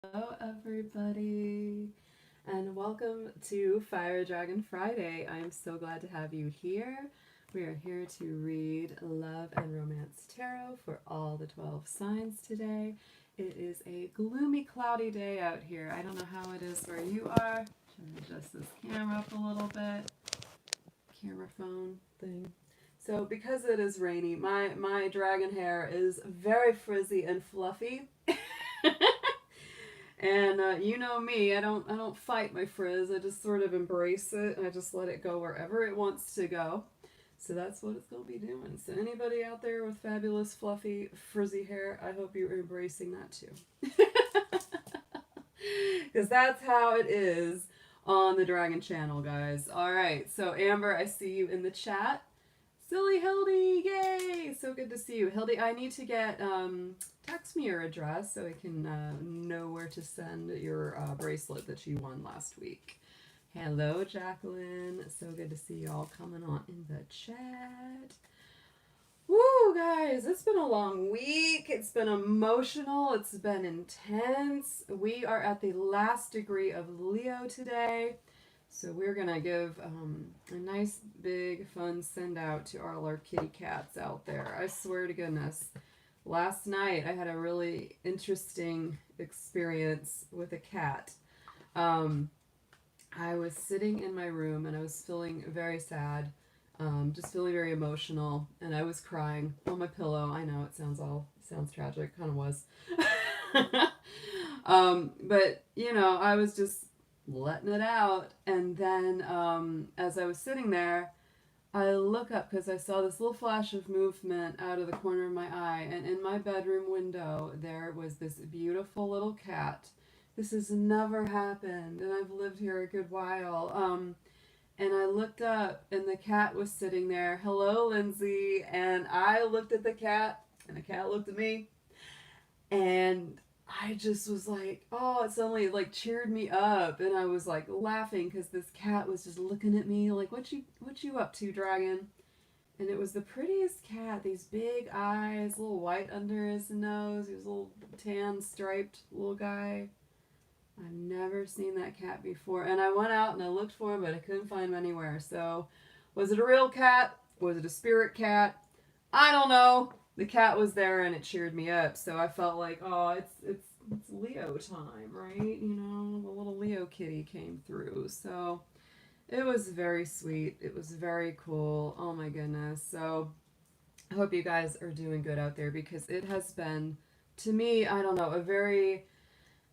Hello, everybody, and welcome to Fire Dragon Friday. I'm so glad to have you here. We are here to read Love and Romance Tarot for all the 12 signs today. It is a gloomy, cloudy day out here. I don't know how it is where you are. Trying to adjust this camera up a little bit. Camera phone thing. So because it is rainy, my dragon hair is very frizzy and fluffy. And you know me, I don't fight my frizz. I just sort of embrace it and I just let it go wherever it wants to go. So that's what it's going to be doing. So anybody out there with fabulous fluffy frizzy hair, I hope you're embracing that too. Because that's how it is on the Dragon Channel, guys. All right. So Amber, I see you in the chat. Silly Hildy, yay! So good to see you. Hildy, I need to get, text me your address so I can know where to send your bracelet that you won last week. Hello, Jacqueline. So good to see you all coming on in the chat. Woo, guys, it's been a long week. It's been emotional. It's been intense. We are at the last degree of Leo today. So we're going to give a nice, big, fun send out to all our kitty cats out there. I swear to goodness, last night I had a really interesting experience with a cat. I was sitting in my room and I was feeling very sad, just feeling very emotional, and I was crying on my pillow. I know it sounds tragic, kind of was. But, you know, I was just letting it out, and then as I was sitting there, I look up because I saw this little flash of movement out of the corner of my eye, and in my bedroom window there was this beautiful little cat. This has never happened, and I've lived here a good while. And I looked up, and the cat was sitting there. Hello, Lindsay. And I looked at the cat, and the cat looked at me, and I just was like, oh, it suddenly like cheered me up, and I was like laughing because this cat was just looking at me like, what you up to, dragon? And it was the prettiest cat, these big eyes, a little white under his nose. He was a little tan striped little guy. I've never seen that cat before. And I went out and I looked for him, but I couldn't find him anywhere. So was it a real cat? Was it a spirit cat? I don't know. The cat was there and it cheered me up. So I felt like, oh, it's Leo time, right? You know, the little Leo kitty came through. So it was very sweet. It was very cool. Oh my goodness. So I hope you guys are doing good out there, because it has been, to me, I don't know, a very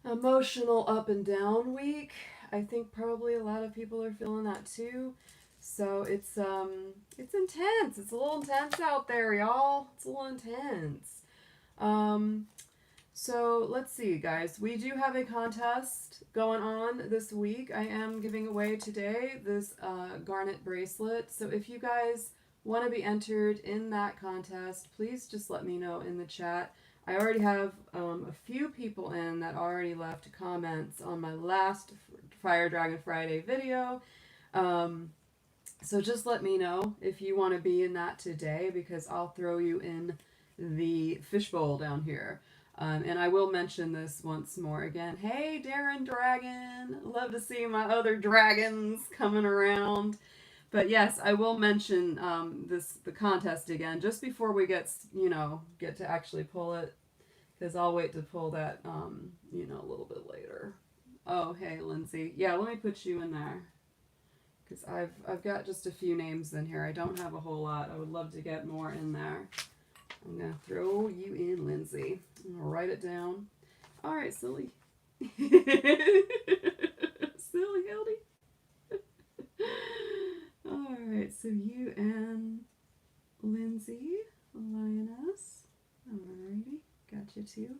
emotional up and down week. I think probably a lot of people are feeling that too. So it's intense. It's a little intense out there, y'all. It's a little intense. So let's see, guys. We do have a contest going on this week. I am giving away today this garnet bracelet. So if you guys want to be entered in that contest, please just let me know in the chat. I already have a few people in that already left comments on my last Fire Dragon Friday video. So just let me know if you want to be in that today, because I'll throw you in the fishbowl down here. And I will mention this once more again. Hey, Darren Dragon. Love to see my other dragons coming around. But yes, I will mention the contest again just before we get to actually pull it, because I'll wait to pull that a little bit later. Oh, hey, Lindsay. Yeah, let me put you in there, because I've got just a few names in here. I don't have a whole lot. I would love to get more in there. I'm gonna throw you in, Lindsay. I'm gonna write it down. All right, silly. Silly Hildy. All right, so you and Lindsay, Lioness. Alrighty, got you too.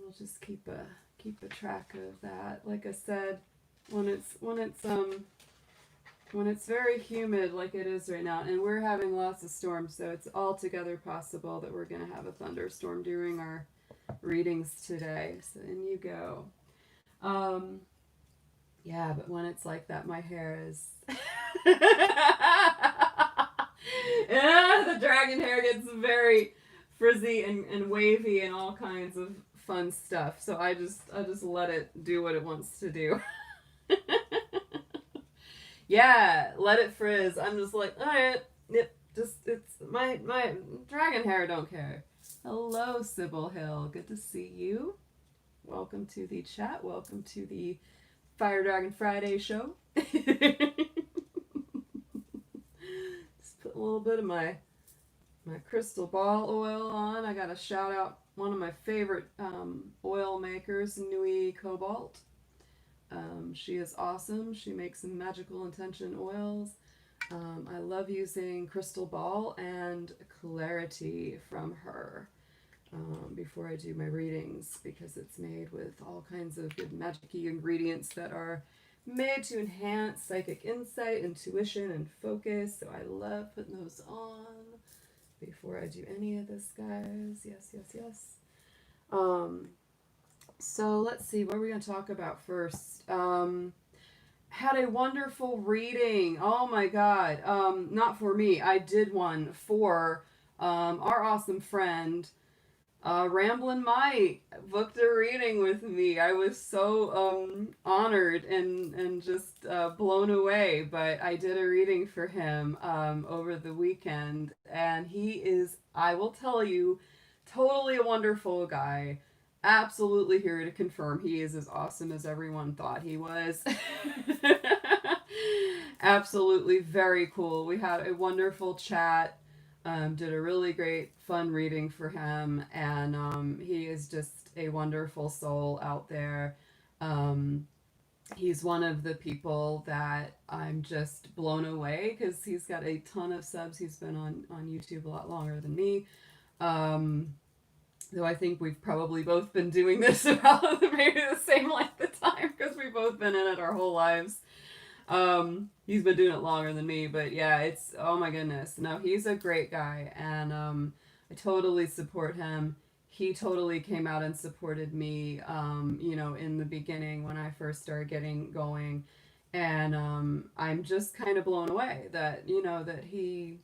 We'll just keep a track of that. Like I said, when it's very humid like it is right now, and we're having lots of storms, so it's altogether possible that we're gonna have a thunderstorm during our readings today. So in you go. Yeah, but when it's like that, my hair is yeah, the dragon hair gets very frizzy and wavy and all kinds of fun stuff. So I just let it do what it wants to do. Yeah, let it frizz. I'm just like, all right, yep, just it's my dragon hair don't care. Hello, Sybil Hill. Good to see you. Welcome to the chat. Welcome to the Fire Dragon Friday show. Just put a little bit of my crystal ball oil on. I gotta shout out one of my favorite oil makers, Nui Cobalt. She is awesome. She makes some magical intention oils. I love using crystal ball and clarity from her before I do my readings, because it's made with all kinds of good magic-y ingredients that are made to enhance psychic insight, intuition, and focus. So I love putting those on before I do any of this, guys. Yes, yes, yes. So let's see, what are we going to talk about first? Had a wonderful reading. Oh my God. Not for me. I did one for our awesome friend, Ramblin' Mike, booked a reading with me. I was so honored and just blown away. But I did a reading for him over the weekend, and he is, I will tell you, totally a wonderful guy. Absolutely here to confirm he is as awesome as everyone thought he was. Absolutely very cool. We had a wonderful chat. Did a really great fun reading for him, and he is just a wonderful soul out there. He's one of the people that I'm just blown away because he's got a ton of subs. He's been on YouTube a lot longer than me. Though I think we've probably both been doing this about maybe the same length of time because we've both been in it our whole lives. He's been doing it longer than me, but yeah, it's, oh my goodness. No, he's a great guy, and I totally support him. He totally came out and supported me, in the beginning when I first started getting going. And I'm just kind of blown away that, that he,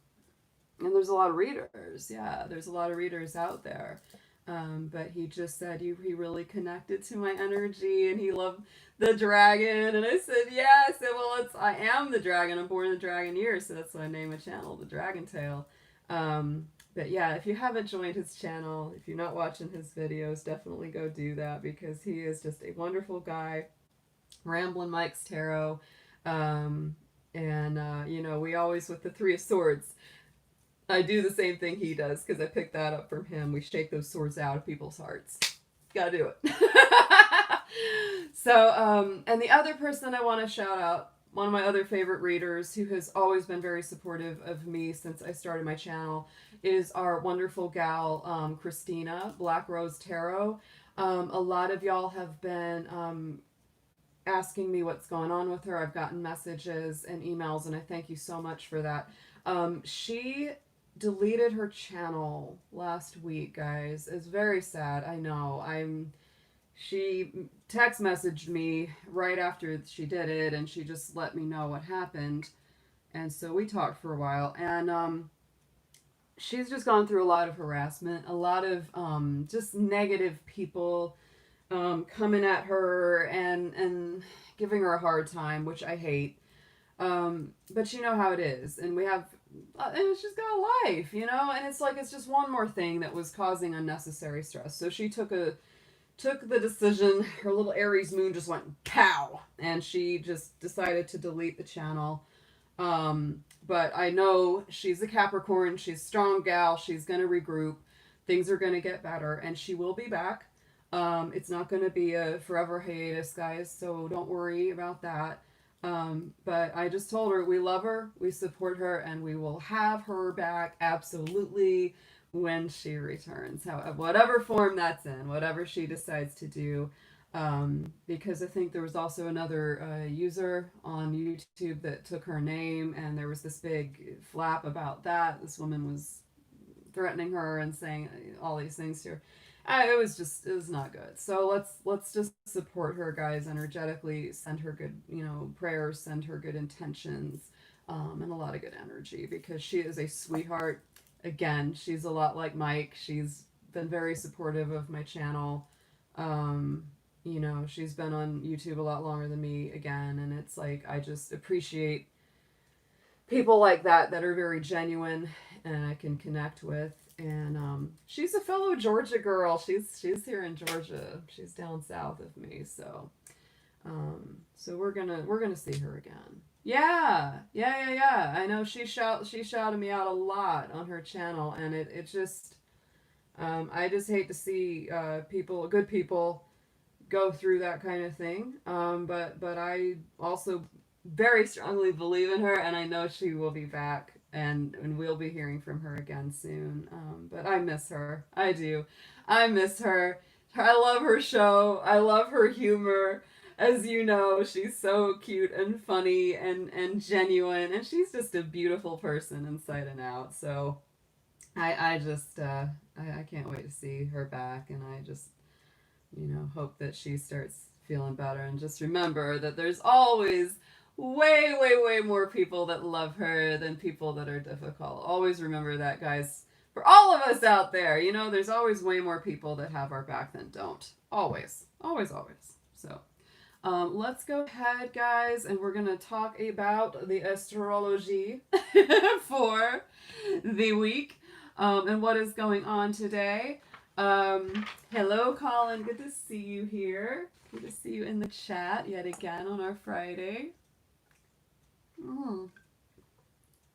and there's a lot of readers. Yeah, there's a lot of readers out there. But he just said he really connected to my energy, and he loved the dragon. And I said, yeah. I said, well, I am the dragon. I'm born in the dragon year, so that's why I named my channel The Dragon Tale. But yeah, if you haven't joined his channel, if you're not watching his videos, definitely go do that, because he is just a wonderful guy. Ramblin' Mike's Tarot. We always, with the Three of Swords, I do the same thing he does because I picked that up from him. We shake those swords out of people's hearts. Gotta do it. So, and the other person I want to shout out, one of my other favorite readers who has always been very supportive of me since I started my channel, is our wonderful gal, Christina, Black Rose Tarot. A lot of y'all have been asking me what's going on with her. I've gotten messages and emails, and I thank you so much for that. She deleted her channel last week, guys. It's very sad. I know. She text messaged me right after she did it, and she just let me know what happened. And so we talked for a while, and she's just gone through a lot of harassment, a lot of just negative people coming at her and giving her a hard time, which I hate. But you know how it is, and we have, and she's got a life, and it's like, it's just one more thing that was causing unnecessary stress. So she took the decision, her little Aries moon just went pow, and she just decided to delete the channel. But I know she's a Capricorn, she's a strong gal, she's gonna regroup, things are gonna get better, and she will be back. It's not gonna be a forever hiatus, guys, so don't worry about that. But I just told her we love her, we support her, and we will have her back absolutely when she returns, whatever form that's in, whatever she decides to do. Because I think there was also another user on YouTube that took her name, and there was this big flap about that. This woman was threatening her and saying all these things to her. It was not good. So let's just support her, guys, energetically. Send her good, prayers. Send her good intentions, and a lot of good energy, because she is a sweetheart. again, she's a lot like Mike. She's been very supportive of my channel. Um, you know, she's been on YouTube a lot longer than me again, and it's like I just appreciate people like that that are very genuine and I can connect with. And she's a fellow Georgia girl. She's here in Georgia. She's down south of me, so so we're gonna see her again. Yeah. I know she shouted me out a lot on her channel, and it just I just hate to see good people go through that kind of thing. But I also very strongly believe in her, and I know she will be back, and we'll be hearing from her again soon. But I miss her. I do. I miss her. I love her show. I love her humor. As you know, she's so cute and funny and genuine, and she's just a beautiful person inside and out. So I just I can't wait to see her back, and I just hope that she starts feeling better. And just remember that there's always way more people that love her than people that are difficult. Always remember that, guys. For all of us out there, there's always way more people that have our back than don't. Always. So, let's go ahead, guys, and we're going to talk about the astrology for the week and what is going on today. Hello, Colin. Good to see you here. Good to see you in the chat yet again on our Friday.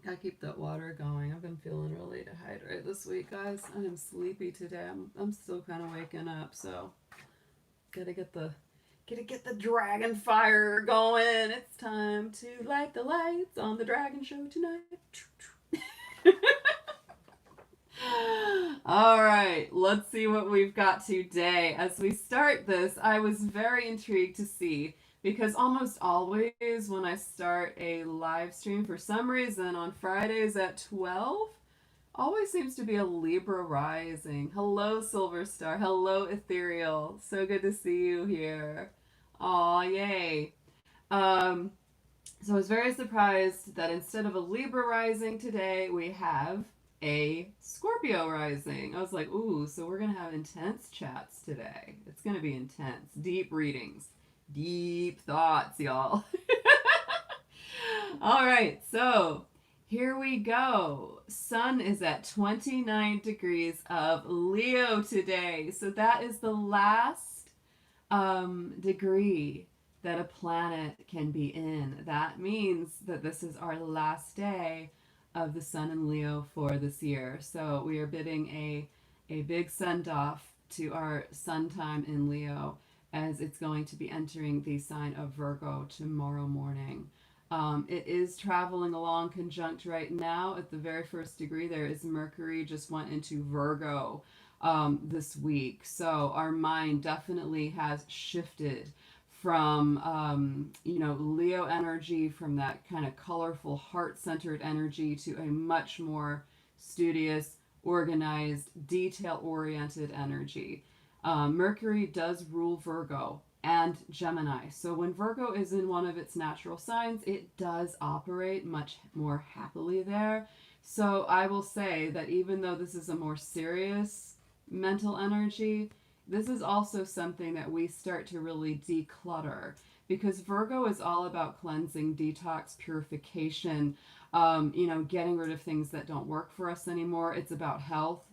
Gotta keep that water going. I've been feeling really dehydrated this week, guys. I am sleepy today. I'm still kind of waking up, so gotta get the dragon fire going. It's time to light the lights on the dragon show tonight. All right, let's see what we've got today. As we start this, I was very intrigued to see, because almost always when I start a live stream, for some reason on Fridays at 12, always seems to be a Libra rising. Hello, Silver Star. Hello, Ethereal. So good to see you here. Aw, yay. So I was very surprised that instead of a Libra rising today, we have a Scorpio rising. I was like, ooh, so we're going to have intense chats today. It's going to be intense. Deep readings. Deep thoughts, y'all. All right, so here we go. Sun is at 29 degrees of Leo today. So that is the last degree that a planet can be in. That means that this is our last day of the sun in Leo for this year. So we are bidding a big send off to our sun time in Leo, as it's going to be entering the sign of Virgo tomorrow morning. It is traveling along conjunct right now at the very first degree. There is Mercury just went into Virgo this week. So our mind definitely has shifted from Leo energy, from that kind of colorful heart-centered energy, to a much more studious, organized, detail-oriented energy. Mercury does rule Virgo and Gemini, so when Virgo is in one of its natural signs, it does operate much more happily there. So I will say that even though this is a more serious mental energy, this is also something that we start to really declutter, because Virgo is all about cleansing, detox, purification, getting rid of things that don't work for us anymore. It's about health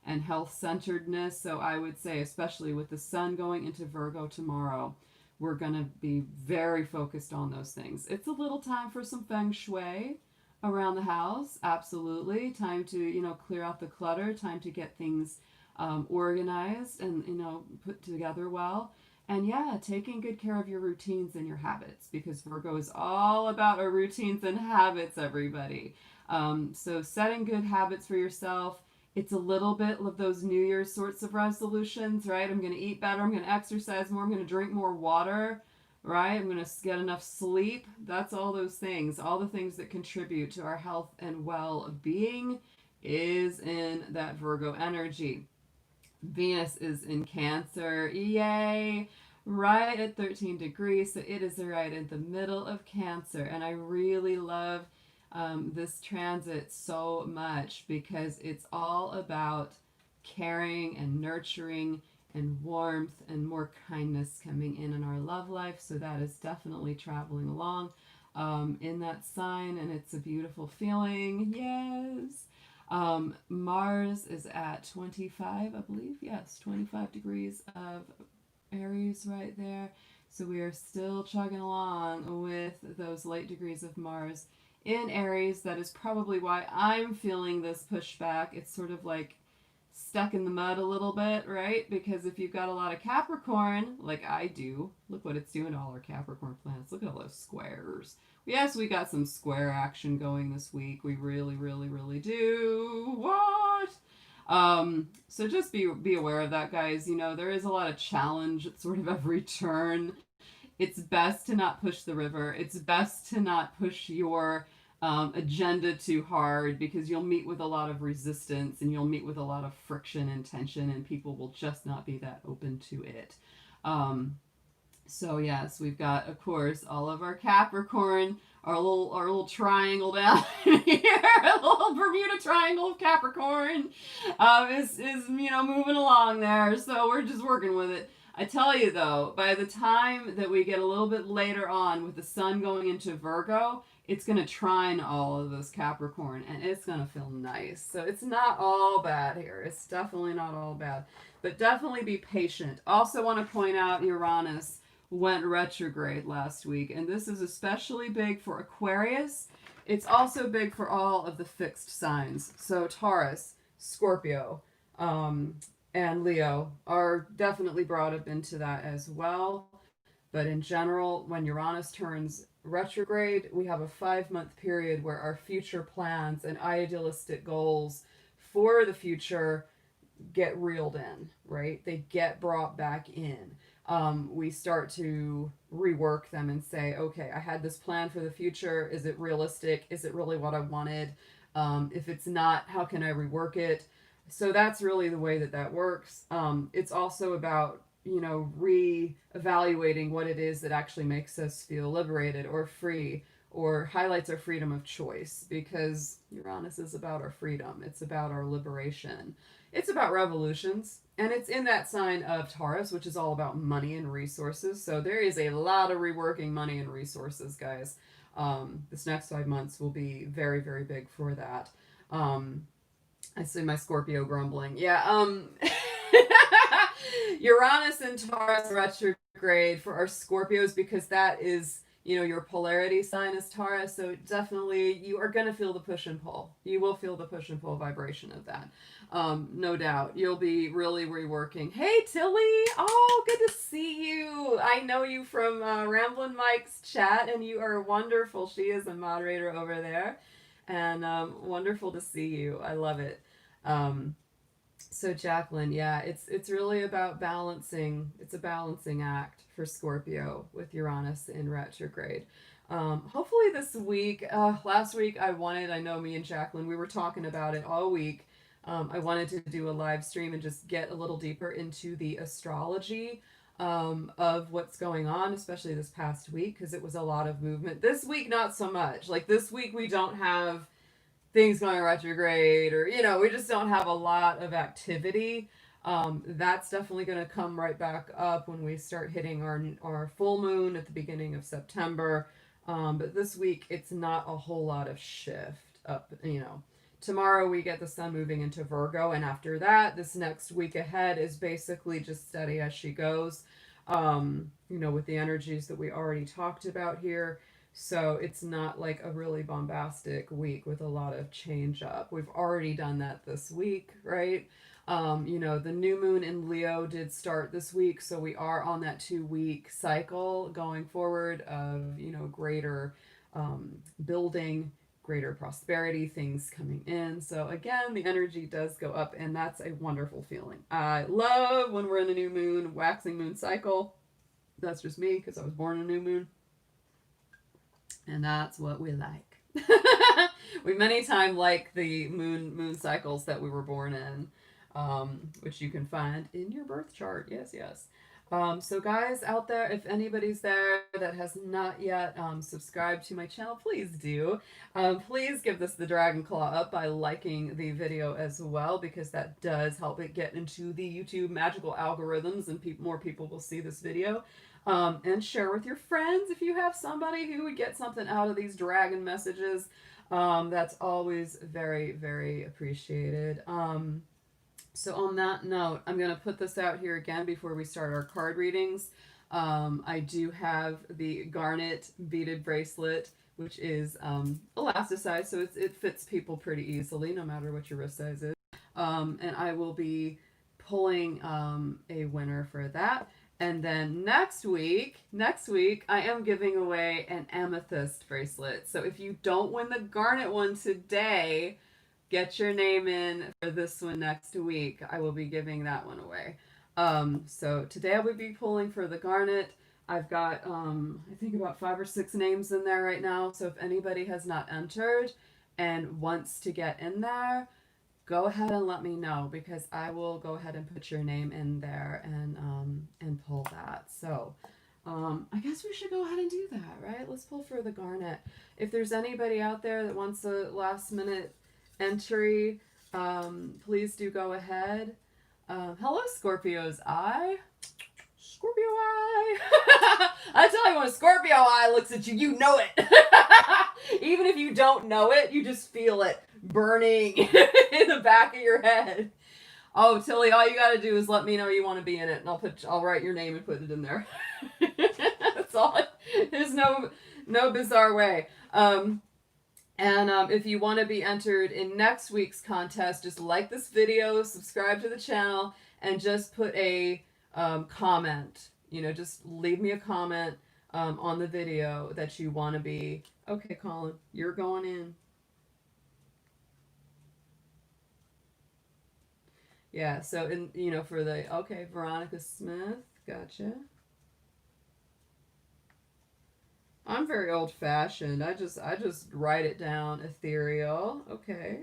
and health-centeredness. So I would say, especially with the sun going into Virgo tomorrow, we're going to be very focused on those things. It's a little time for some feng shui around the house. Absolutely. Time to, clear out the clutter, time to get things organized and put together well, and taking good care of your routines and your habits, because Virgo is all about our routines and habits, everybody. So setting good habits for yourself. It's a little bit of those New Year's sorts of resolutions, right? I'm going to eat better, I'm going to exercise more, I'm going to drink more water, right? I'm going to get enough sleep. That's all those things, all the things that contribute to our health and well-being is in that Virgo energy. Venus is in Cancer, yay, right at 13 degrees, so it is right in the middle of Cancer, and I really love this transit so much because it's all about caring and nurturing and warmth and more kindness coming in our love life. So that is definitely traveling along in that sign, and it's a beautiful feeling. Yes. Mars is at 25, I believe. Yes, 25 degrees of Aries right there. So we are still chugging along with those late degrees of Mars in Aries. That is probably why I'm feeling this pushback. It's sort of like stuck in the mud a little bit, right? Because if you've got a lot of Capricorn, like I do, look what it's doing to all our Capricorn planets. Look at all those squares. Yes, we got some square action going this week. We really, really, really do. What? So just be aware of that, guys. You know, there is a lot of challenge at sort of every turn. It's best to not push the river. It's best to not push your agenda too hard, because you'll meet with a lot of resistance and you'll meet with a lot of friction and tension, and people will just not be that open to it. So yes, we've got, of course, all of our Capricorn, our little triangle down here, a little Bermuda Triangle of Capricorn, is moving along there. So we're just working with it. I tell you though, by the time that we get a little bit later on with the sun going into Virgo, it's going to trine all of those Capricorn, and it's going to feel nice. So it's not all bad here. It's definitely not all bad. But definitely be patient. Also want to point out Uranus went retrograde last week, and this is especially big for Aquarius. It's also big for all of the fixed signs. So Taurus, Scorpio, and Leo are definitely brought up into that as well. But in general, when Uranus turns retrograde, we have a 5-month period where our future plans and idealistic goals for the future get reeled in, right? They get brought back in. We start to rework them and say, okay, I had this plan for the future. Is it realistic? Is it really what I wanted? If it's not, how can I rework it? So that's really the way that works. It's also about, re-evaluating what it is that actually makes us feel liberated or free, or highlights our freedom of choice, because Uranus is about our freedom. It's about our liberation. It's about revolutions, and it's in that sign of Taurus, which is all about money and resources. So there is a lot of reworking money and resources, guys. This next 5 months will be very, very big for that. I see my Scorpio grumbling. Yeah, Uranus and Taurus retrograde for our Scorpios, because that is, your polarity sign is Taurus. So definitely you are going to feel the push and pull. You will feel the push and pull vibration of that. No doubt. You'll be really reworking. Hey, Tilly. Oh, good to see you. I know you from Ramblin' Mike's chat, and you are wonderful. She is a moderator over there. And wonderful to see you. I love it. So Jacqueline, yeah, it's really about balancing. It's a balancing act for Scorpio with Uranus in retrograde. Hopefully this week, last week I know me and Jacqueline, we were talking about it all week. I wanted to do a live stream and just get a little deeper into the astrology of what's going on, especially this past week, because it was a lot of movement. This week, not so much. Like this week, we don't have things going retrograde, or we just don't have a lot of activity. That's definitely going to come right back up when we start hitting our full moon at the beginning of September. But this week, it's not a whole lot of shift up. Tomorrow we get the sun moving into Virgo, and after that, this next week ahead is basically just steady as she goes. With the energies that we already talked about here. So it's not like a really bombastic week with a lot of change up. We've already done that this week, right? The new moon in Leo did start this week, so we are on that 2-week cycle going forward of, greater building, greater prosperity, things coming in. So again, the energy does go up, and that's a wonderful feeling. I love when we're in a new moon, waxing moon cycle. That's just me, because I was born in a new moon. And that's what we like. We many times like the moon cycles that we were born in, which you can find in your birth chart. Yes. So guys out there, if anybody's there that has not yet subscribed to my channel, please do. Please give this the dragon claw up by liking the video as well, because that does help it get into the YouTube magical algorithms, and more people will see this video. And share with your friends if you have somebody who would get something out of these dragon messages. That's always very, very appreciated. So on that note, I'm going to put this out here again before we start our card readings. I do have the garnet beaded bracelet, which is elasticized, so it fits people pretty easily, no matter what your wrist size is. And I will be pulling a winner for that. And then next week, I am giving away an amethyst bracelet. So if you don't win the garnet one today, get your name in for this one next week. I will be giving that one away. So today I will be pulling for the garnet. I've got, I think about 5 or 6 names in there right now. So if anybody has not entered and wants to get in there, go ahead and let me know, because I will go ahead and put your name in there and pull that. So I guess we should go ahead and do that, right? Let's pull for the garnet. If there's anybody out there that wants a last minute entry, please do go ahead. Hello, Scorpio's eye. Scorpio eye. I tell you, when a Scorpio eye looks at you, you know it. Even if you don't know it, you just feel it burning in the back of your head. Oh, Tilly, all you gotta do is let me know you want to be in it, and I'll write your name and put it in there. That's all. There's no bizarre way. If you want to be entered in next week's contest, just like this video, subscribe to the channel, and just put a comment. Just leave me a comment on the video that you want to be. Okay, Colin, you're going in. Yeah, so for the, okay, Veronica Smith, gotcha. I'm very old-fashioned. I just write it down. Ethereal. Okay.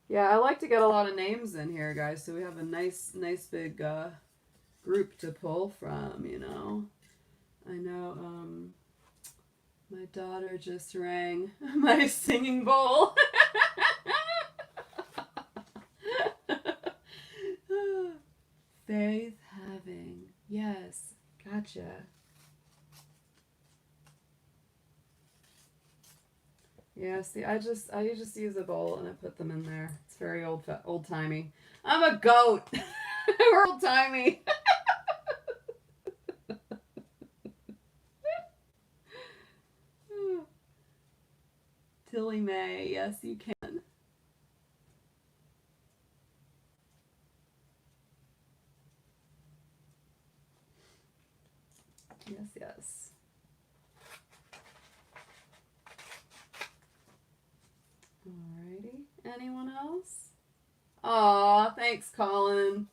Yeah, I like to get a lot of names in here, guys, so we have a nice big group to pull from, I know my daughter just rang my singing bowl. Faith having. Yes. Gotcha. Yeah, see, I just use a bowl and I put them in there. It's very old-timey. I'm a goat. We're old-timey. Tilly May, yes, you can. Yes. Alrighty. Anyone else? Aw, thanks, Colin.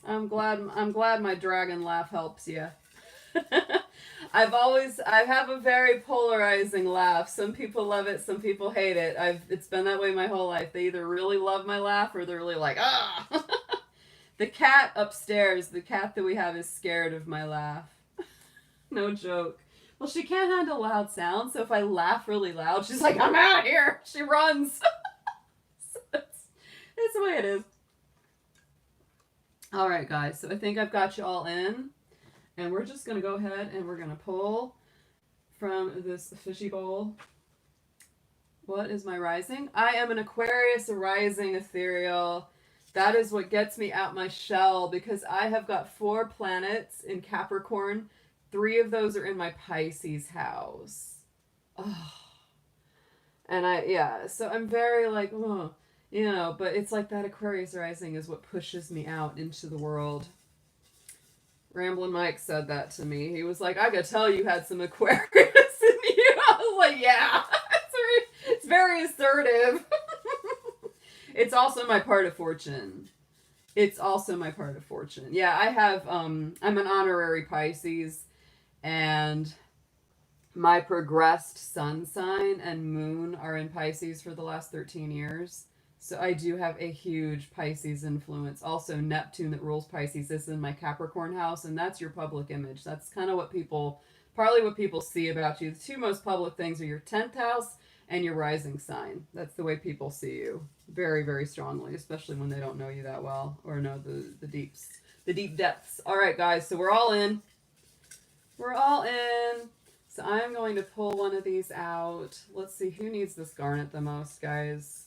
I'm glad my dragon laugh helps you. I have a very polarizing laugh. Some people love it, some people hate it. It's been that way my whole life. They either really love my laugh or they're really like, ah. The cat upstairs, the cat that we have, is scared of my laugh. No joke. Well, she can't handle loud sounds, so if I laugh really loud, she's like, I'm out of here. She runs. It's the way it is. All right, guys. So I think I've got you all in. And we're just going to go ahead and we're going to pull from this fishy bowl. What is my rising? I am an Aquarius rising ethereal. That is what gets me out my shell, because I have got 4 planets in Capricorn. 3 of those are in my Pisces house. Oh. And so I'm very like, oh, but it's like that Aquarius rising is what pushes me out into the world. Ramblin' Mike said that to me. He was like, I could tell you had some Aquarius in you. I was like, yeah, it's very assertive. It's also my part of fortune. Yeah, I have, I'm an honorary Pisces, and my progressed sun sign and moon are in Pisces for the last 13 years. So I do have a huge Pisces influence. Also, Neptune that rules Pisces is in my Capricorn house, and that's your public image. That's kind of what people, partly what people see about you. The two most public things are your 10th house and your rising sign. That's the way people see you very, very strongly, especially when they don't know you that well or know the deep depths. All right, guys, so we're all in. We're all in. So I'm going to pull one of these out. Let's see, who needs this garnet the most, guys?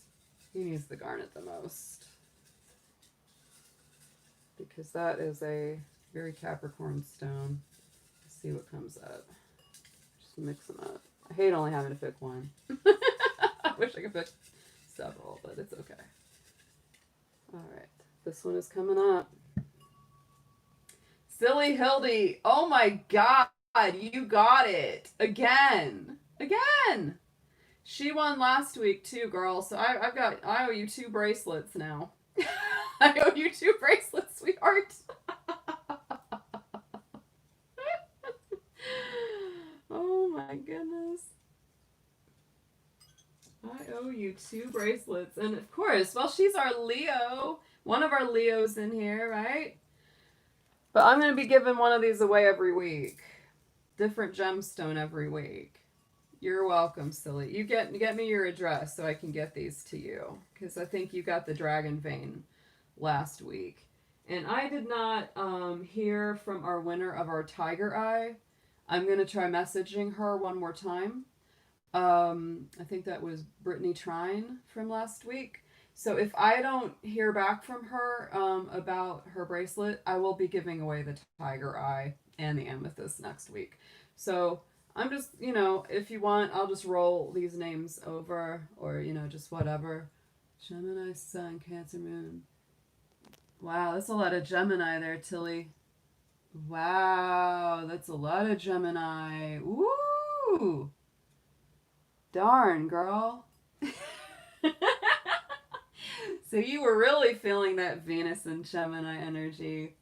Who needs the garnet the most? Because that is a very Capricorn stone. Let's see what comes up. Just mix them up. I hate only having to pick one. I wish I could pick several, but it's okay. All right, this one is coming up. Silly Hildy, oh my God, you got it again. She won last week too, girl. So I owe you 2 bracelets now. I owe you 2 bracelets, sweetheart. Oh my goodness. I owe you 2 bracelets. And of course, well, she's our Leo. One of our Leos in here, right? But I'm going to be giving one of these away every week. Different gemstone every week. You're welcome, silly. You get me your address so I can get these to you. Because I think you got the dragon vein last week. And I did not hear from our winner of our tiger eye. I'm going to try messaging her one more time. I think that was Brittany Trine from last week. So if I don't hear back from her about her bracelet, I will be giving away the tiger eye and the amethyst next week. So I'm just, you know, if you want, I'll just roll these names over or, you know, just whatever. Gemini, Sun, Cancer, Moon. Wow, that's a lot of Gemini there, Tilly. Wow, that's a lot of Gemini. Woo! Darn, girl. So you were really feeling that Venus and Gemini energy.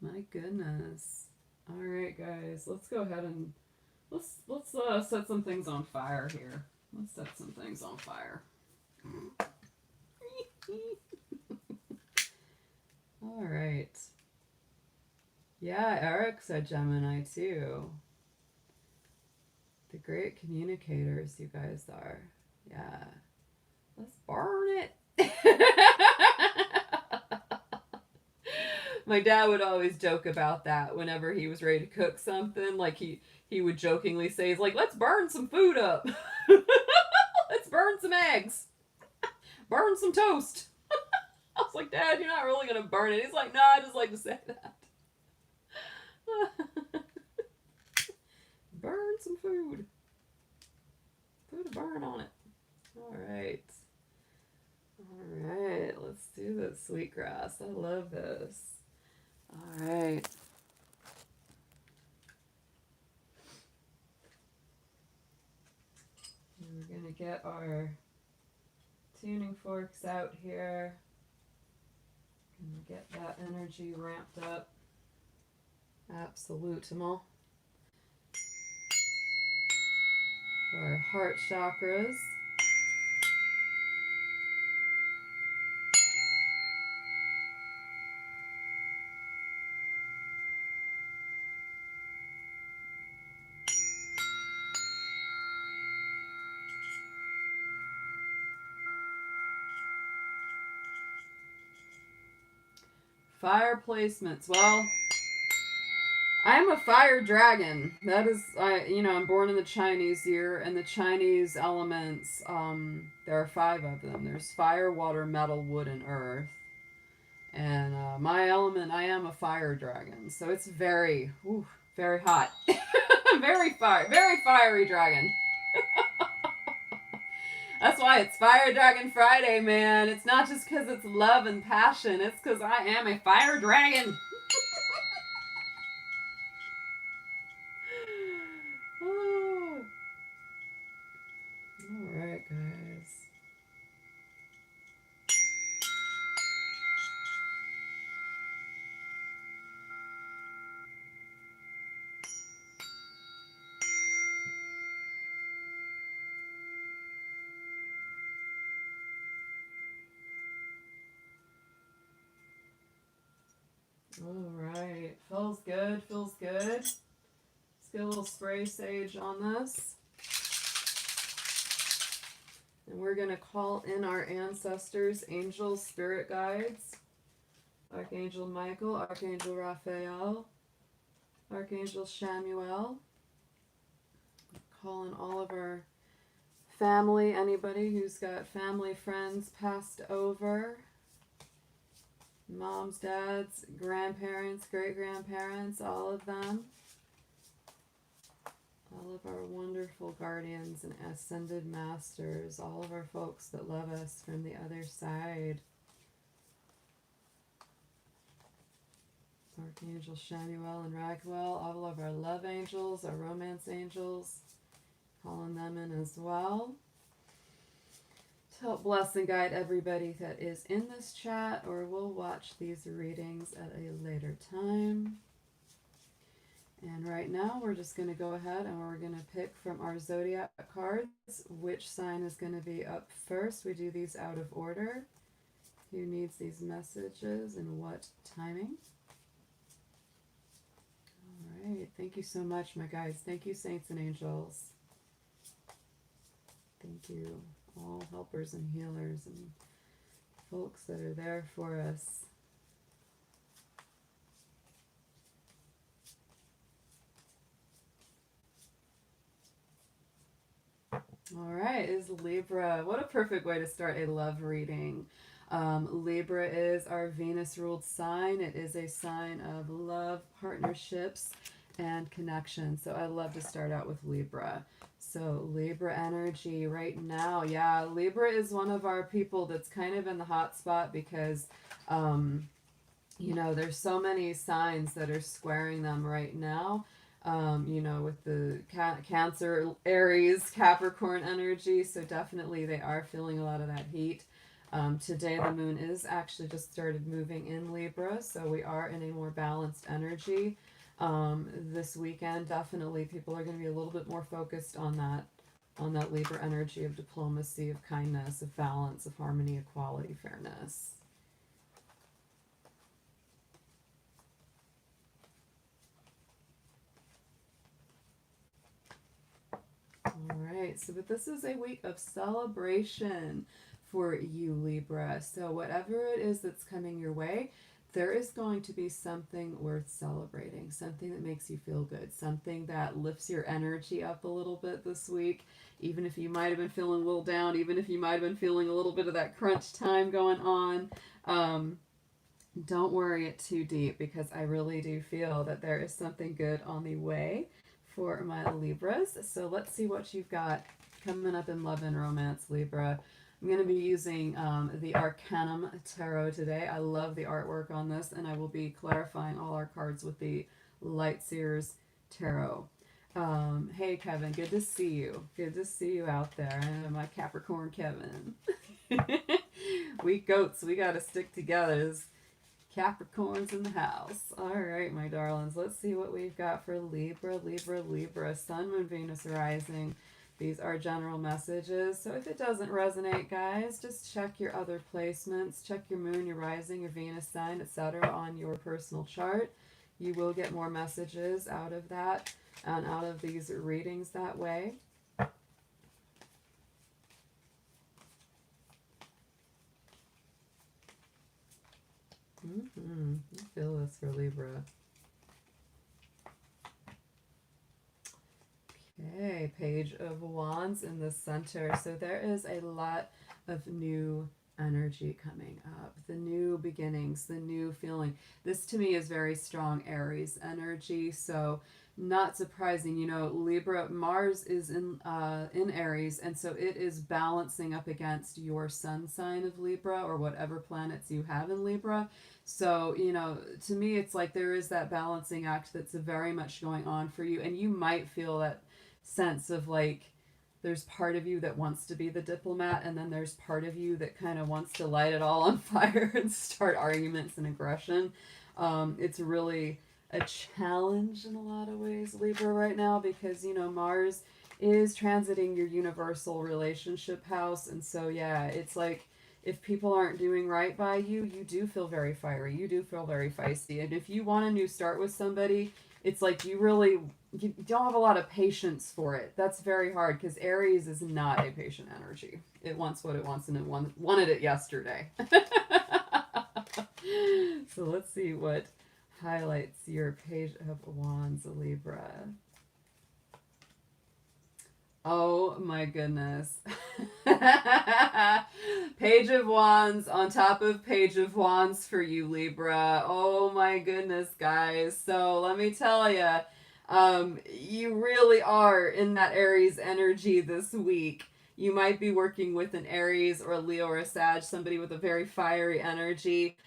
My goodness. All right, guys, let's go ahead and let's set some things on fire here. Let's set some things on fire. All right. Yeah, Eric's a Gemini too. The great communicators you guys are. Yeah. Let's burn it. My dad would always joke about that whenever he was ready to cook something. Like he would jokingly say, he's like, let's burn some food up. Let's burn some eggs. Burn some toast. I was like, Dad, you're not really going to burn it. He's like, no, I just like to say that. Burn some food. Put a burn on it. All right. All right. Let's do this, sweetgrass. I love this. All right. And we're going to get our tuning forks out here. And get that energy ramped up. Absolutimal. For our heart chakras. Fire placements. Well, I am a fire dragon. That is, I'm born in the Chinese year, and the Chinese elements, there are 5 of them. There's fire, water, metal, wood, and earth. And my element, I am a fire dragon. So it's very hot. very fiery dragon. That's why it's Fire Dragon Friday, man. It's not just because it's love and passion. It's because I am a fire dragon. Oh. All right, guys. All right. Feels good. Feels good. Let's get a little spray sage on this. And we're going to call in our ancestors, angels, spirit guides. Archangel Michael, Archangel Raphael, Archangel Shamuel. Call in all of our family, anybody who's got family, friends passed over. Moms, dads, grandparents, great-grandparents, all of them. All of our wonderful guardians and ascended masters, all of our folks that love us from the other side. Archangel Shamuel and Raguel, all of our love angels, our romance angels, calling them in as well. To help bless and guide everybody that is in this chat or will watch these readings at a later time. And right now we're just going to go ahead and we're going to pick from our zodiac cards which sign is going to be up first. We do these out of order. Who needs these messages and what timing? All right. Thank you so much, my guys. Thank you, saints and angels. Thank you, all helpers and healers and folks that are there for us. All right, is Libra. What a perfect way to start a love reading. Libra is our Venus-ruled sign. It is a sign of love, partnerships, and connection. So I love to start out with Libra. So Libra energy right now. Yeah, Libra is one of our people that's kind of in the hot spot because, you know, there's so many signs that are squaring them right now. You know, with the Cancer, Aries, Capricorn energy. So definitely they are feeling a lot of that heat. Today the moon is actually just started moving in Libra. So we are in a more balanced energy. This weekend, definitely people are going to be a little bit more focused on that Libra energy of diplomacy, of kindness, of balance, of harmony, equality, fairness. All right, so but this is a week of celebration for you, Libra. So whatever it is that's coming your way, there is going to be something worth celebrating, something that makes you feel good, something that lifts your energy up a little bit this week, even if you might have been feeling a little down, even if you might have been feeling a little bit of that crunch time going on. Don't worry it too deep because I really do feel that there is something good on the way for my Libras. So let's see what you've got coming up in love and romance, Libra. I'm going to be using the Arcanum Tarot today. I love the artwork on this, and I will be clarifying all our cards with the Light Seers Tarot. Hey, Kevin, good to see you. Good to see you out there. I know my Capricorn Kevin. We goats, we got to stick together. There's Capricorns in the house. All right, my darlings. Let's see what we've got for Libra, Libra, Libra. Sun, Moon, Venus, Rising. These are general messages. So if it doesn't resonate, guys, just check your other placements. Check your Moon, your Rising, your Venus sign, etc. on your personal chart. You will get more messages out of that and out of these readings that way. I feel this for Libra. Okay, Page of Wands in the center. So there is a lot of new energy coming up. The new beginnings, the new feeling. This to me is very strong Aries energy. So not surprising, you know, Libra, Mars is in Aries, and so it is balancing up against your sun sign of Libra or whatever planets you have in Libra. So, you know, to me, it's like there is that balancing act that's very much going on for you, and you might feel that sense of like there's part of you that wants to be the diplomat, and then there's part of you that kind of wants to light it all on fire and start arguments and aggression. It's really a challenge in a lot of ways, Libra, right now, because, you know, Mars is transiting your universal relationship house, and so, yeah, it's like if people aren't doing right by you, you do feel very fiery. You do feel very feisty. And if you want a new start with somebody, it's like you don't have a lot of patience for it. That's very hard because Aries is not a patient energy. It wants what it wants and it wanted it yesterday. So let's see what highlights your Page of Wands, Libra. Oh my goodness. Page of Wands on top of Page of Wands for you, Libra. Oh my goodness, guys. So let me tell you, you really are in that Aries energy this week. You might be working with an Aries or a Leo or a Sag, somebody with a very fiery energy,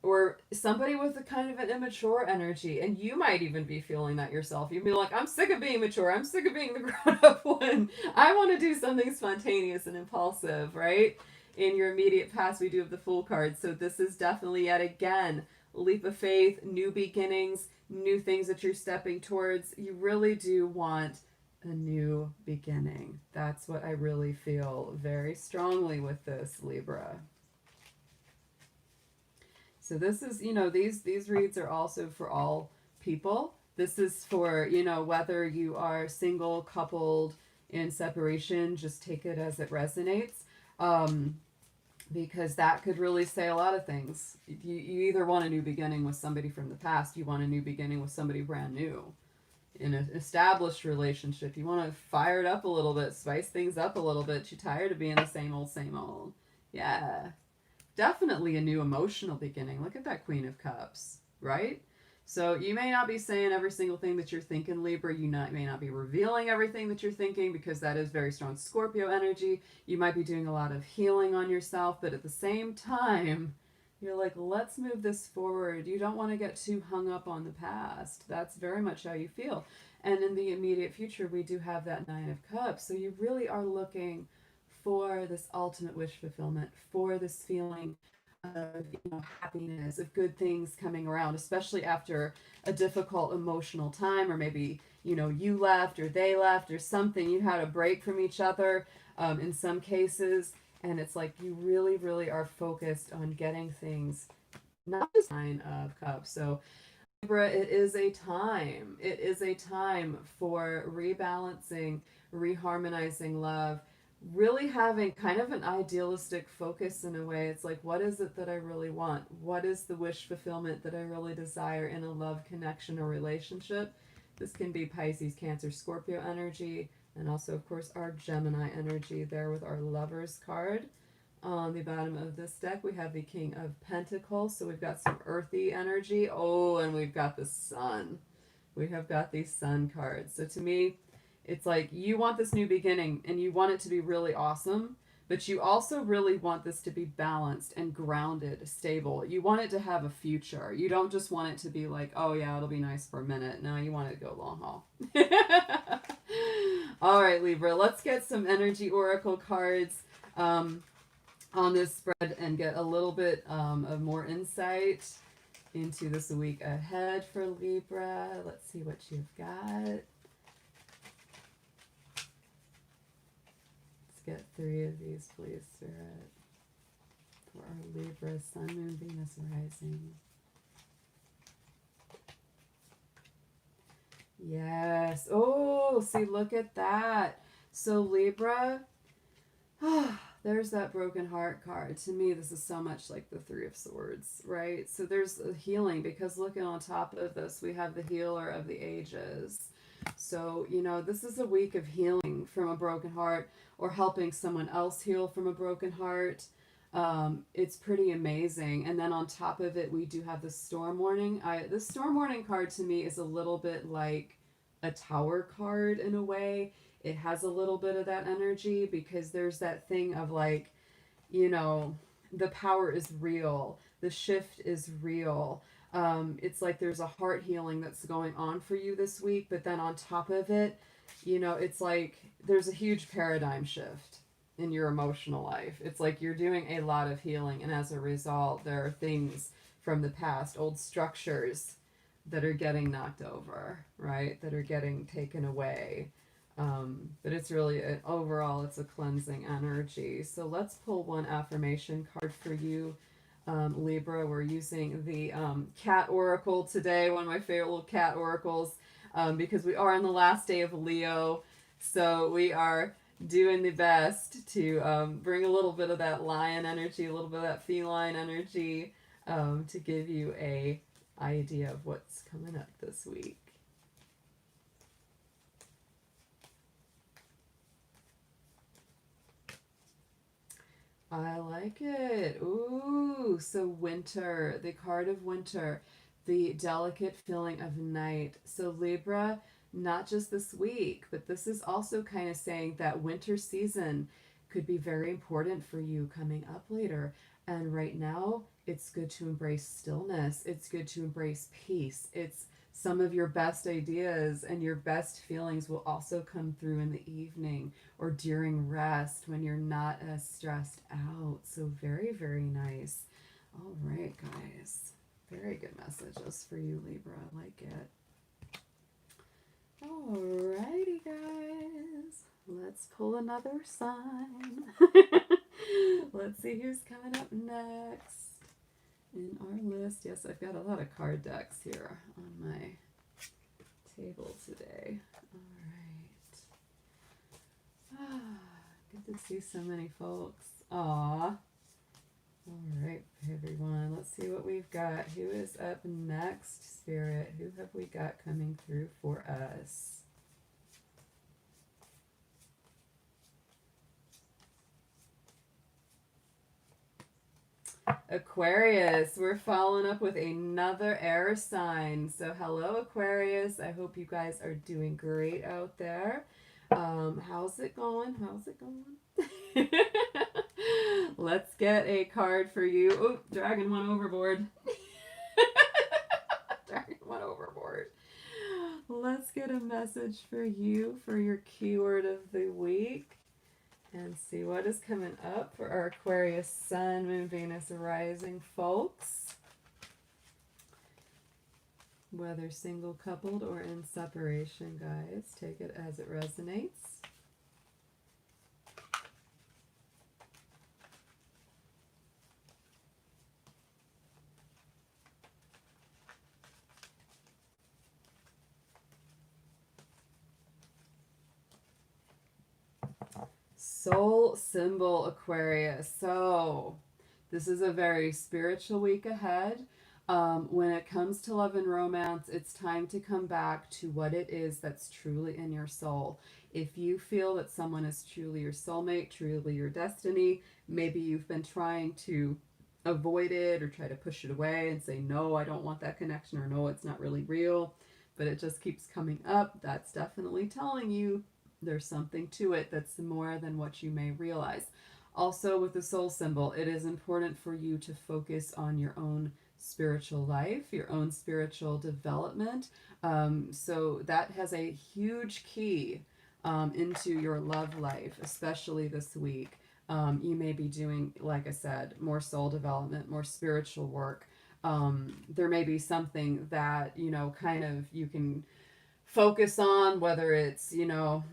or somebody with a kind of an immature energy. And you might even be feeling that yourself. You'd be like, I'm sick of being mature. I'm sick of being the grown-up one. I want to do something spontaneous and impulsive, right? In your immediate past, we do have the Fool card. So this is definitely, yet again, leap of faith, new beginnings, new things that you're stepping towards. You really do want a new beginning. That's what I really feel very strongly with this, Libra. So this is, these reads are also for all people. This is for, whether you are single, coupled, in separation, just take it as it resonates. Because that could really say a lot of things. You either want a new beginning with somebody from the past, you want a new beginning with somebody brand new. In an established relationship, you want to fire it up a little bit, spice things up a little bit. You're tired of being the same old, same old. Yeah. Definitely a new emotional beginning. Look at that Queen of Cups, right? So you may not be saying every single thing that you're thinking, Libra. You may not be revealing everything that you're thinking because that is very strong Scorpio energy. You might be doing a lot of healing on yourself, but at the same time, you're like, let's move this forward. You don't want to get too hung up on the past. That's very much how you feel. And in the immediate future, we do have that Nine of Cups. So you really are looking for this ultimate wish fulfillment, for this feeling of happiness, of good things coming around, especially after a difficult emotional time, or maybe you left or they left or something. You had a break from each other in some cases, and it's like you really, really are focused on getting things, not just Nine of Cups. So Libra, it is a time. It is a time for rebalancing, reharmonizing love, really having kind of an idealistic focus in a way. It's like, what is it that I really want? What is the wish fulfillment that I really desire in a love connection or relationship? This can be Pisces, Cancer, Scorpio energy, and also, of course, our Gemini energy there with our Lovers card. On the bottom of this deck, we have the King of Pentacles, so we've got some earthy energy. Oh, and we've got the Sun. We have got these Sun cards. So to me, it's like you want this new beginning and you want it to be really awesome, but you also really want this to be balanced and grounded, stable. You want it to have a future. You don't just want it to be like, oh yeah, it'll be nice for a minute. No, you want it to go long haul. All right, Libra, let's get some energy oracle cards on this spread and get a little bit of more insight into this week ahead for Libra. Let's see what you've got. Get 3 of these, please, Spirit, for our Libra, Sun, Moon, Venus, Rising. Yes. Oh, see, look at that. So Libra, there's that broken heart card. To me, this is so much like the 3 of Swords, right? So there's a healing, because looking on top of this, we have the Healer of the Ages. So, this is a week of healing from a broken heart, or helping someone else heal from a broken heart. It's pretty amazing. And then on top of it, we do have the Storm Warning. The Storm Warning card to me is a little bit like a Tower card in a way. It has a little bit of that energy, because there's that thing of like, the power is real. The shift is real. It's like there's a heart healing that's going on for you this week, but then on top of it, it's like there's a huge paradigm shift in your emotional life. It's like you're doing a lot of healing, and as a result, there are things from the past, old structures that are getting knocked over, right? That are getting taken away. But it's really, overall, it's a cleansing energy. So let's pull one affirmation card for you, Libra. We're using the cat oracle today, one of my favorite little cat oracles, because we are on the last day of Leo. So we are doing the best to bring a little bit of that lion energy, a little bit of that feline energy, to give you a idea of what's coming up this week. I like it. Ooh, so winter, the card of winter, the delicate feeling of night. So Libra, not just this week, but this is also kind of saying that winter season could be very important for you coming up later. And right now, it's good to embrace stillness. It's good to embrace peace. It's some of your best ideas and your best feelings will also come through in the evening or during rest when you're not as stressed out. So very, very nice. All right, guys. Very good messages for you, Libra. I like it. Alrighty, guys. Let's pull another sign. Let's see who's coming up next in our list. Yes, I've got a lot of card decks here on my table today. All right. Good to see so many folks. Aw. All right, everyone. Let's see what we've got. Who is up next, Spirit? Who have we got coming through for us? Aquarius, we're following up with another air sign. So hello, Aquarius. I hope you guys are doing great out there. How's it going? How's it going? Let's get a card for you. Oh, dragging one overboard. Dragging one overboard. Let's get a message for you for your keyword of the week. And see what is coming up for our Aquarius Sun, Moon, Venus, Rising folks. Whether single, coupled, or in separation, guys. Take it as it resonates. Soul symbol, Aquarius. So this is a very spiritual week ahead. When it comes to love and romance, it's time to come back to what it is that's truly in your soul. If you feel that someone is truly your soulmate, truly your destiny, maybe you've been trying to avoid it or try to push it away and say, no, I don't want that connection, or no, it's not really real, but it just keeps coming up, that's definitely telling you there's something to it that's more than what you may realize. Also, with the soul symbol, it is important for you to focus on your own spiritual life, your own spiritual development. So that has a huge key into your love life, especially this week. You may be doing, like I said, more soul development, more spiritual work. There may be something that, kind of you can focus on, whether it's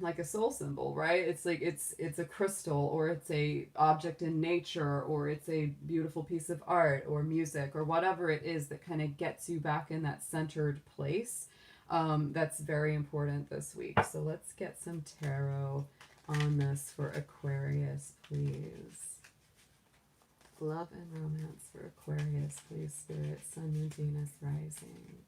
like a soul symbol, right? It's like it's a crystal, or it's a object in nature, or it's a beautiful piece of art or music or whatever it is that kind of gets you back in that centered place. That's very important this week. So let's get some tarot on this for Aquarius, please. Love and romance for Aquarius, please, Spirit. Sun, Moon, Venus, Rising.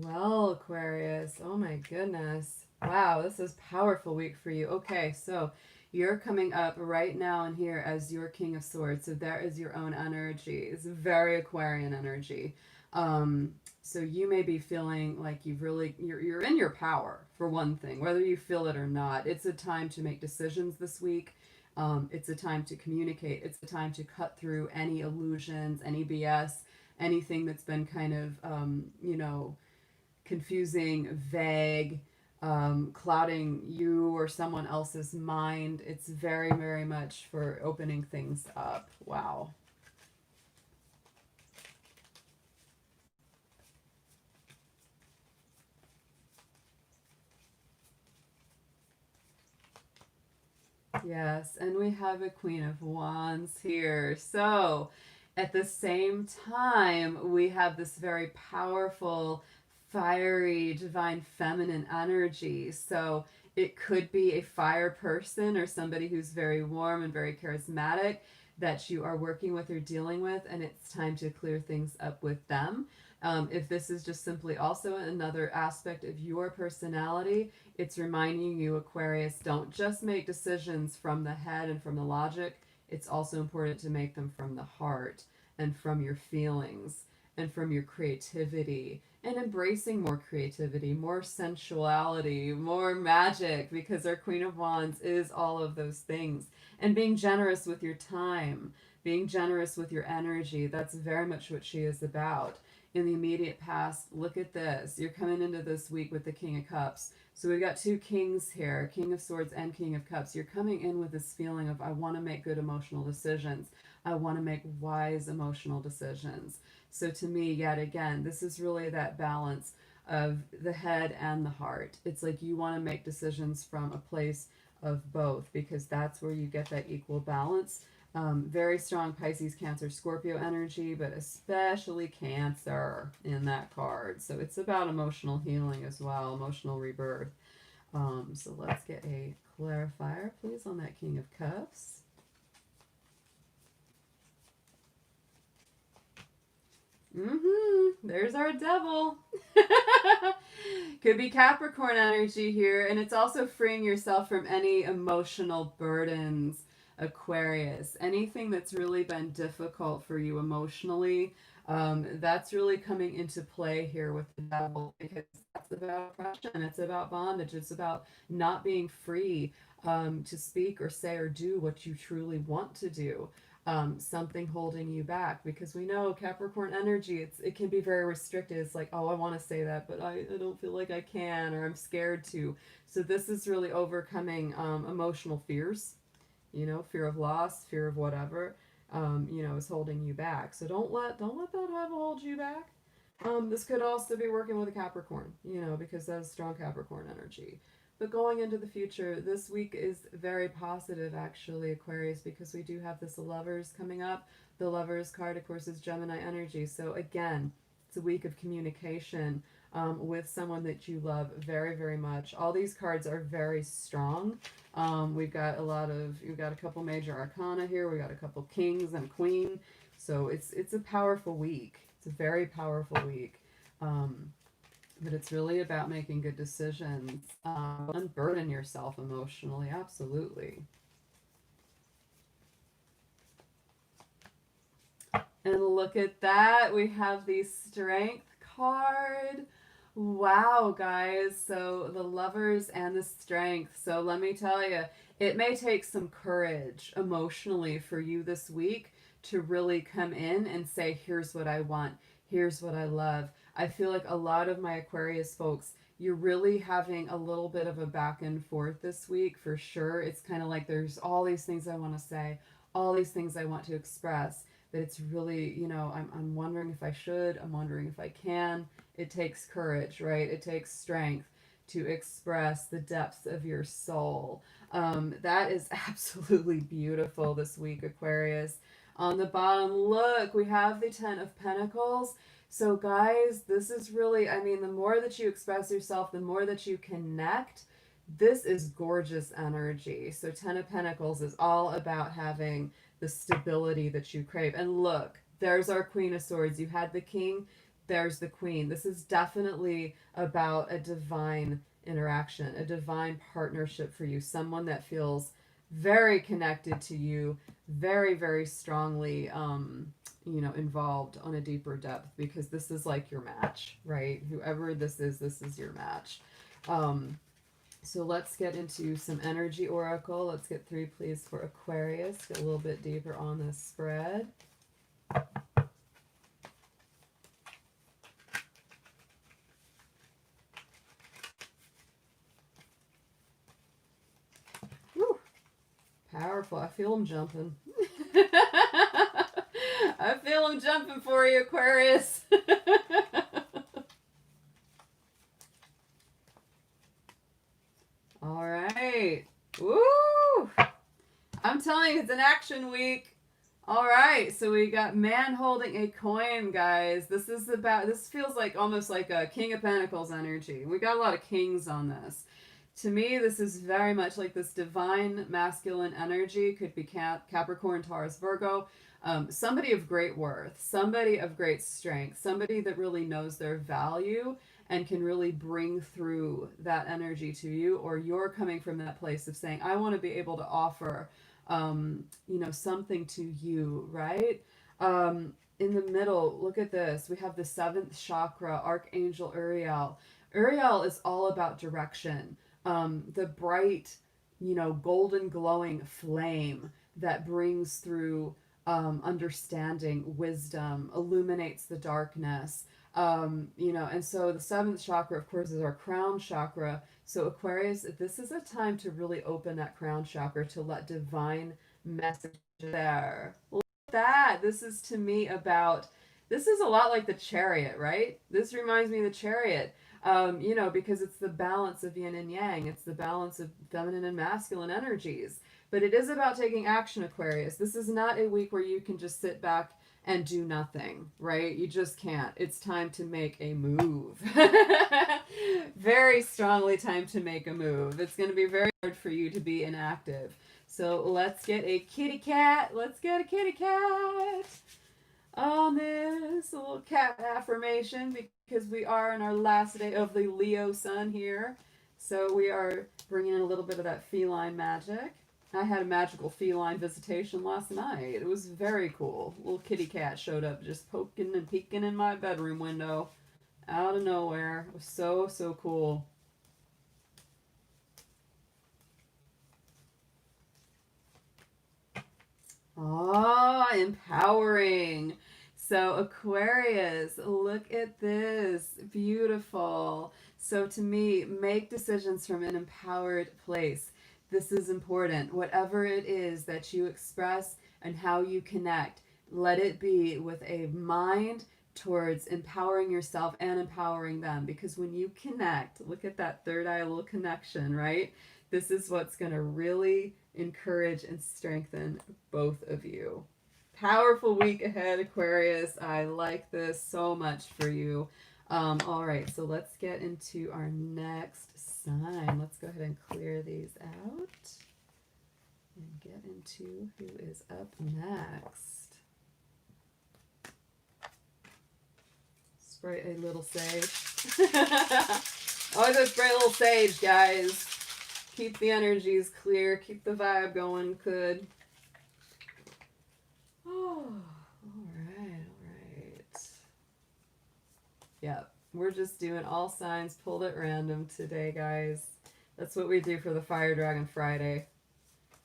Well, Aquarius, oh my goodness. Wow, this is a powerful week for you. Okay, so You're coming up right now and here as your King of Swords. So there is your own energy. It's very Aquarian energy. So you may be feeling like you're in your power, for one thing, whether you feel it or not. It's a time to make decisions this week. It's a time to communicate. It's a time to cut through any illusions, any BS, anything that's been kind of, confusing, vague, clouding you or someone else's mind. It's very, very much for opening things up. Wow. Yes, and we have a Queen of Wands here. So, at the same time, we have this very powerful, fiery, divine feminine energy. So, it could be a fire person or somebody who's very warm and very charismatic that you are working with or dealing with, and it's time to clear things up with them. If this is just simply also another aspect of your personality, it's reminding you, Aquarius, don't just make decisions from the head and from the logic. It's also important to make them from the heart and from your feelings and from your creativity and embracing more creativity, more sensuality, more magic, because our Queen of Wands is all of those things. And being generous with your time, being generous with your energy, that's very much what she is about. In the immediate past, look at this. You're coming into this week with the King of Cups. So we've got two kings here, King of Swords and King of Cups. You're coming in with this feeling of, I want to make good emotional decisions. I want to make wise emotional decisions. So to me, yet again, this is really that balance of the head and the heart. It's like you want to make decisions from a place of both, because that's where you get that equal balance. Very strong Pisces, Cancer, Scorpio energy, but especially Cancer in that card. So it's about emotional healing as well, emotional rebirth. So let's get a clarifier, please, on that King of Cups. There's our devil. Could be Capricorn energy here, and it's also freeing yourself from any emotional burdens, Aquarius. Anything that's really been difficult for you emotionally, that's really coming into play here with the devil, because that's about oppression, it's about bondage, it's about not being free to speak or say or do what you truly want to do. Something holding you back, because we know Capricorn energy, it can be very restricted. It's like, oh, I want to say that, but I don't feel like I can, or I'm scared to. So this is really overcoming emotional fears, fear of loss, fear of whatever, is holding you back. So don't let that devil hold you back. This could also be working with a Capricorn, because that's strong Capricorn energy. But going into the future, this week is very positive, actually, Aquarius, because we do have this Lovers coming up. The Lovers card, of course, is Gemini energy. So again, it's a week of communication with someone that you love very, very much. All these cards are very strong. We've got a couple major arcana here. We got a couple kings and a queen. So it's a powerful week. It's a very powerful week. But it's really about making good decisions. Unburden yourself emotionally, absolutely. And look at that. We have the Strength card. Wow, guys. So the Lovers and the Strength. So let me tell you, it may take some courage emotionally for you this week to really come in and say, here's what I want. Here's what I love. I feel like a lot of my Aquarius folks, you're really having a little bit of a back and forth this week, for sure. It's kind of like there's all these things I want to say, all these things I want to express, but it's really, I'm wondering if I should, I'm wondering if I can. It takes courage, right? It takes strength to express the depths of your soul. That is absolutely beautiful this week, Aquarius. On the bottom, look, we have the Ten of Pentacles. So guys, this is really, the more that you express yourself, the more that you connect. This is gorgeous energy. So Ten of Pentacles is all about having the stability that you crave. And look, there's our Queen of Swords. You had the King, there's the Queen. This is definitely about a divine interaction, a divine partnership for you. Someone that feels very connected to you, very, very strongly, you know, involved on a deeper depth, because this is like your match, right? Whoever this is your match. Um, so let's get into some energy oracle. Let's get 3, please, for Aquarius. Get a little bit deeper on this spread. Woo, powerful. I feel them jumping. I feel them jumping for you, Aquarius. All right. Woo! I'm telling you, it's an action week. All right, so we got man holding a coin, guys. This feels like almost like a King of Pentacles energy. We got a lot of kings on this. To me, this is very much like this divine masculine energy. Could be Capricorn, Taurus, Virgo. Somebody of great worth, somebody of great strength, somebody that really knows their value and can really bring through that energy to you, or you're coming from that place of saying, I want to be able to offer, you know, something to you, right? In the middle, look at this. We have the 7th chakra, Archangel Uriel. Uriel is all about direction. The bright, you know, golden glowing flame that brings through understanding, wisdom, illuminates the darkness. You know, and so the 7th chakra, of course, is our crown chakra. So Aquarius, this is a time to really open that crown chakra, to let divine message there. Look at that. This is to me about, this is a lot like the Chariot, right? This reminds me of the Chariot. You know, because it's the balance of yin and yang. It's the balance of feminine and masculine energies. But it is about taking action, Aquarius. This is not a week where you can just sit back and do nothing, right? You just can't. It's time to make a move. Very strongly time to make a move. It's going to be very hard for you to be inactive. So let's get a kitty cat. Let's get a kitty cat on this. A little cat affirmation, because we are in our last day of the Leo sun here. So we are bringing in a little bit of that feline magic. I had a magical feline visitation last night. It was very cool. Little kitty cat showed up just poking and peeking in my bedroom window out of nowhere. It was so, so cool. Ah, empowering. So Aquarius, look at this. Beautiful. So to me, make decisions from an empowered place. This is important. Whatever it is that you express and how you connect, let it be with a mind towards empowering yourself and empowering them. Because when you connect, look at that third eye little connection, right? This is what's going to really encourage and strengthen both of you. Powerful week ahead, Aquarius. I like this so much for you. All right, so let's get into our next sign. Let's go ahead and clear these out and get into who is up next. Spray a little sage. Always spray a little sage, guys. Keep the energies clear. Keep the vibe going. Good. Oh, all right. Yep, we're just doing all signs pulled at random today, guys. That's what we do for the Fire Dragon Friday.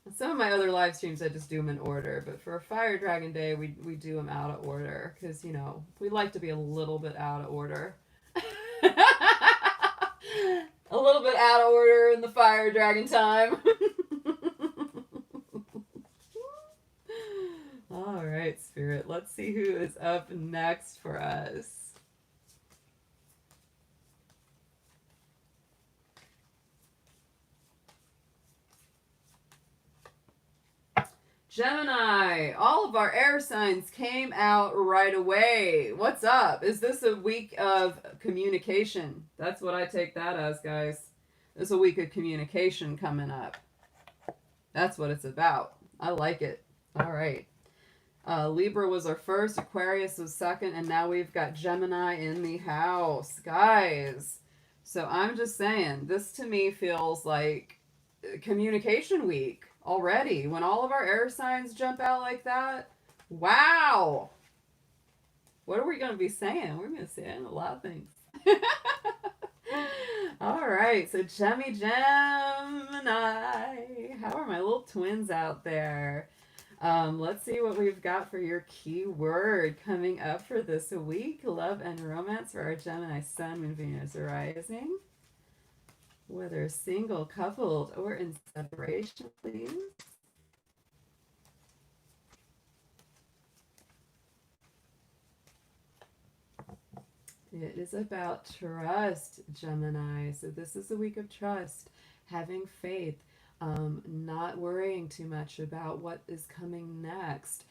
And some of my other live streams, I just do them in order. But for a Fire Dragon Day, we do them out of order. Because, you know, we like to be a little bit out of order. A little bit out of order in the Fire Dragon time. All right, Spirit. Let's see who is up next for us. Gemini, all of our air signs came out right away. What's up? Is this a week of communication? That's what I take that as, guys. There's a week of communication coming up. That's what it's about. I like it. All right. Libra was our first, Aquarius was second, and now we've got Gemini in the house. Guys, so I'm just saying, this to me feels like communication week already. When all of our air signs jump out like that, wow. What are we going to be saying? We're going to say a lot of things. All right, so Gemini, how are my little twins out there? Let's see what we've got for your keyword coming up for this week. Love and romance for our Gemini Sun, Moon, Venus rising. Whether single, coupled, or in separation, please. It is about trust, Gemini. So this is a week of trust, having faith, not worrying too much about what is coming next,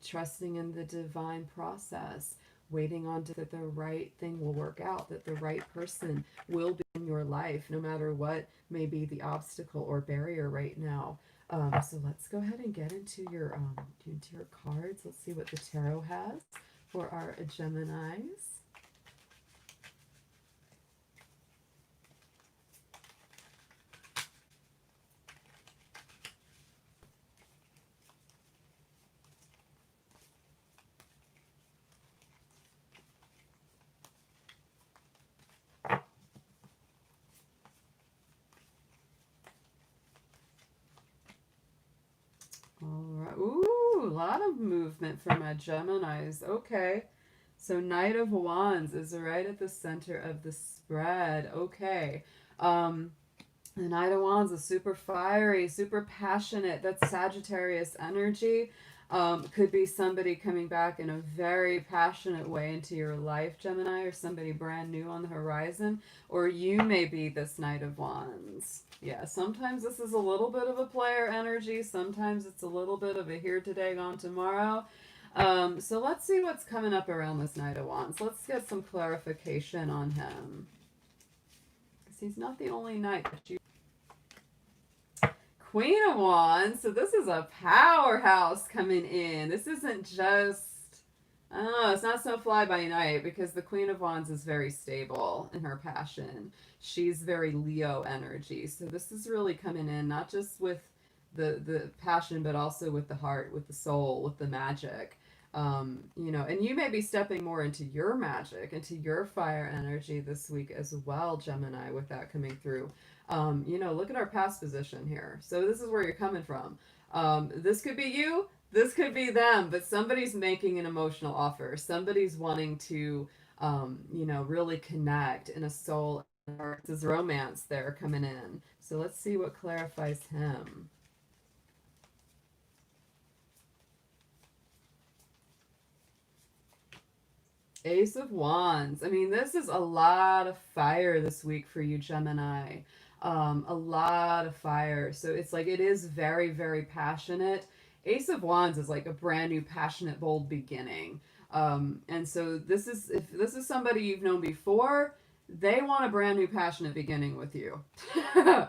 trusting in the divine process, waiting on that the right thing will work out, that the right person will be in your life, no matter what may be the obstacle or barrier right now. So let's go ahead and get into your cards. Let's see what the tarot has for our Geminis. All right. Ooh, a lot of movement for my Geminis. Okay. So Knight of Wands is right at the center of the spread. Okay. The Knight of Wands is super fiery, super passionate. That's Sagittarius energy. Could be somebody coming back in a very passionate way into your life, Gemini, or somebody brand new on the horizon. Or you may be this Knight of Wands. Yeah, sometimes this is a little bit of a player energy. Sometimes it's a little bit of a here today, gone tomorrow. So let's see what's coming up around this Knight of Wands. Let's get some clarification on him. Because he's not the only knight that you... Queen of Wands. So this is a powerhouse coming in. This isn't just... I don't know, it's not so fly by night because the Queen of Wands is very stable in her passion. She's very Leo energy. So this is really coming in not just with the passion, but also with the heart, with the soul, with the magic. And you may be stepping more into your magic, into your fire energy this week as well, Gemini, with that coming through. Look at our past position here. So this is where you're coming from. This could be you, this could be them, but somebody's making an emotional offer. Somebody's wanting to, really connect in a soul. There's romance there coming in. So let's see what clarifies him. Ace of Wands. I mean, this is a lot of fire this week for you, Gemini. A lot of fire. So it's like it is very, very passionate. Ace of Wands is like a brand new, passionate, bold beginning. And so if this is somebody you've known before, they want a brand new, passionate beginning with you.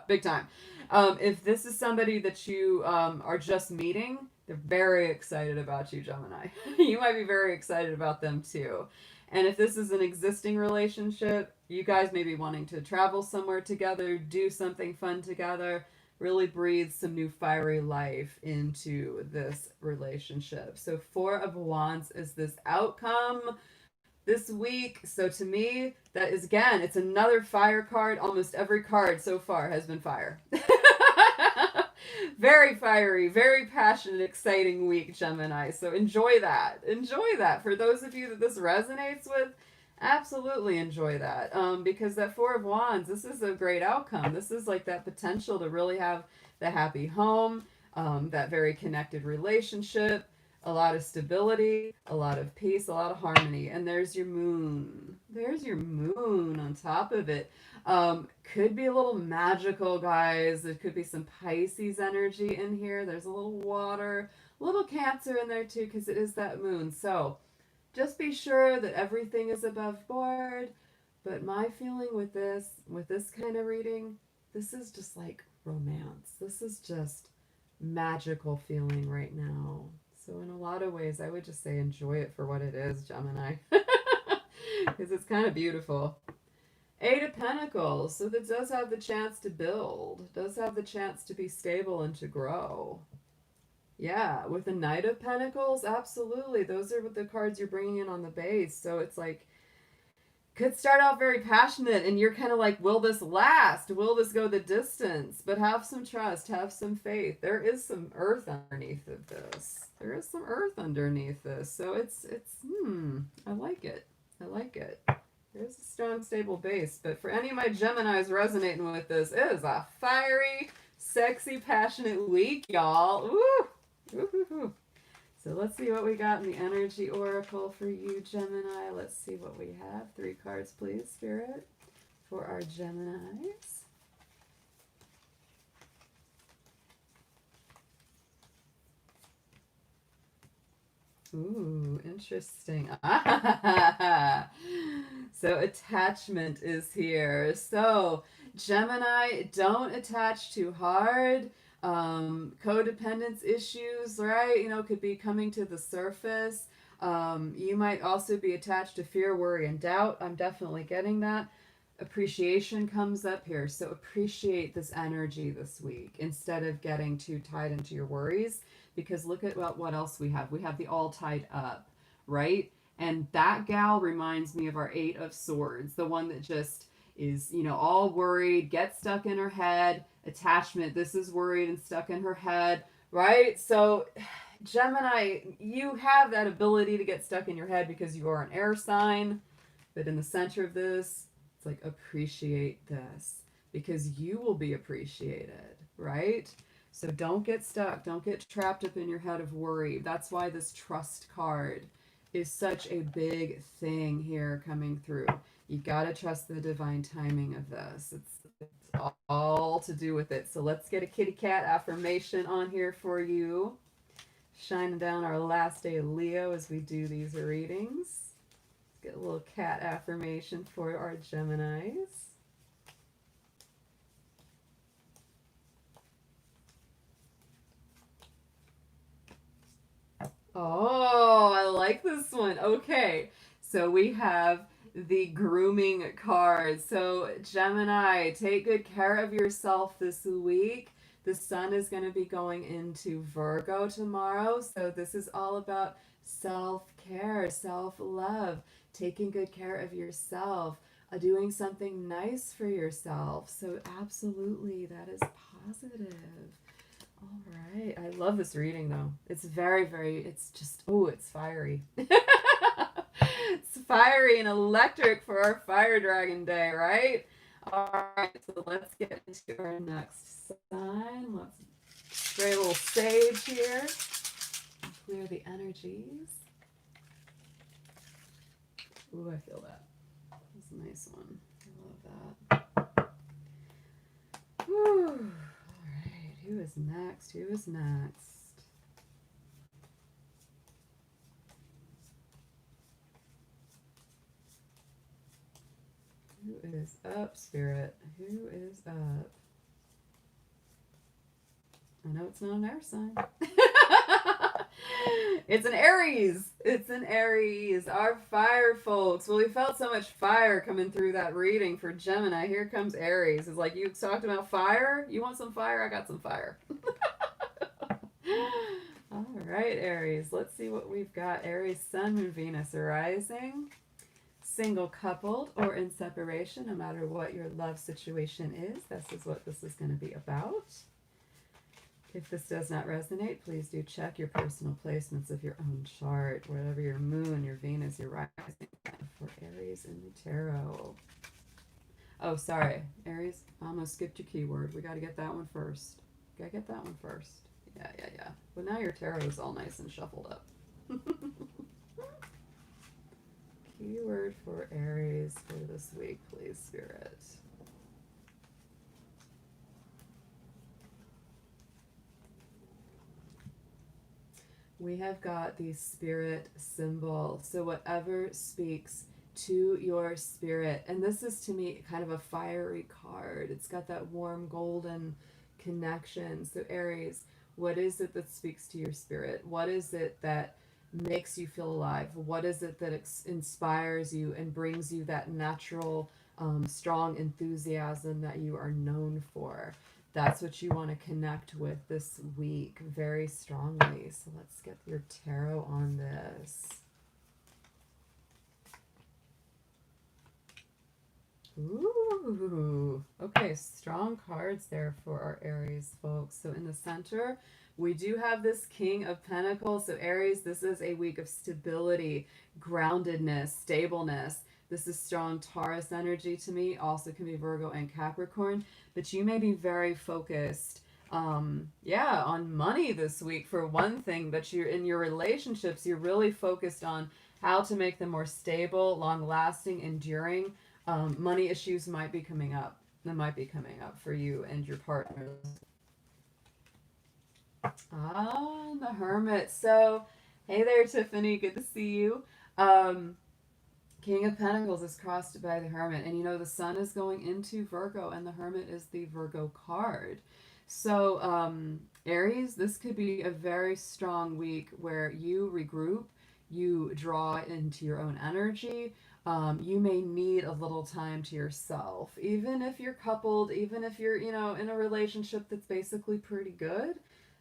Big time. If this is somebody that you are just meeting, they're very excited about you, Gemini. You might be very excited about them too. And if this is an existing relationship, you guys may be wanting to travel somewhere together, do something fun together, really breathe some new fiery life into this relationship. So Four of Wands is this outcome this week. So to me, that is, again, it's another fire card. Almost every card so far has been fire. Very fiery, very passionate, exciting week, Gemini. So enjoy that. Enjoy that. For those of you that this resonates with, absolutely enjoy that. Because that Four of Wands, this is a great outcome. This is like that potential to really have the happy home, that very connected relationship, a lot of stability, a lot of peace, a lot of harmony. And there's your moon. There's your moon on top of it. Could be a little magical, guys. There could be some Pisces energy in here. There's a little water, a little Cancer in there too, because it is that moon. So just be sure that everything is above board. But my feeling with this kind of reading, this is just like romance. This is just magical feeling right now. So in a lot of ways, I would just say enjoy it for what it is, Gemini. Because it's kind of beautiful. Eight of Pentacles. So that does have the chance to build, does have the chance to be stable and to grow. Yeah, with the Knight of Pentacles, absolutely. Those are the cards you're bringing in on the base. So it's like, could start out very passionate and you're kind of like, will this last? Will this go the distance? But have some trust, have some faith. There is some earth underneath of this. There is some earth underneath this. So it's I like it. I like it. There's a strong, stable base. But for any of my Geminis resonating with this, it is a fiery, sexy, passionate week, y'all. Woo! Woo-hoo-hoo. So let's see what we got in the energy oracle for you, Gemini. Let's see what we have. 3 cards, please, Spirit, for our Geminis. Ooh, interesting. So attachment is here. So Gemini, don't attach too hard. Codependence issues, right? Could be coming to the surface. You might also be attached to fear, worry, and doubt. I'm definitely getting that. Appreciation comes up here. So appreciate this energy this week instead of getting too tied into your worries, because look at what else we have. We have the all tied up, right? And that gal reminds me of our 8 of Swords, the one that just is, all worried, gets stuck in her head. Attachment, this is worried and stuck in her head, right? So Gemini, you have that ability to get stuck in your head because you are an air sign. But in the center of this, it's like, appreciate this because you will be appreciated, right? So don't get stuck. Don't get trapped up in your head of worry. That's why this trust card is such a big thing here coming through. You got to trust the divine timing of this. It's all to do with it. So let's get a kitty cat affirmation on here for you. Shining down our last day of Leo as we do these readings. Let's get a little cat affirmation for our Geminis. Oh, I like this one. Okay, so we have the grooming card. So Gemini, take good care of yourself this week. The sun is going to be going into Virgo tomorrow. So this is all about self-care, self-love, taking good care of yourself, doing something nice for yourself. So absolutely, that is positive. All right. I love this reading though. It's very, it's just, oh, it's fiery. It's fiery and electric for our fire dragon day, right? All right. So let's get into our next sign. Let's spray a little sage here and clear the energies. Ooh, I feel that. That's a nice one. I love that. Whew. Who is next? Who is next? Who is up, Spirit? Who is up? I know it's not an air sign. It's an Aries. It's an Aries. Our fire folks. Well, we felt so much fire coming through that reading for Gemini. Here comes Aries. It's like, you talked about fire? You want some fire? I got some fire. All right, Aries. Let's see what we've got. Aries, Sun, Moon, Venus, arising. Single, coupled, or in separation, no matter what your love situation is. This is what this is going to be about. If this does not resonate, please do check your personal placements of your own chart, whatever your moon, your Venus, your rising for Aries in the tarot. Oh, sorry, Aries, I almost skipped your keyword. We got to get that one first. Got to get that one first. Yeah. Well, now your tarot is all nice and shuffled up. Keyword for Aries for this week, please, Spirit. We have got the spirit symbol. So whatever speaks to your spirit. And this is, to me, kind of a fiery card. It's got that warm golden connection. So Aries, what is it that speaks to your spirit? What is it that makes you feel alive? What is it that inspires you and brings you that natural strong enthusiasm that you are known for. That's what you want to connect with this week very strongly. So let's get your tarot on this. Ooh, okay, strong cards there for our Aries folks. So in the center, we do have this King of Pentacles. So Aries, this is a week of stability, groundedness, stableness. This is strong Taurus energy to me. Also can be Virgo and Capricorn. But you may be very focused, yeah, on money this week for one thing. But you're in your relationships, you're really focused on how to make them more stable, long-lasting, enduring. Money issues might be coming up. That might be coming up for you and your partners. Ah, the Hermit. So, hey there, Tiffany. Good to see you. King of Pentacles is crossed by the Hermit. And you know, the Sun is going into Virgo, and the Hermit is the Virgo card. So, Aries, this could be a very strong week where you regroup, you draw into your own energy. You may need a little time to yourself, even if you're coupled, even if you're, you know, in a relationship that's basically pretty good.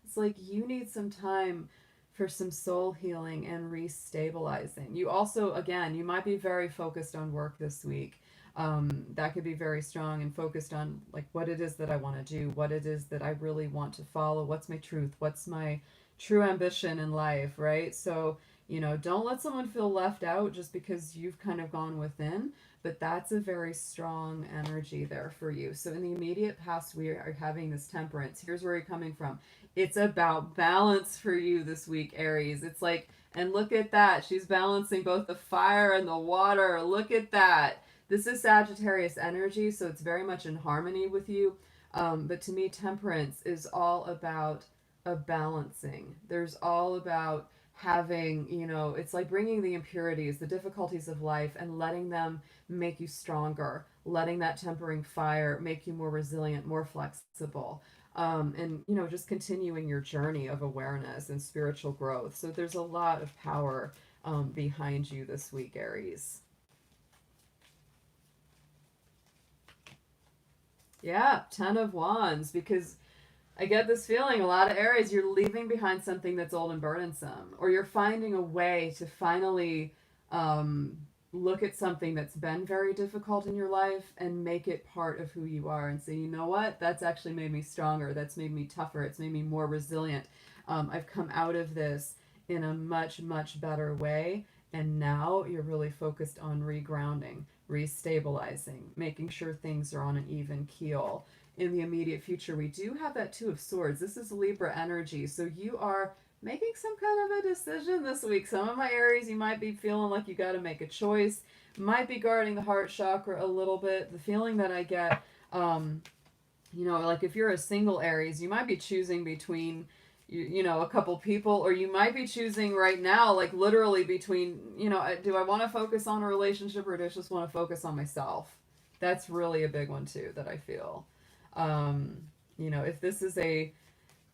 It's like you need some time for some soul healing and restabilizing. You also, again, you might be very focused on work this week. That could be very strong and focused on like what it is that I want to do, what it is that I really want to follow, what's my truth, what's my true ambition in life, right? So, you know, don't let someone feel left out just because you've kind of gone within, but that's a very strong energy there for you. So in the immediate past, we are having this Temperance. Here's where you're coming from. It's about balance for you this week, Aries. It's like, and look at that. She's balancing both the fire and the water. Look at that. This is Sagittarius energy, so it's very much in harmony with you. But to me, Temperance is all about a balancing. There's all about having, you know, it's like bringing the impurities, the difficulties of life, and letting them make you stronger, letting that tempering fire make you more resilient, more flexible, and, you know, just continuing your journey of awareness and spiritual growth. So there's a lot of power behind you this week, Aries. Yeah, 10 of Wands, because I get this feeling a lot of Aries, you're leaving behind something that's old and burdensome, or you're finding a way to finally look at something that's been very difficult in your life and make it part of who you are and say, you know what, that's actually made me stronger, that's made me tougher, it's made me more resilient. I've come out of this in a much, much better way. And now you're really focused on regrounding, restabilizing, making sure things are on an even keel. In the immediate future, we do have that Two of Swords. This is Libra energy. So you are making some kind of a decision this week. Some of my Aries, you might be feeling like you got to make a choice. Might be guarding the heart chakra a little bit. The feeling that I get, you know, like if you're a single Aries, you might be choosing between, you know, a couple people, or you might be choosing right now, like literally between, you know, do I want to focus on a relationship or do I just want to focus on myself? That's really a big one too that I feel. You know, if this is a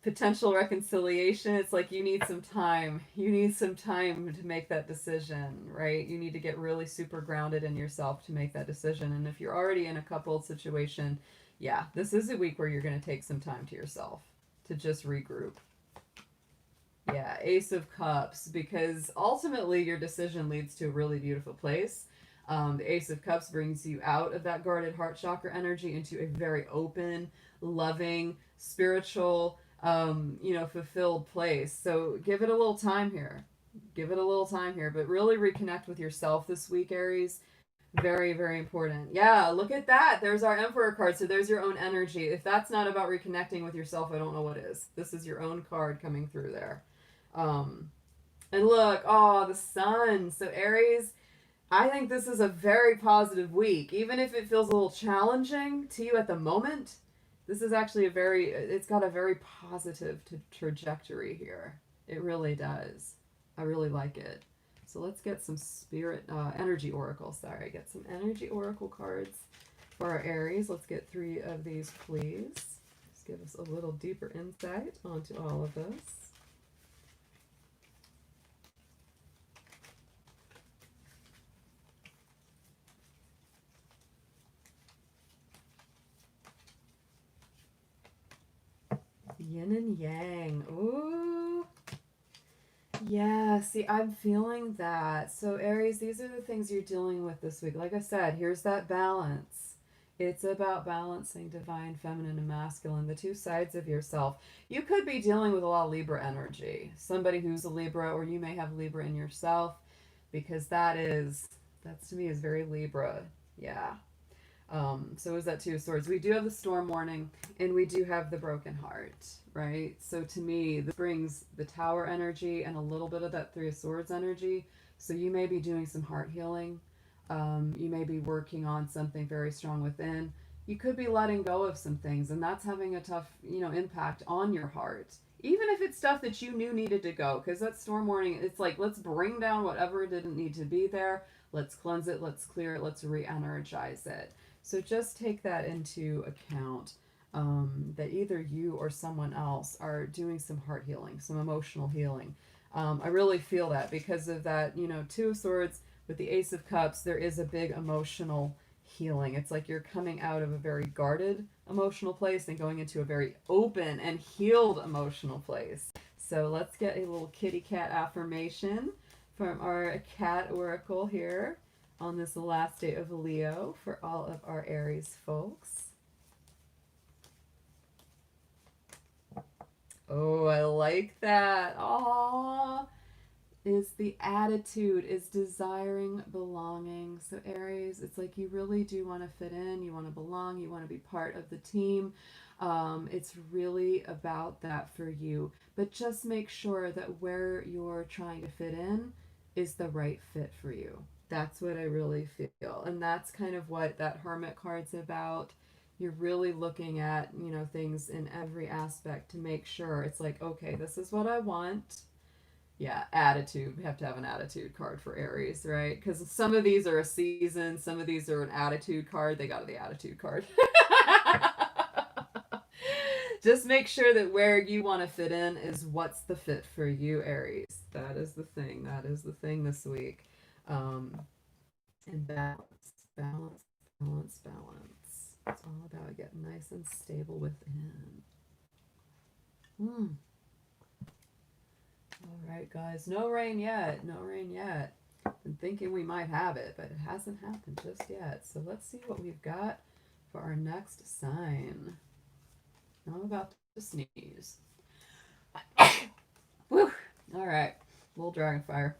potential reconciliation, it's like you need some time. You need some time to make that decision, right? You need to get really super grounded in yourself to make that decision. And if you're already in a coupled situation, yeah, this is a week where you're going to take some time to yourself to just regroup. Yeah, Ace of Cups, because ultimately your decision leads to a really beautiful place. The Ace of Cups brings you out of that guarded heart chakra energy into a very open, loving, spiritual, you know, fulfilled place. So give it a little time here. Give it a little time here, but really reconnect with yourself this week, Aries. Very, very important. Yeah, look at that. There's our Emperor card. So there's your own energy. If that's not about reconnecting with yourself, I don't know what is. This is your own card coming through there. And look, oh, the Sun. So Aries, I think this is a very positive week. Even if it feels a little challenging to you at the moment, this is actually it's got a very positive trajectory here. It really does. I really like it. So let's get some energy oracles. Sorry, get some energy oracle cards for our Aries. Let's get 3 of these, please. Just give us a little deeper insight onto all of this. Yin and yang. Ooh. Yeah, see, I'm feeling that. So, Aries, these are the things you're dealing with this week. Like I said, here's that balance. It's about balancing divine, feminine, and masculine, the two sides of yourself. You could be dealing with a lot of Libra energy. Somebody who's a Libra, or you may have Libra in yourself, because that's to me is very Libra. Yeah. So is that Two of Swords. We do have the storm warning, and we do have the broken heart, right? So to me, this brings the Tower energy and a little bit of that Three of Swords energy. So you may be doing some heart healing. You may be working on something very strong within. You could be letting go of some things, and that's having a tough, impact on your heart. Even if it's stuff that you knew needed to go, because that storm warning, it's like, let's bring down whatever didn't need to be there. Let's cleanse it, let's clear it, let's re-energize it. So just take that into account, that either you or someone else are doing some heart healing, some emotional healing. I really feel that because of that, Two of Swords with the Ace of Cups, there is a big emotional healing. It's like you're coming out of a very guarded emotional place and going into a very open and healed emotional place. So let's get a little kitty cat affirmation from our cat oracle here on this last day of Leo for all of our Aries folks. Oh, I like that. Aww. Is the attitude, is desiring belonging. So Aries, it's like you really do want to fit in, you want to belong, you want to be part of the team. It's really about that for you. But just make sure that where you're trying to fit in is the right fit for you. That's what I really feel. And that's kind of what that Hermit card's about. You're really looking at, things in every aspect to make sure it's like, okay, this is what I want. Yeah, attitude. We have to have an attitude card for Aries, right? Because some of these are a season, some of these are an attitude card. They got the attitude card. Just make sure that where you want to fit in is what's the fit for you, Aries. That is the thing. That is the thing this week. And balance, balance, balance, balance. It's all about getting nice and stable within. All right, guys. No rain yet. No rain yet. Been thinking we might have it, but it hasn't happened just yet. So let's see what we've got for our next sign. I'm about to sneeze. Woo! All right. Little dragon fire.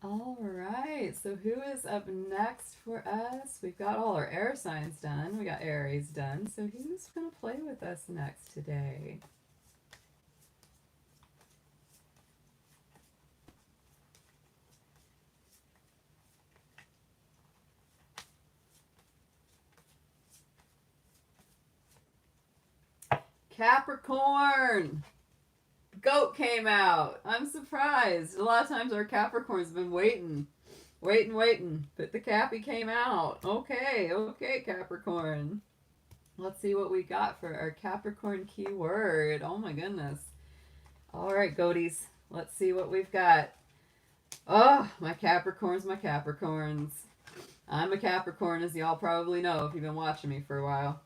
All right. So who is up next for us? We've got all our air signs done. We got Aries done. So who's going to play with us next today? Capricorn! Goat came out. I'm surprised. A lot of times our Capricorn's been waiting. But the Cappy came out. Okay, Capricorn. Let's see what we got for our Capricorn keyword. Oh my goodness. All right, goaties. Let's see what we've got. Oh, my Capricorns. I'm a Capricorn, as y'all probably know if you've been watching me for a while.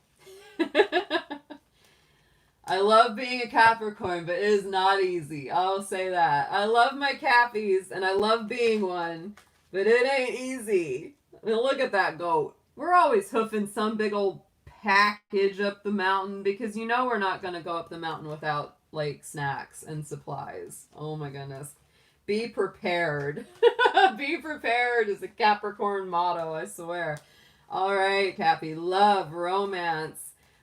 I love being a Capricorn, but it is not easy. I'll say that. I love my Cappies, and I love being one, but it ain't easy. I mean, look at that goat. We're always hoofing some big old package up the mountain because we're not going to go up the mountain without, like, snacks and supplies. Oh my goodness. Be prepared. Be prepared is a Capricorn motto, I swear. All right, Cappy. Love, romance.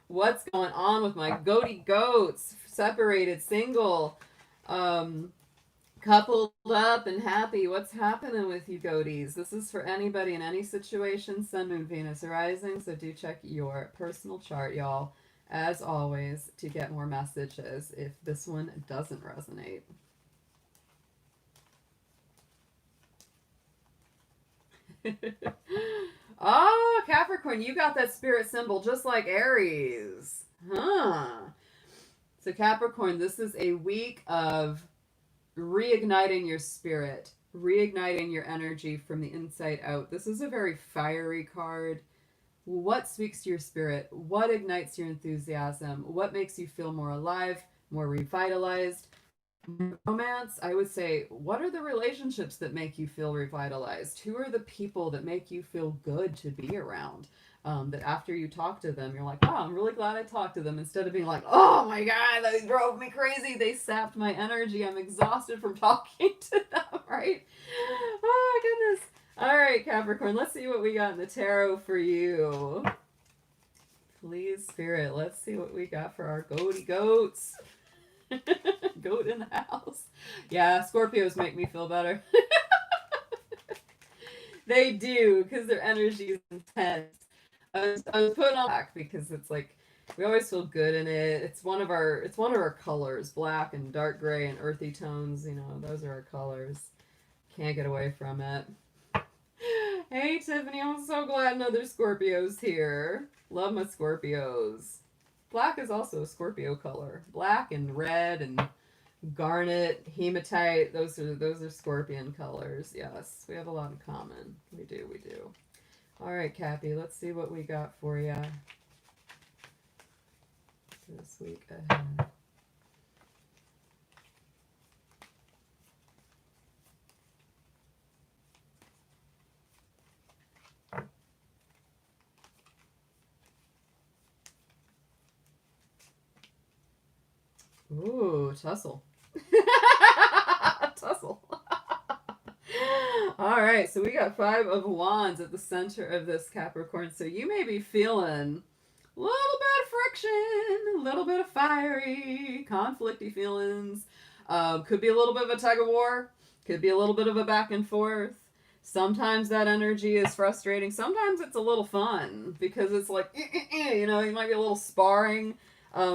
What's going on with my goaty goats? Separated, single, coupled up, and happy. What's happening with you goaties? This is for anybody in any situation. Sun, Moon, Venus, rising. So do check your personal chart, y'all, as always, to get more messages if this one doesn't resonate. Oh, Capricorn, you got that spirit symbol just like Aries. Huh. So Capricorn, this is a week of reigniting your spirit, reigniting your energy from the inside out. This is a very fiery card. What speaks to your spirit? What ignites your enthusiasm? What makes you feel more alive, more revitalized? Romance, I would say, what are the relationships that make you feel revitalized? Who are the people that make you feel good to be around? That after you talk to them, you're like, oh, I'm really glad I talked to them, instead of being like, oh my God, they drove me crazy. They sapped my energy. I'm exhausted from talking to them, right? Oh my goodness. All right, Capricorn, let's see what we got in the tarot for you. Please, Spirit, let's see what we got for our goaty goats. Goat in the house. Yeah, Scorpios make me feel better. They do, because their energy is intense. I was putting on black because it's like we always feel good in it. It's one of our colors, black and dark gray and earthy tones. You know, those are our colors. Can't get away from it. Hey Tiffany, I'm so glad another Scorpio's here. Love my Scorpios. Black is also a Scorpio color. Black and red and garnet, hematite. Those are Scorpion colors. Yes, we have a lot in common. We do. All right, Cappy, let's see what we got for you this week ahead. Ooh, tussle. Tussle. All right, so we got 5 of Wands at the center of this, Capricorn. So you may be feeling a little bit of friction, a little bit of fiery, conflicty feelings. Could be a little bit of a tug of war. Could be a little bit of a back and forth. Sometimes that energy is frustrating. Sometimes it's a little fun because it's like, you know, you might be a little sparring,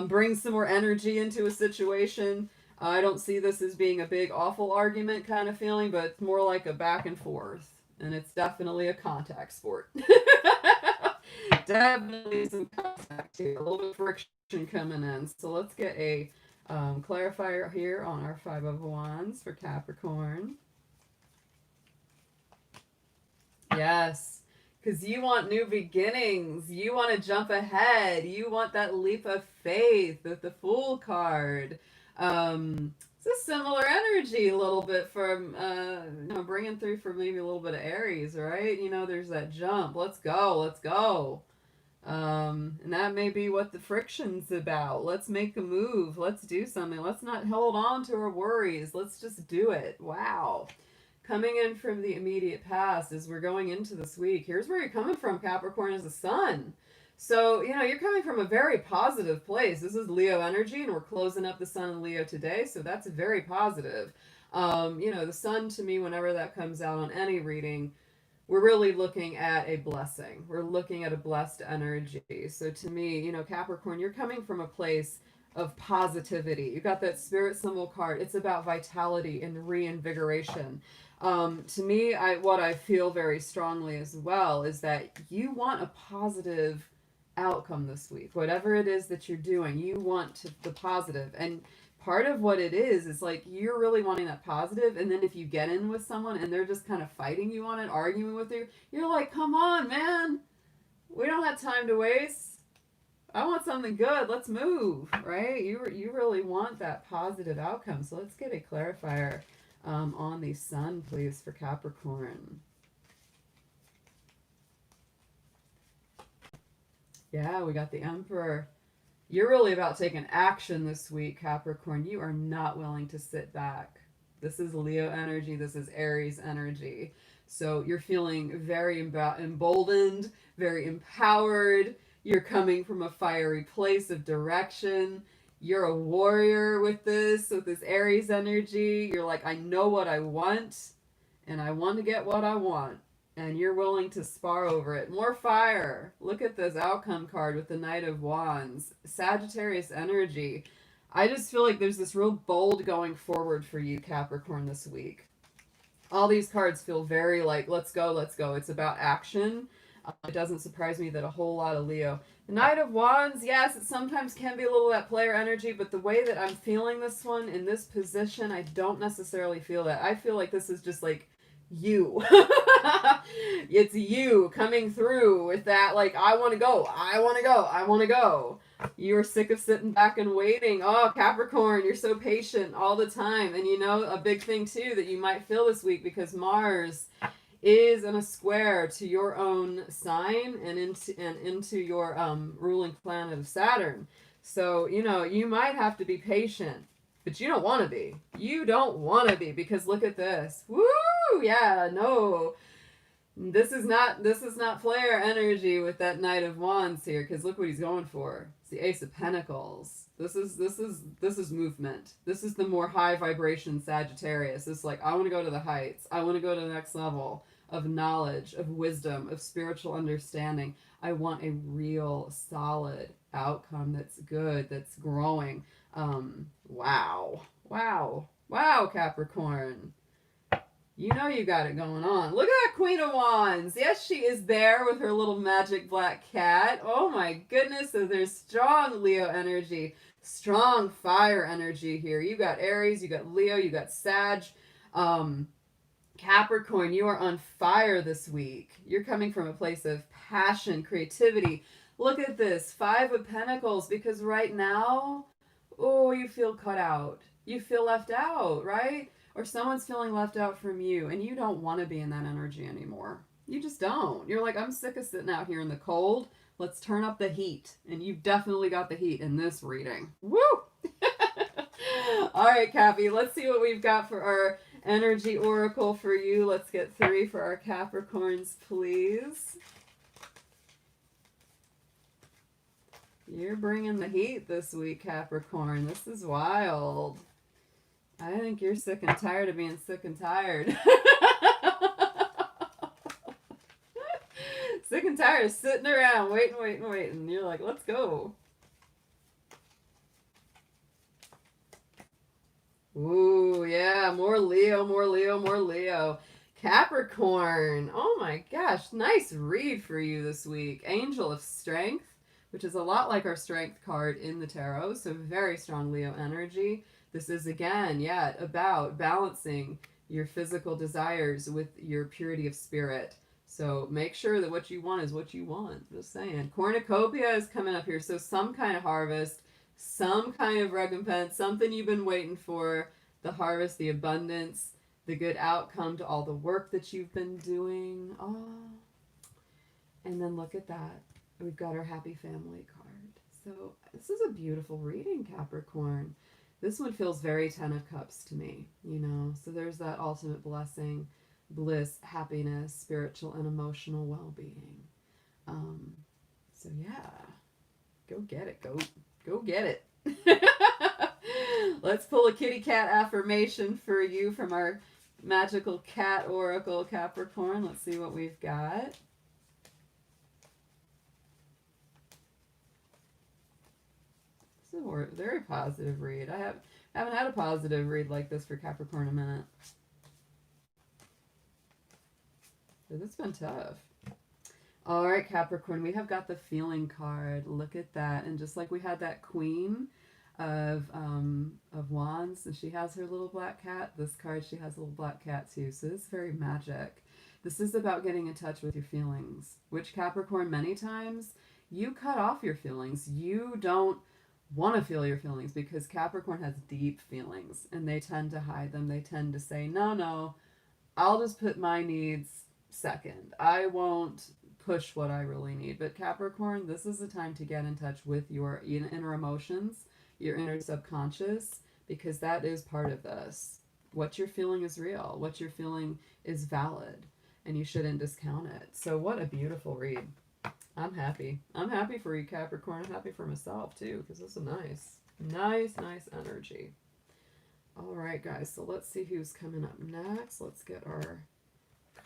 bring some more energy into a situation. I don't see this as being a big, awful argument kind of feeling, but it's more like a back and forth. And it's definitely a contact sport. Definitely some contact here. A little bit of friction coming in. So let's get a clarifier here on our 5 of Wands for Capricorn. Yes. Because you want new beginnings. You want to jump ahead. You want that leap of faith with the Fool card. It's a similar energy a little bit from, you know, bringing through for maybe a little bit of Aries, right? You know, there's that jump. Let's go. Let's go. And that may be what the friction's about. Let's make a move. Let's do something. Let's not hold on to our worries. Let's just do it. Wow. Coming in from the immediate past as we're going into this week. Here's where you're coming from, Capricorn, is the sun. So, you know, you're coming from a very positive place. This is Leo energy, and we're closing up the sun in Leo today, so that's very positive. You know, the sun, to me, whenever that comes out on any reading, we're really looking at a blessing. We're looking at a blessed energy. So to me, you know, Capricorn, you're coming from a place of positivity. You got that spirit symbol card. It's about vitality and reinvigoration. To me, what I feel very strongly as well is that you want a positive outcome this week. Whatever it is that you're doing, you want the positive. And part of what it is like you're really wanting that positive, and then if you get in with someone and they're just kind of fighting you on it, arguing with you, you're like, come on, man. We don't have time to waste. I want something good. Let's move, right? You really want that positive outcome. So let's get a clarifier on the sun, please, for Capricorn. Yeah, we got the Emperor. You're really about taking action this week, Capricorn. You are not willing to sit back. This is Leo energy. This is Aries energy. So you're feeling very emboldened, very empowered. You're coming from a fiery place of direction. You're a warrior with this Aries energy. You're like, I know what I want, and I want to get what I want. And you're willing to spar over it. More fire. Look at this outcome card with the Knight of Wands. Sagittarius energy. I just feel like there's this real bold going forward for you, Capricorn, this week. All these cards feel very like, let's go, let's go. It's about action. It doesn't surprise me that a whole lot of Leo. The Knight of Wands, yes, it sometimes can be a little that player energy, but the way that I'm feeling this one in this position, I don't necessarily feel that. I feel like this is just like you. It's you coming through with that, like, I want to go, I want to go, I want to go. You're sick of sitting back and waiting. Oh, Capricorn, you're so patient all the time. And you know, a big thing too that you might feel this week, because Mars is in a square to your own sign and into your ruling planet of Saturn. So, you know, you might have to be patient, but you don't want to be. You don't want to be, because look at this. Woo! Yeah, no. This is not player energy with that Knight of Wands here, because look what he's going for. It's the Ace of Pentacles. This is movement. This is the more high vibration Sagittarius. It's like, I want to go to the heights. I want to go to the next level of knowledge, of wisdom, of spiritual understanding. I want a real solid outcome that's good, that's growing. Wow. Wow. Wow, Capricorn. You know you got it going on. Look at that Queen of Wands. Yes, she is there with her little magic black cat. Oh my goodness. So there's strong Leo energy, strong fire energy here. You got Aries, you got Leo, you got Sag. Capricorn, you are on fire this week. You're coming from a place of passion, creativity. Look at this, 5 of Pentacles, because right now, oh, you feel cut out. You feel left out, right? Or someone's feeling left out from you, and you don't want to be in that energy anymore. You just don't. You're like, I'm sick of sitting out here in the cold. Let's turn up the heat. And you've definitely got the heat in this reading. Woo! All right, Cappy, let's see what we've got for our energy oracle for you. Let's get 3 for our Capricorns, please. You're bringing the heat this week, Capricorn. This is wild. I think you're sick and tired of being sick and tired. Sick and tired of sitting around waiting. You're like, let's go. Ooh, yeah, more Leo, more Leo, more Leo. Capricorn. Oh my gosh, nice read for you this week. Angel of Strength, which is a lot like our Strength card in the tarot, so very strong Leo energy. This is, again, yeah, about balancing your physical desires with your purity of spirit. So make sure that what you want is what you want. Just saying. Cornucopia is coming up here. So some kind of harvest, some kind of recompense, something you've been waiting for. The harvest, the abundance, the good outcome to all the work that you've been doing. Oh. And then look at that. We've got our happy family card. So this is a beautiful reading, Capricorn. This one feels very 10 of Cups to me, you know. So there's that ultimate blessing, bliss, happiness, spiritual and emotional well-being. So yeah, go get it. Go get it. Let's pull a kitty cat affirmation for you from our magical cat oracle, Capricorn. Let's see what we've got. A very positive read. I haven't had a positive read like this for Capricorn in a minute. So this has been tough. All right, Capricorn, we have got the feeling card. Look at that. And just like we had that Queen of Wands, and she has her little black cat, this card, she has a little black cat too. So it's very magic. This is about getting in touch with your feelings, which Capricorn, many times, you cut off your feelings. You don't want to feel your feelings, because Capricorn has deep feelings and they tend to hide them. They tend to say, no, I'll just put my needs second. I won't push what I really need. But Capricorn, this is the time to get in touch with your inner emotions, your inner subconscious, because that is part of this. What you're feeling is real. What you're feeling is valid, and you shouldn't discount it. So what a beautiful read. I'm happy. I'm happy for you, Capricorn. I'm happy for myself, too, because this is nice energy. All right, guys, so let's see who's coming up next. Let's get our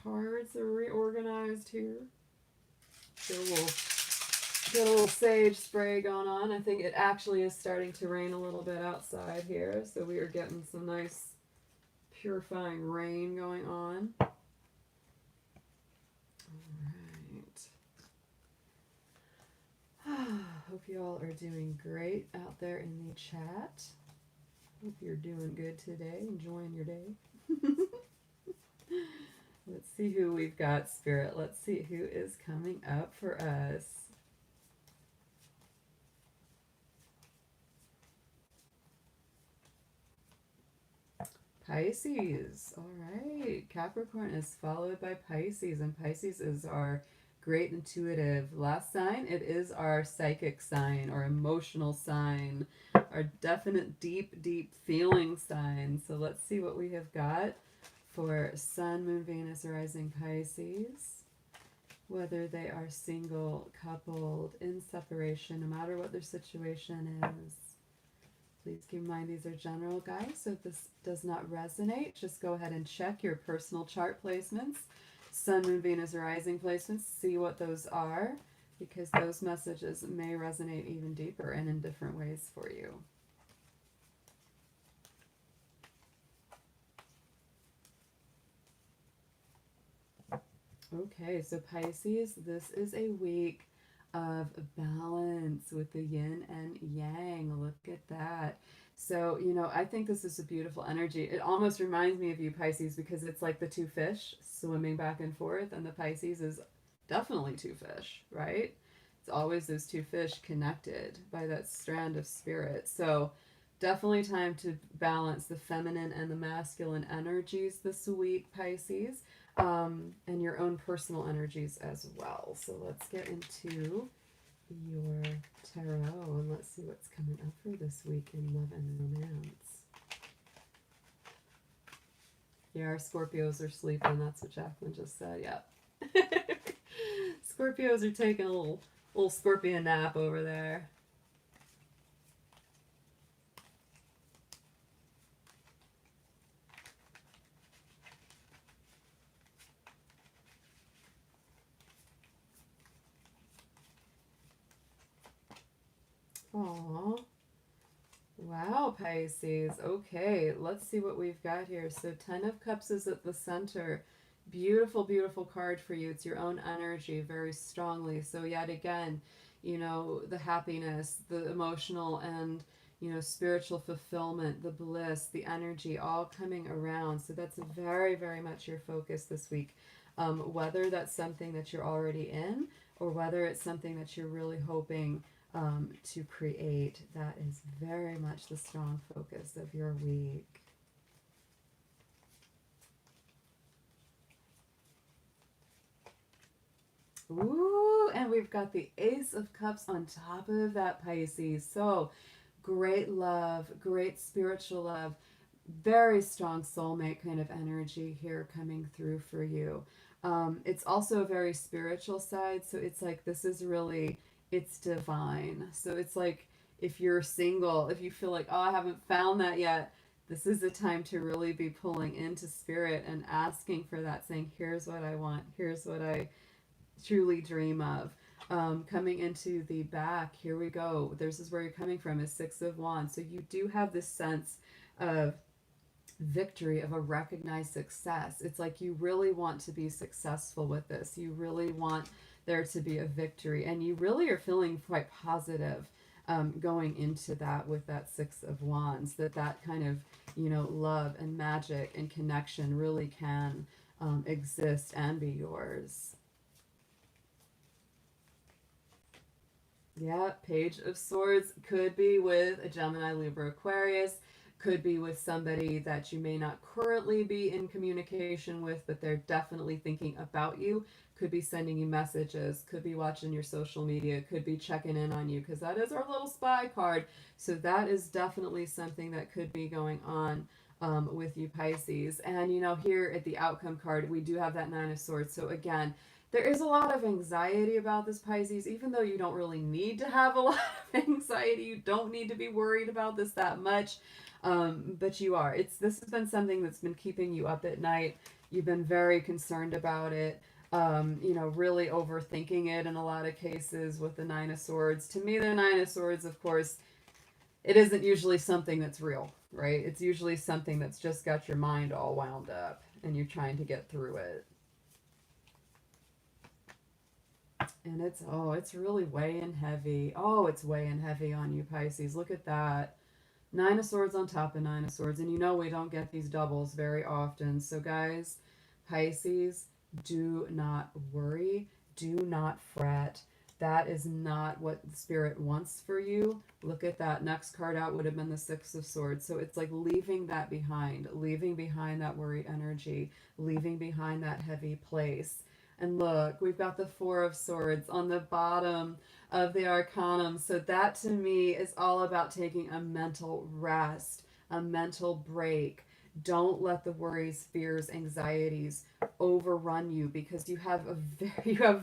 cards reorganized here. Get a little sage spray going on. I think it actually is starting to rain a little bit outside here, so we are getting some nice purifying rain going on. Hope you all are doing great out there in the chat. Hope you're doing good today, enjoying your day. Let's see who we've got, Spirit. Let's see who is coming up for us. Pisces. All right. Capricorn is followed by Pisces, and Pisces is our great intuitive last sign. It is our psychic sign or emotional sign, our definite deep, deep feeling sign. So let's see what we have got for Sun, Moon, Venus, rising Pisces. Whether they are single, coupled, in separation, no matter what their situation is. Please keep in mind these are general guides, so if this does not resonate, just go ahead and check your personal chart placements. Sun, Moon, Venus, rising placements, see what those are, because those messages may resonate even deeper and in different ways for you. Okay, so Pisces, this is a week of balance with the yin and yang. Look at that. So, you know, I think this is a beautiful energy. It almost reminds me of you, Pisces, because it's like the two fish swimming back and forth, and the Pisces is definitely two fish, right? It's always those two fish connected by that strand of spirit. So, definitely time to balance the feminine and the masculine energies this week, Pisces, and your own personal energies as well. So let's get into your tarot and let's see what's coming up for this week in love and romance. Yeah, our Scorpios are sleeping. That's what Jacqueline just said. Yep. Scorpios are taking a little scorpion nap over there. Aww. Wow, Pisces. Okay, let's see what we've got here. So 10 of Cups is at the center. Beautiful, beautiful card for you. It's your own energy very strongly. So yet again, you know, the happiness, the emotional and, you know, spiritual fulfillment, the bliss, the energy all coming around. So that's very, very much your focus this week. Whether that's something that you're already in or whether it's something that you're really hoping to create, that is very much the strong focus of your week. Ooh, and we've got the Ace of Cups on top of that, Pisces. So great love, great spiritual love, very strong soulmate kind of energy here coming through for you. It's also a very spiritual side, so it's like this is really, it's divine. So it's like if you're single, if you feel like, oh, I haven't found that yet, this is the time to really be pulling into spirit and asking for that, saying, here's what I want, here's what I truly dream of. Coming into the back, here we go. This is where you're coming from, is Six of Wands. So you do have this sense of victory, of a recognized success. It's like you really want to be successful with this. You really want there to be a victory, and you really are feeling quite positive going into that with that Six of Wands, that kind of, you know, love and magic and connection really can exist and be yours. Yeah, Page of Swords could be with a Gemini, Libra, Aquarius, could be with somebody that you may not currently be in communication with, but they're definitely thinking about you, could be sending you messages, could be watching your social media, could be checking in on you, because that is our little spy card. So that is definitely something that could be going on with you, Pisces. And, you know, here at the outcome card, we do have that Nine of Swords. So again, there is a lot of anxiety about this, Pisces, even though you don't really need to have a lot of anxiety. You don't need to be worried about this that much, but you are. This has been something that's been keeping you up at night. You've been very concerned about it, you know, really overthinking it in a lot of cases with the Nine of Swords. To me, the Nine of Swords, of course, it isn't usually something that's real, right? It's usually something that's just got your mind all wound up and you're trying to get through it. And it's really weighing heavy. Oh, it's weighing heavy on you, Pisces. Look at that. Nine of Swords on top of Nine of Swords. And you know we don't get these doubles very often. So guys, Pisces, do not worry. Do not fret. That is not what the Spirit wants for you. Look at that. Next card out would have been the Six of Swords. So it's like leaving that behind, leaving behind that worried energy, leaving behind that heavy place. And look, we've got the Four of Swords on the bottom of the Arcanum. So that to me is all about taking a mental rest, a mental break. Don't let the worries, fears, anxieties overrun you, because you have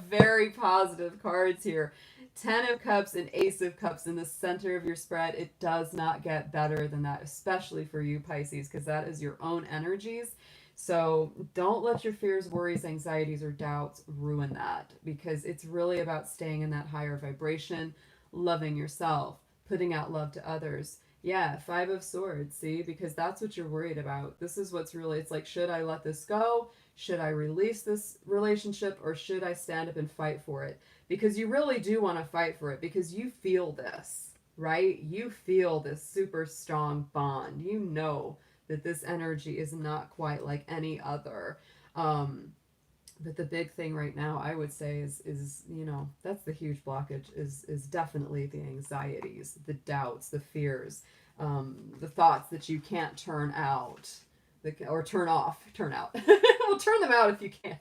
very positive cards here. 10 of Cups and Ace of Cups in the center of your spread. It does not get better than that, especially for you, Pisces, because that is your own energies. So don't let your fears, worries, anxieties, or doubts ruin that, because it's really about staying in that higher vibration, loving yourself, putting out love to others. Yeah, Five of Swords, see? Because that's what you're worried about. This is what's really, it's like, should I let this go? Should I release this relationship, or should I stand up and fight for it? Because you really do want to fight for it, because you feel this, right? You feel this super strong bond. You know that this energy is not quite like any other. But the big thing right now, I would say, is that's the huge blockage, is definitely the anxieties, the doubts, the fears, the thoughts that you can't turn out, or turn off, turn out. Well, turn them out if you can.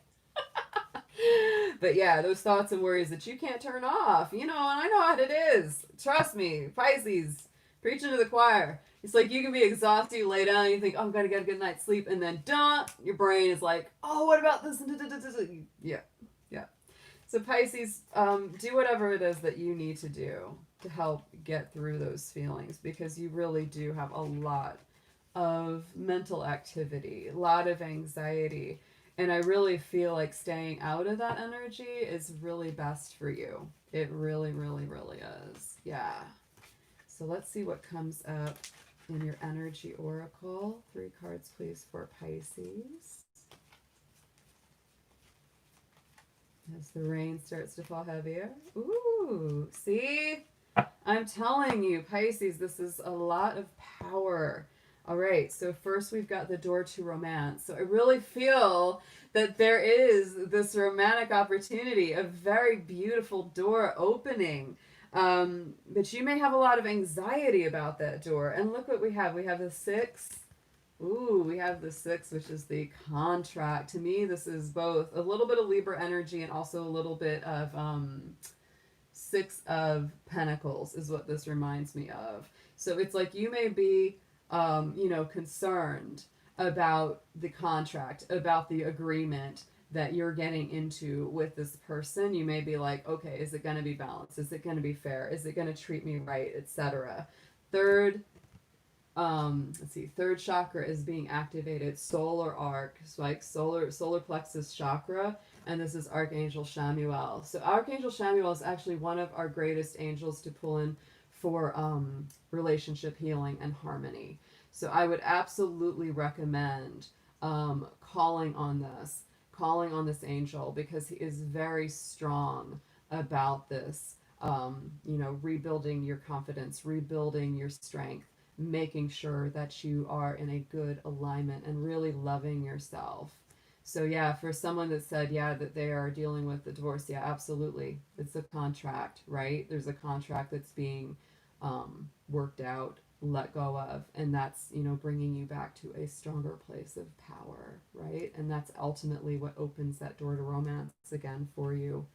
But yeah, those thoughts and worries that you can't turn off, and I know what it is. Trust me, Pisces, preaching to the choir. It's like you can be exhausted, you lay down, and you think, oh, I've got to get a good night's sleep, and then, your brain is like, oh, what about this? Yeah, yeah. So Pisces, do whatever it is that you need to do to help get through those feelings, because you really do have a lot of mental activity, a lot of anxiety, and I really feel like staying out of that energy is really best for you. It really, really, really is. Yeah. So let's see what comes up in your energy oracle. 3 cards, please, for Pisces. As the rain starts to fall heavier. Ooh, see? I'm telling you, Pisces, this is a lot of power. All right, so first we've got the door to romance. So I really feel that there is this romantic opportunity, a very beautiful door opening. But you may have a lot of anxiety about that door. And look what we have. We have the 6. Ooh, we have the 6, which is the contract. To me, this is both a little bit of Libra energy and also a little bit of 6 of Pentacles is what this reminds me of. So it's like you may be, concerned about the contract, about the agreement that you're getting into with this person. You may be like, okay, is it going to be balanced? Is it going to be fair? Is it going to treat me right, etc. Third chakra is being activated, solar arc, so like solar plexus chakra, and this is Archangel Chamuel. So Archangel Chamuel is actually one of our greatest angels to pull in for relationship healing and harmony. So I would absolutely recommend calling on this angel, because he is very strong about this, rebuilding your confidence, rebuilding your strength, making sure that you are in a good alignment and really loving yourself. So yeah, for someone that said, that they are dealing with the divorce, absolutely. It's a contract, right? There's a contract that's being worked out, let go of, and that's, bringing you back to a stronger place of power, right? And that's ultimately what opens that door to romance again for you.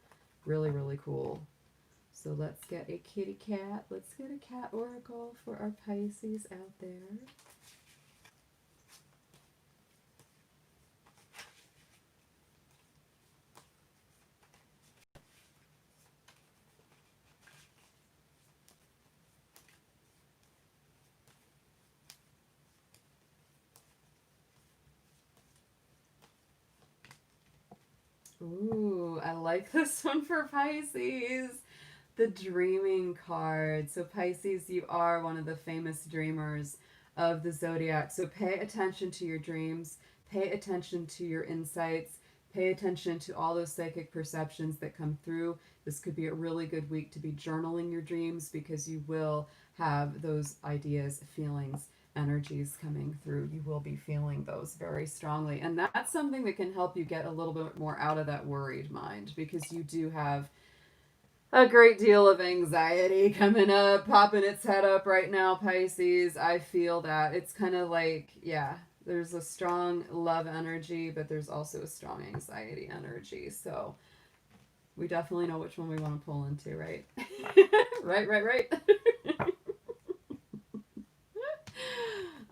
Really, really cool. So let's get a kitty cat. Let's get a cat oracle for our Pisces out there. Ooh, I like this one for Pisces. The dreaming card. So Pisces, you are one of the famous dreamers of the zodiac. So pay attention to your dreams. Pay attention to your insights. Pay attention to all those psychic perceptions that come through. This could be a really good week to be journaling your dreams, because you will have those ideas, feelings, energies coming through. You will be feeling those very strongly. And that's something that can help you get a little bit more out of that worried mind, because you do have a great deal of anxiety coming up, popping its head up right now, Pisces. I feel that. It's kind of like, yeah, there's a strong love energy, but there's also a strong anxiety energy. So we definitely know which one we want to pull into, right? Right.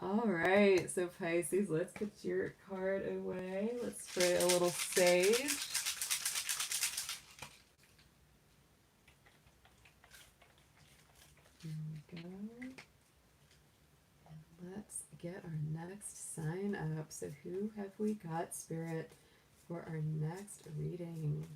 All right, so Pisces, let's get your card away. Let's spray a little sage. There we go. And let's get our next sign up. So who have we got, Spirit, for our next reading?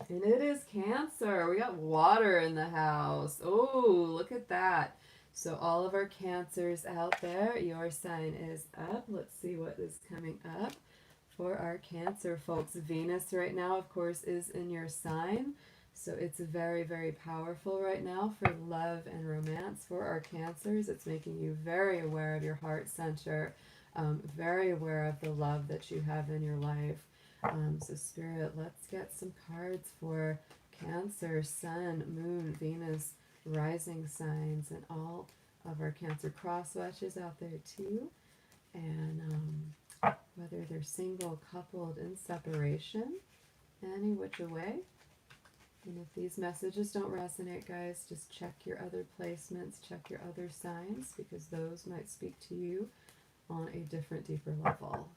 And it is Cancer. We got water in the house. Oh, look at that. So all of our Cancers out there, your sign is up. Let's see what is coming up for our Cancer folks. Venus right now, of course, is in your sign. So it's very, very powerful right now for love and romance for our Cancers. It's making you very aware of your heart center, very aware of the love that you have in your life. So Spirit, let's get some cards for Cancer, Sun, Moon, Venus, rising signs, and all of our Cancer cross watches out there too. And whether they're single, coupled, in separation, any which way. And if these messages don't resonate, guys, just check your other placements, check your other signs, because those might speak to you on a different, deeper level.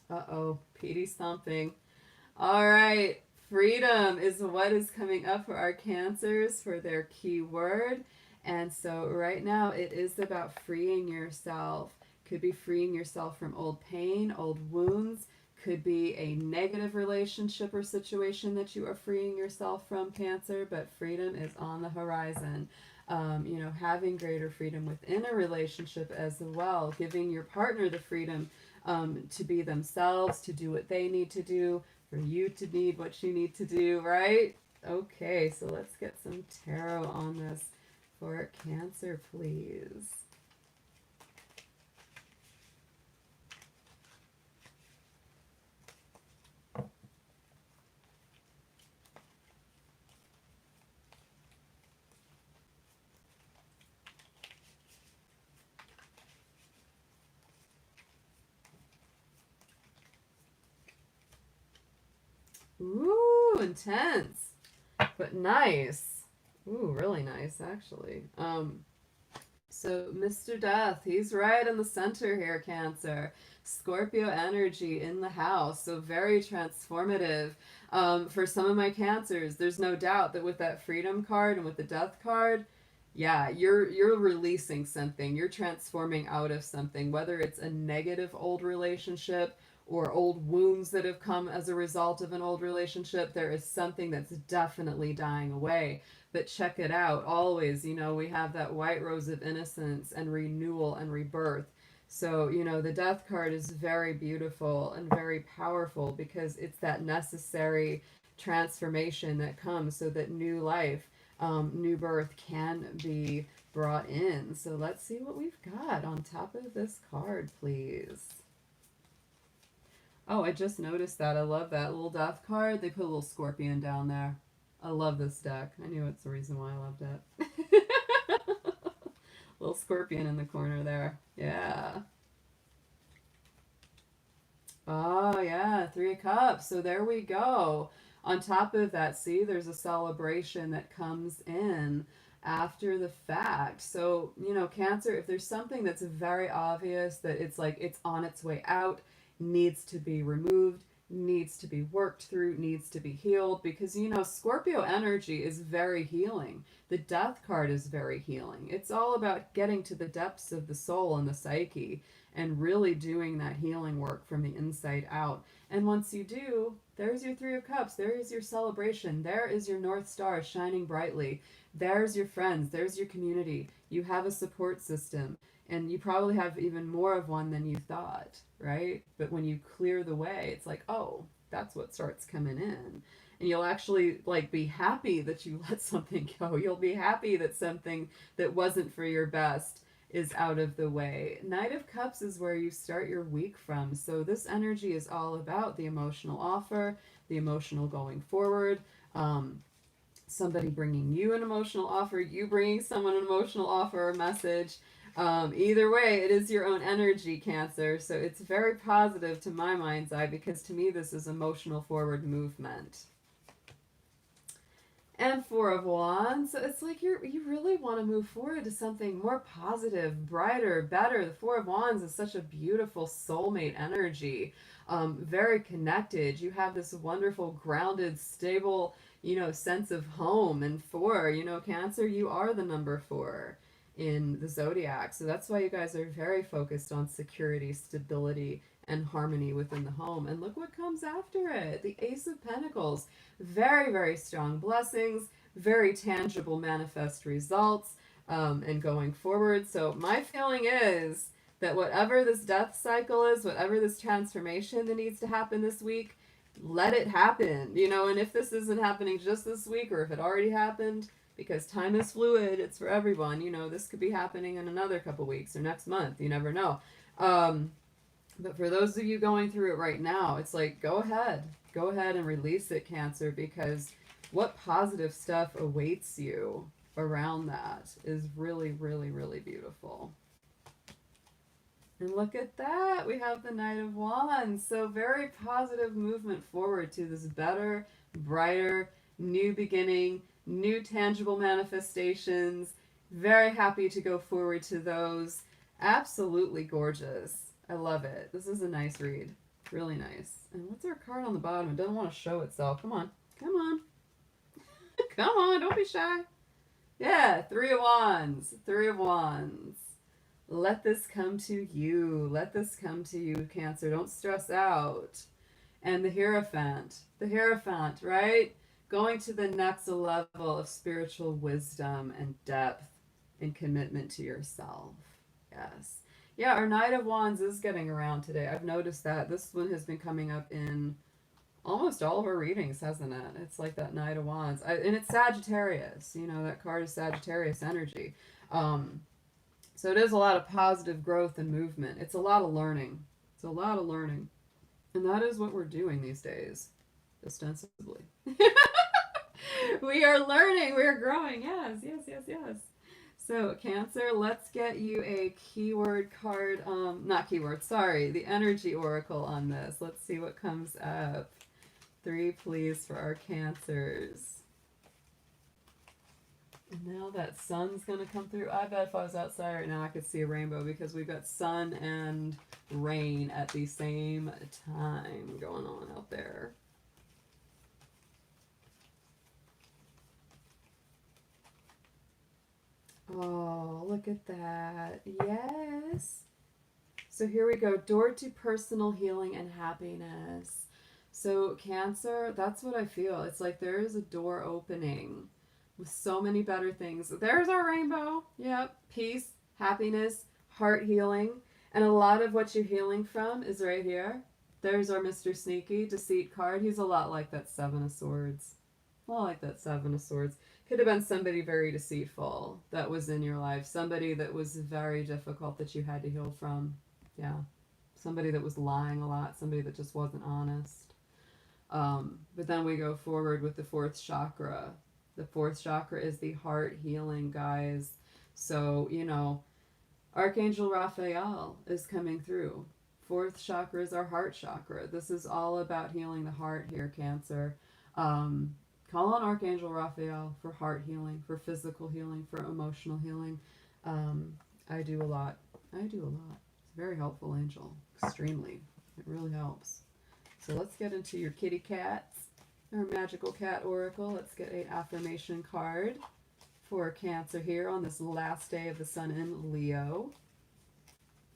Uh-oh, Petey stomping. All right, freedom is what is coming up for our Cancers for their keyword. And so right now it is about freeing yourself. Could be freeing yourself from old pain, old wounds. Could be a negative relationship or situation that you are freeing yourself from, Cancer, but freedom is on the horizon. Having greater freedom within a relationship as well, giving your partner the freedom to be themselves, to do what they need to do, for you to need what you need to do, right? Okay, so let's get some tarot on this for Cancer, please. Ooh, intense, but nice. Ooh, really nice, actually. So Mr. Death, he's right in the center here, Cancer. Scorpio energy in the house, so very transformative. For some of my Cancers, there's no doubt that with that freedom card and with the death card, yeah, you're releasing something. You're transforming out of something, whether it's a negative old relationship or old wounds that have come as a result of an old relationship. There is something that's definitely dying away. But check it out. Always, we have that white rose of innocence and renewal and rebirth. So, the death card is very beautiful and very powerful because it's that necessary transformation that comes so that new life, new birth can be brought in. So let's see what we've got on top of this card, please. Oh, I just noticed that. I love that little death card. They put a little scorpion down there. I love this deck. I knew it's the reason why I loved it. Little scorpion in the corner there. Yeah. Oh, yeah. 3 of Cups. So there we go. On top of that, see, there's a celebration that comes in after the fact. So, Cancer, if there's something that's very obvious that it's like it's on its way out, needs to be removed, needs to be worked through, needs to be healed, because Scorpio energy is very healing. The death card is very healing. It's all about getting to the depths of the soul and the psyche and really doing that healing work from the inside out. And once you do, there's your Three of Cups. There is your celebration. There is your North Star shining brightly. There's your friends. There's your community. You have a support system. And you probably have even more of one than you thought, right? But when you clear the way, it's like, oh, that's what starts coming in. And you'll actually like be happy that you let something go. You'll be happy that something that wasn't for your best is out of the way. Knight of Cups is where you start your week from. So this energy is all about the emotional offer, the emotional going forward. Somebody bringing you an emotional offer, you bringing someone an emotional offer or message. Either way, it is your own energy, Cancer. So it's very positive to my mind's eye because to me this is emotional forward movement. And Four of Wands, so it's like you really want to move forward to something more positive, brighter, better. The Four of Wands is such a beautiful soulmate energy, very connected. You have this wonderful, grounded, stable, sense of home. And four, Cancer, you are the number 4 in the zodiac. So that's why you guys are very focused on security, stability, and harmony within the home. And look what comes after it. The Ace of Pentacles. Very, very strong blessings, very tangible manifest results, and going forward. So my feeling is that whatever this death cycle is, whatever this transformation that needs to happen this week, let it happen. And if this isn't happening just this week or if it already happened, because time is fluid, it's for everyone. This could be happening in another couple weeks or next month. You never know. But for those of you going through it right now, it's like, go ahead and release it, Cancer, because what positive stuff awaits you around that is really, really, really beautiful. And look at that. We have the Knight of Wands. So very positive movement forward to this better, brighter, new beginning, new tangible manifestations. Very happy to go forward to those. Absolutely gorgeous. I love it. This is a nice read. Really nice. And what's our card on the bottom? It doesn't want to show itself. Come on. Come on. Come on. Don't be shy. Yeah. Three of Wands. Three of Wands. Let this come to you. Let this come to you, Cancer. Don't stress out. And the Hierophant. The Hierophant, right? Going to the next level of spiritual wisdom and depth and commitment to yourself. Yes. Yeah, our Knight of Wands is getting around today. I've noticed that. This one has been coming up in almost all of our readings, hasn't it? It's like that Knight of Wands. And it's Sagittarius. That card is Sagittarius energy. So it is a lot of positive growth and movement. It's a lot of learning. It's a lot of learning. And that is what we're doing these days, ostensibly. We are learning. We are growing. Yes, yes, yes, yes. So, Cancer, let's get you a keyword card. Not keyword, sorry. The energy oracle on this. Let's see what comes up. 3, please, for our Cancers. And now that sun's going to come through. I bet if I was outside right now, I could see a rainbow because we've got sun and rain at the same time going on out there. Oh, look at that. Yes. So here we go. Door to personal healing and happiness. So Cancer, that's what I feel. It's like there is a door opening with so many better things. There's our rainbow. Yep. Peace, happiness, heart healing. And a lot of what you're healing from is right here. There's our Mr. Sneaky, Deceit card. He's a lot like that Seven of Swords. A lot like that Seven of Swords. Could have been somebody very deceitful that was in your life. Somebody that was very difficult that you had to heal from. Yeah. Somebody that was lying a lot. Somebody that just wasn't honest. But then we go forward with the 4th chakra. The 4th chakra is the heart healing, guys. So, Archangel Raphael is coming through. 4th chakra is our heart chakra. This is all about healing the heart here, Cancer. Call on Archangel Raphael for heart healing, for physical healing, for emotional healing. I do a lot. It's a very helpful angel. Extremely. It really helps. So let's get into your kitty cats. Our magical cat oracle. Let's get an affirmation card for Cancer here on this last day of the sun in Leo.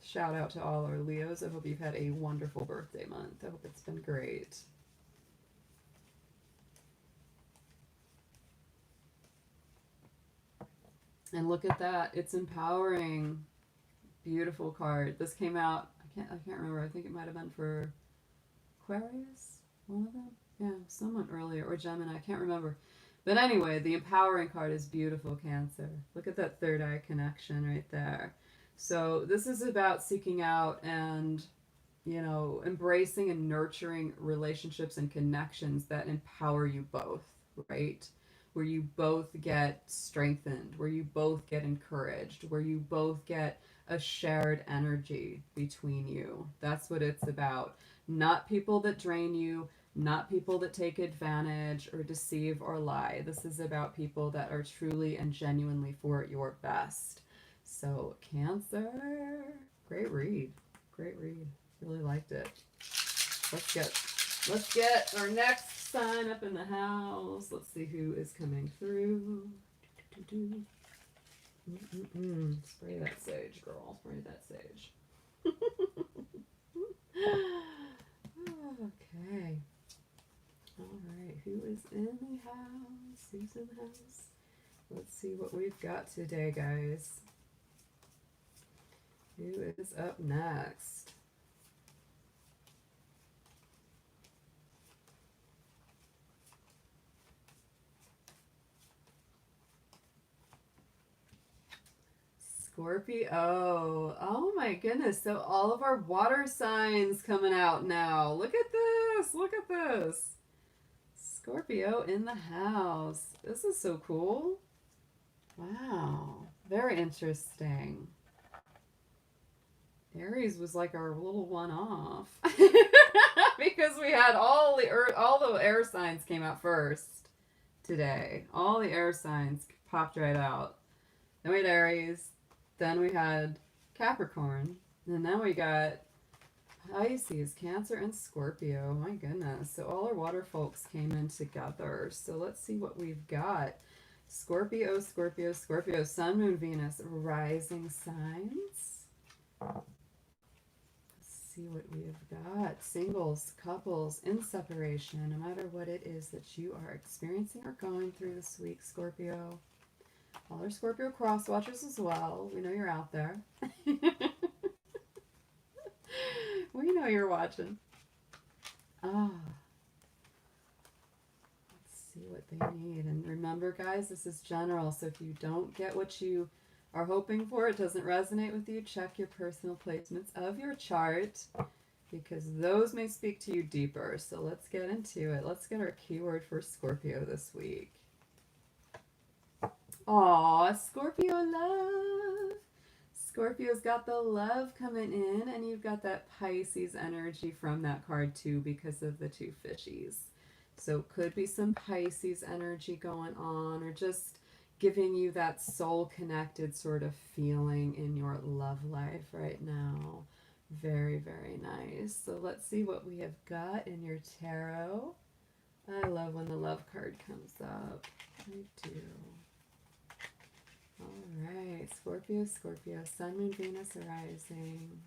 Shout out to all our Leos. I hope you've had a wonderful birthday month. I hope it's been great. And look at that. It's empowering. Beautiful card. This came out, I can't remember. I think it might have been for Aquarius, one of them. Yeah, someone earlier, or Gemini, I can't remember. But anyway, the empowering card is beautiful, Cancer. Look at that third eye connection right there. So this is about seeking out and, you know, embracing and nurturing relationships and connections that empower you both, right? Where you both get strengthened, where you both get encouraged, where you both get a shared energy between you. That's what it's about. Not people that drain you, not people that take advantage or deceive or lie. This is about people that are truly and genuinely for your best. So, Cancer, great read. Great read. Really liked it. Let's get our next sign up in the house. Let's see who is coming through. Spray that sage, girl. Spray that sage. Okay. All right. Who is in the house? Who's in the house? Let's see what we've got today, guys. Who is up next? Scorpio. Oh my goodness. So all of our water signs coming out now. Look at this. Look at this. Scorpio in the house. This is so cool. Wow. Very interesting. Aries was like our little one-off. Because we had all the air signs came out first today. All the air signs popped right out. Then we had Aries. Then we had Capricorn. And then we got Pisces, Cancer, and Scorpio. My goodness. So all our water folks came in together. So let's see what we've got. Scorpio, Scorpio, Scorpio, Sun, Moon, Venus, rising signs. Let's see what we've got. Singles, couples, in separation, no matter what it is that you are experiencing or going through this week, Scorpio. All our Scorpio cross watchers as well. We know you're out there. We know you're watching. Let's see what they need. And remember, guys, this is general. So if you don't get what you are hoping for, it doesn't resonate with you, check your personal placements of your chart, because those may speak to you deeper. So let's get into it. Let's get our keyword for Scorpio this week. Aw, Scorpio love. Scorpio's got the love coming in, and you've got that Pisces energy from that card too because of the two fishies. So could be some Pisces energy going on, or just giving you that soul-connected sort of feeling in your love life right now. Very, very nice. So let's see what we have got in your tarot. I love when the love card comes up. I do. All right, Scorpio, Scorpio, Sun, Moon, Venus, arising.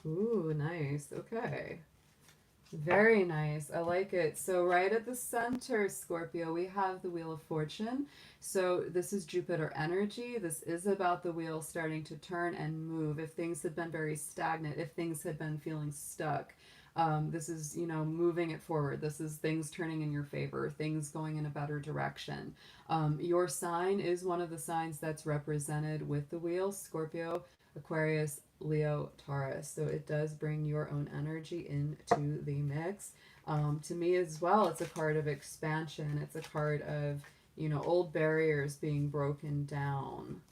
Ooh, nice. Okay. Very nice. I like it. So right at the center, Scorpio, we have the Wheel of Fortune. So this is Jupiter energy. This is about the wheel starting to turn and move. If things had been very stagnant, if things had been feeling stuck, this is, you know, moving it forward. This is things turning in your favor, things going in a better direction. Your sign is one of the signs that's represented with the wheel, Scorpio, Aquarius, Leo, Taurus. So it does bring your own energy into the mix. To me as well, it's a card of expansion. It's a card of, you know, old barriers being broken down.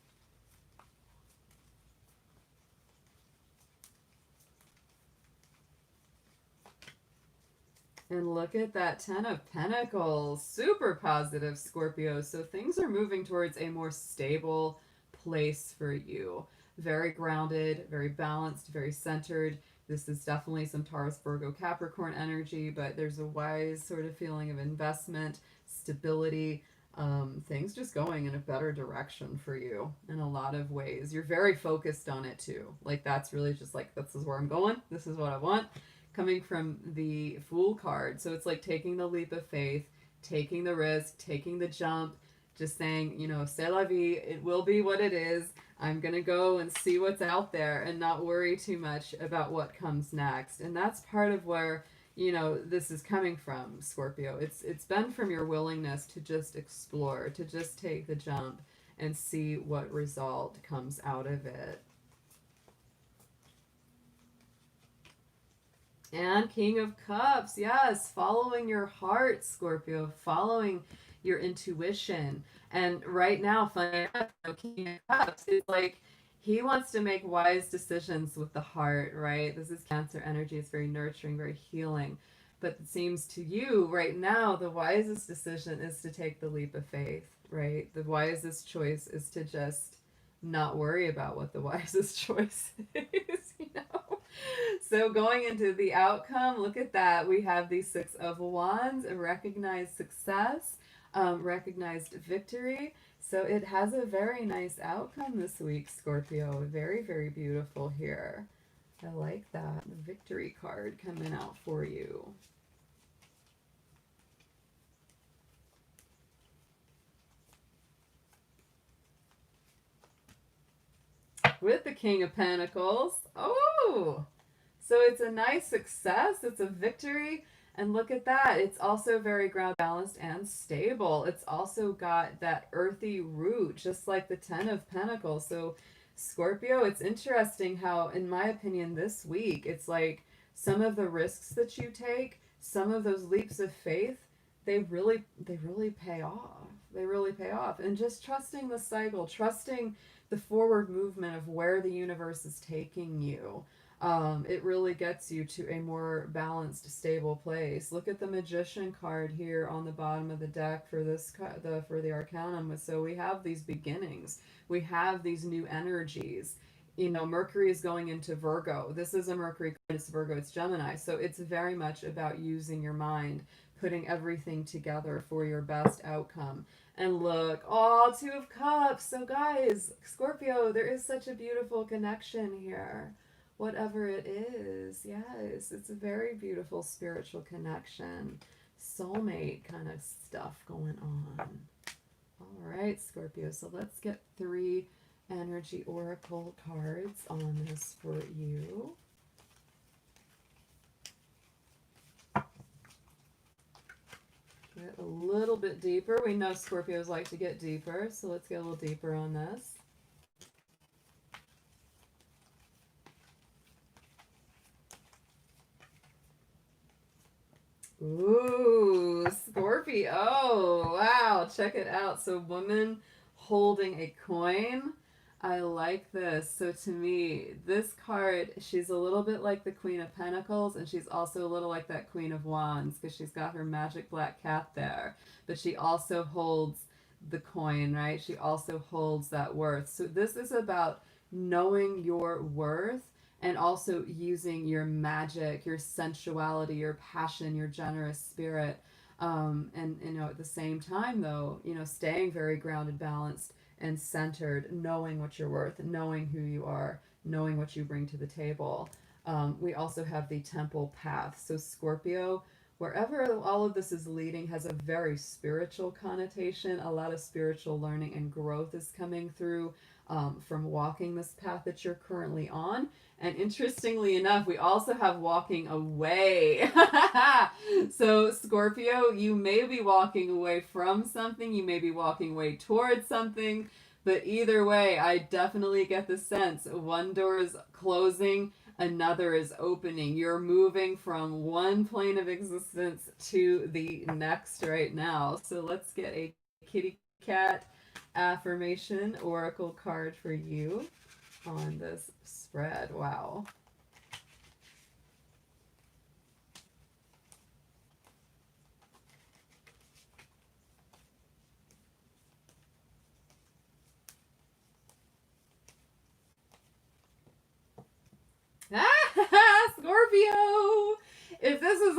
And look at that 10 of Pentacles. Super positive, Scorpio. So things are moving towards a more stable place for you. very grounded, very balanced, very centered. This is definitely some Taurus, Virgo, Capricorn energy, but there's a wise sort of feeling of investment, stability, things just going in a better direction for you in a lot of ways. You're very focused on it too. Like that's really just like, this is where I'm going. This is what I want. Coming from the Fool card. So it's like taking the leap of faith, taking the risk, taking the jump, just saying, you know, c'est la vie, it will be what it is. I'm going to go and see what's out there and not worry too much about what comes next. And that's part of where, you know, this is coming from, Scorpio. It's been from your willingness to just explore, to just take the jump and see what result comes out of it. And King of Cups, yes, following your heart, Scorpio, following your intuition. And right now, funny enough, King of Cups is like, he wants to make wise decisions with the heart, right? This is Cancer energy. It's very nurturing, very healing. But it seems to you right now, the wisest decision is to take the leap of faith, right? The wisest choice is to just not worry about what the wisest choice is, you know? So going into the outcome, look at that. We have the Six of Wands, a recognized success, recognized victory. So it has a very nice outcome this week, Scorpio. Very, very beautiful here. I like that. The victory card coming out for you. With the King of Pentacles. Oh! So it's a nice success. It's a victory. And look at that. It's also very ground balanced and stable. It's also got that earthy root, just like the Ten of Pentacles. So Scorpio, it's interesting how, in my opinion, this week, it's like some of the risks that you take, some of those leaps of faith, they really pay off. They really pay off. And just trusting the cycle, trusting the forward movement of where the universe is taking you. It really gets you to a more balanced, stable place. Look at the Magician card here on the bottom of the deck for this for the Arcanum. So we have these beginnings. We have these new energies. You know, Mercury is going into Virgo. This is a Mercury card. It's Virgo. It's Gemini. So it's very much about using your mind, putting everything together for your best outcome. And look, oh, Two of Cups. So guys, Scorpio, there is such a beautiful connection here. Whatever it is, yes, it's a very beautiful spiritual connection, soulmate kind of stuff going on. All right, Scorpio, so let's get 3 energy oracle cards on this for you. Get a little bit deeper. We know Scorpios like to get deeper, so let's get a little deeper on this. Ooh, Scorpio. Wow, check it out. So woman holding a coin. I like this. So to me, this card, she's a little bit like the Queen of Pentacles, and she's also a little like that Queen of Wands because she's got her magic black cat there. But she also holds the coin, right? She also holds that worth. So this is about knowing your worth and also using your magic, your sensuality, your passion, your generous spirit. And, you know, at the same time, though, you know, staying very grounded, balanced, and centered, knowing what you're worth, knowing who you are, knowing what you bring to the table. We also have the Temple Path. So Scorpio, wherever all of this is leading, has a very spiritual connotation. A lot of spiritual learning and growth is coming through from walking this path that you're currently on. And interestingly enough, we also have walking away. So Scorpio, you may be walking away from something, you may be walking away towards something, but either way, I definitely get the sense one door is closing, another is opening. You're moving from one plane of existence to the next right now. So let's get a kitty cat affirmation oracle card for you on this spread. Wow.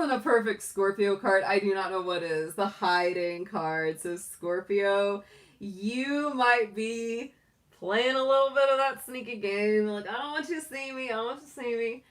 wasn't a perfect Scorpio card, I do not know what is. The hiding card. So Scorpio, you might be playing a little bit of that sneaky game. Like, I don't want you to see me. I don't want you to see me.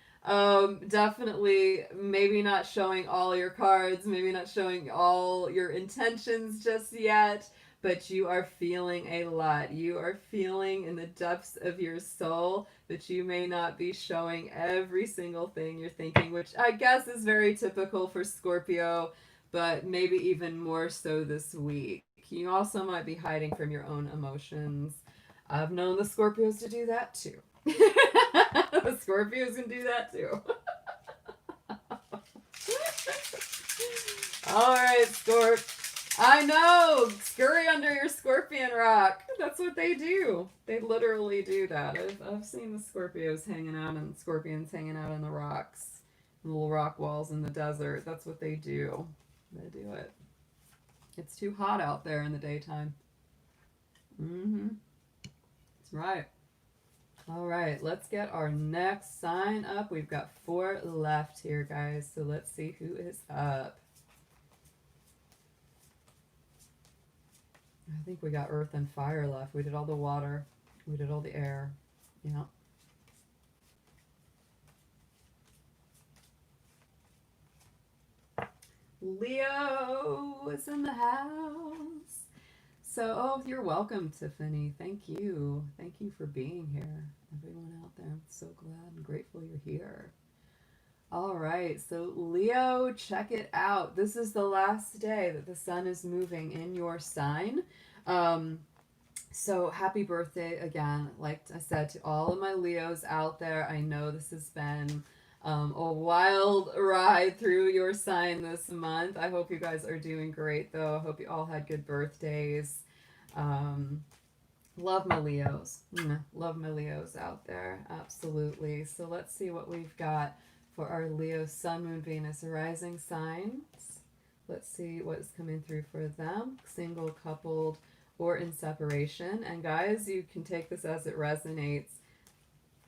Definitely maybe not showing all your cards, maybe not showing all your intentions just yet, but you are feeling a lot. You are feeling in the depths of your soul that you may not be showing every single thing you're thinking, which I guess is very typical for Scorpio, but maybe even more so this week. You also might be hiding from your own emotions. I've known the Scorpios to do that too. The Scorpios can do that too. All right, Scorp. I know! Scurry under your scorpion rock. That's what they do. They literally do that. I've seen the Scorpios hanging out and scorpions hanging out on the rocks. Little rock walls in the desert. That's what they do. They do it. It's too hot out there in the daytime. Mm-hmm. That's right. All right, let's get our next sign up. We've got 4 left here, guys. So let's see who is up. I think we got earth and fire left. We did all the water. We did all the air. Yeah. Leo is in the house. So, oh, you're welcome, Tiffany. Thank you. Thank you for being here. Everyone out there, I'm so glad and grateful you're here. All right, so Leo, check it out. This is the last day that the sun is moving in your sign. So happy birthday again. Like I said, to all of my Leos out there, I know this has been a wild ride through your sign this month. I hope you guys are doing great, though. I hope you all had good birthdays. Love my Leos. Love my Leos out there. Absolutely. So let's see what we've got for our Leo Sun, Moon, Venus, rising signs. Let's see what's coming through for them. Single, coupled, or in separation. And guys, you can take this as it resonates.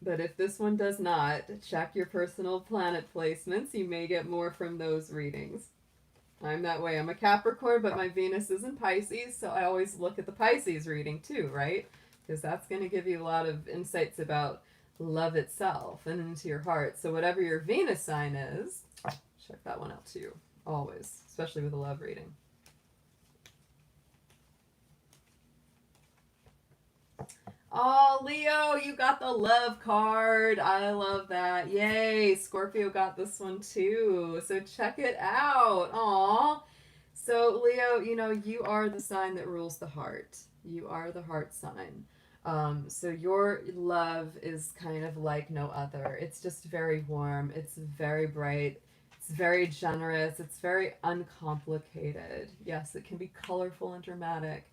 But if this one does not, check your personal planet placements. You may get more from those readings. I'm that way. I'm a Capricorn, but my Venus is in Pisces, so I always look at the Pisces reading too, right? Because that's going to give you a lot of insights about love itself and into your heart. So whatever your Venus sign is, check that one out too. Always, especially with a love reading. Oh, Leo, you got the love card. I love that. Yay, Scorpio got this one too. So check it out. Aw. So Leo, you know, you are the sign that rules the heart. You are the heart sign. So your love is kind of like no other. It's just very warm. It's very bright. It's very generous. It's very uncomplicated. Yes, it can be colorful and dramatic.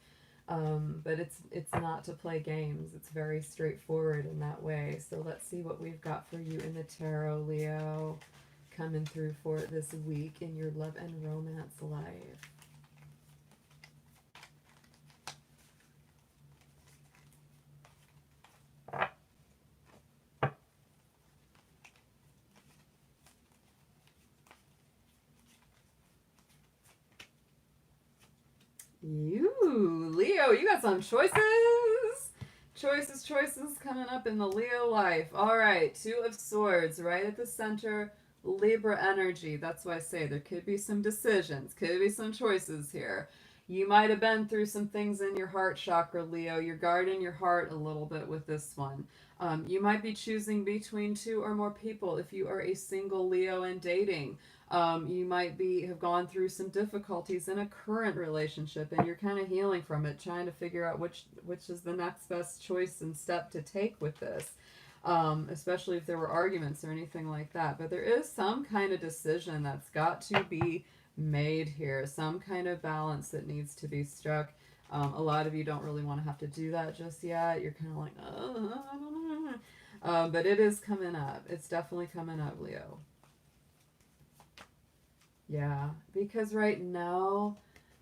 But it's not to play games. It's very straightforward in that way. So let's see what we've got for you in the tarot, Leo, coming through for this week in your love and romance life. Leo, you got some choices. Choices coming up in the Leo life. All right, 2 of Swords right at the center. Libra energy. That's why I say there could be some decisions, could be some choices here. You might have been through some things in your heart chakra, Leo. You're guarding your heart a little bit with this one. You might be choosing between 2 or more people if you are a single Leo and dating. You might have gone through some difficulties in a current relationship and you're kind of healing from it, trying to figure out which is the next best choice and step to take with this, especially if there were arguments or anything like that. But there is some kind of decision that's got to be made here, some kind of balance that needs to be struck. A lot of you don't really want to have to do that just yet. You're kind of like, oh, I don't know. But it is coming up. It's definitely coming up, Leo. Yeah, because right now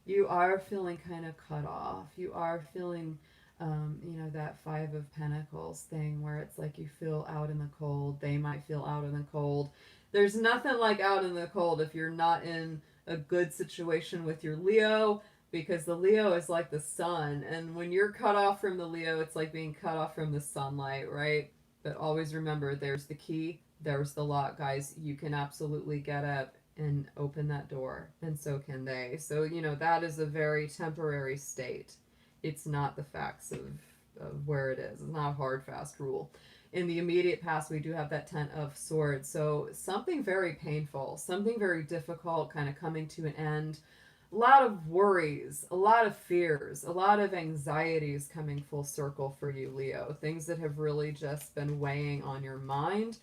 you are feeling kind of cut off. You are feeling You know, that Five of Pentacles thing where it's like you feel out in the cold. They might feel out in the cold. There's nothing like out in the cold if you're not in a good situation with your Leo, because the Leo is like the sun. And when you're cut off from the Leo, it's like being cut off from the sunlight, right? But always remember, there's the key, there's the lock, guys. You can absolutely get up and open that door, and so can they. So, you know, that is a very temporary state. It's not the facts of where it is. It's not a hard, fast rule. In the immediate past, we do have that Ten of Swords. So something very painful, something very difficult kind of coming to an end. A lot of worries, a lot of fears, a lot of anxieties coming full circle for you, Leo. Things that have really just been weighing on your mind.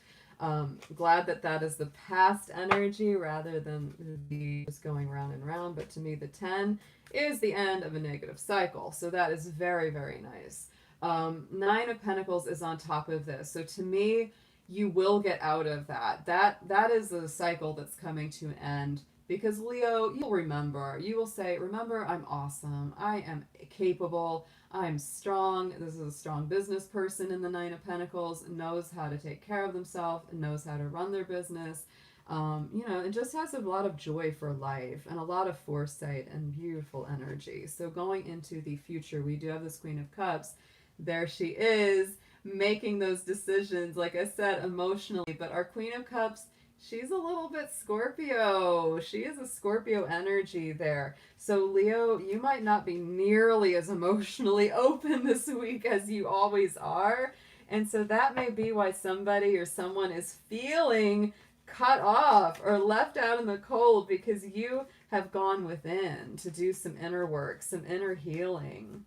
Glad that that is the past energy rather than the just going round and round. But to me, the 10 is the end of a negative cycle. So that is very, very nice. Nine of Pentacles is on top of this. So to me, you will get out of that. That is a cycle that's coming to an end. Because Leo, you'll remember. You will say, remember, I'm awesome. I am capable. I'm strong. This is a strong business person in the Nine of Pentacles, knows how to take care of themselves, knows how to run their business. You know, and just has a lot of joy for life and a lot of foresight and beautiful energy. So going into the future, we do have this Queen of Cups. There she is, making those decisions, like I said, emotionally. But our Queen of Cups, she's a little bit Scorpio. She is a Scorpio energy there. So Leo, you might not be nearly as emotionally open this week as you always are. And so that may be why somebody or someone is feeling cut off or left out in the cold, because you have gone within to do some inner work, some inner healing.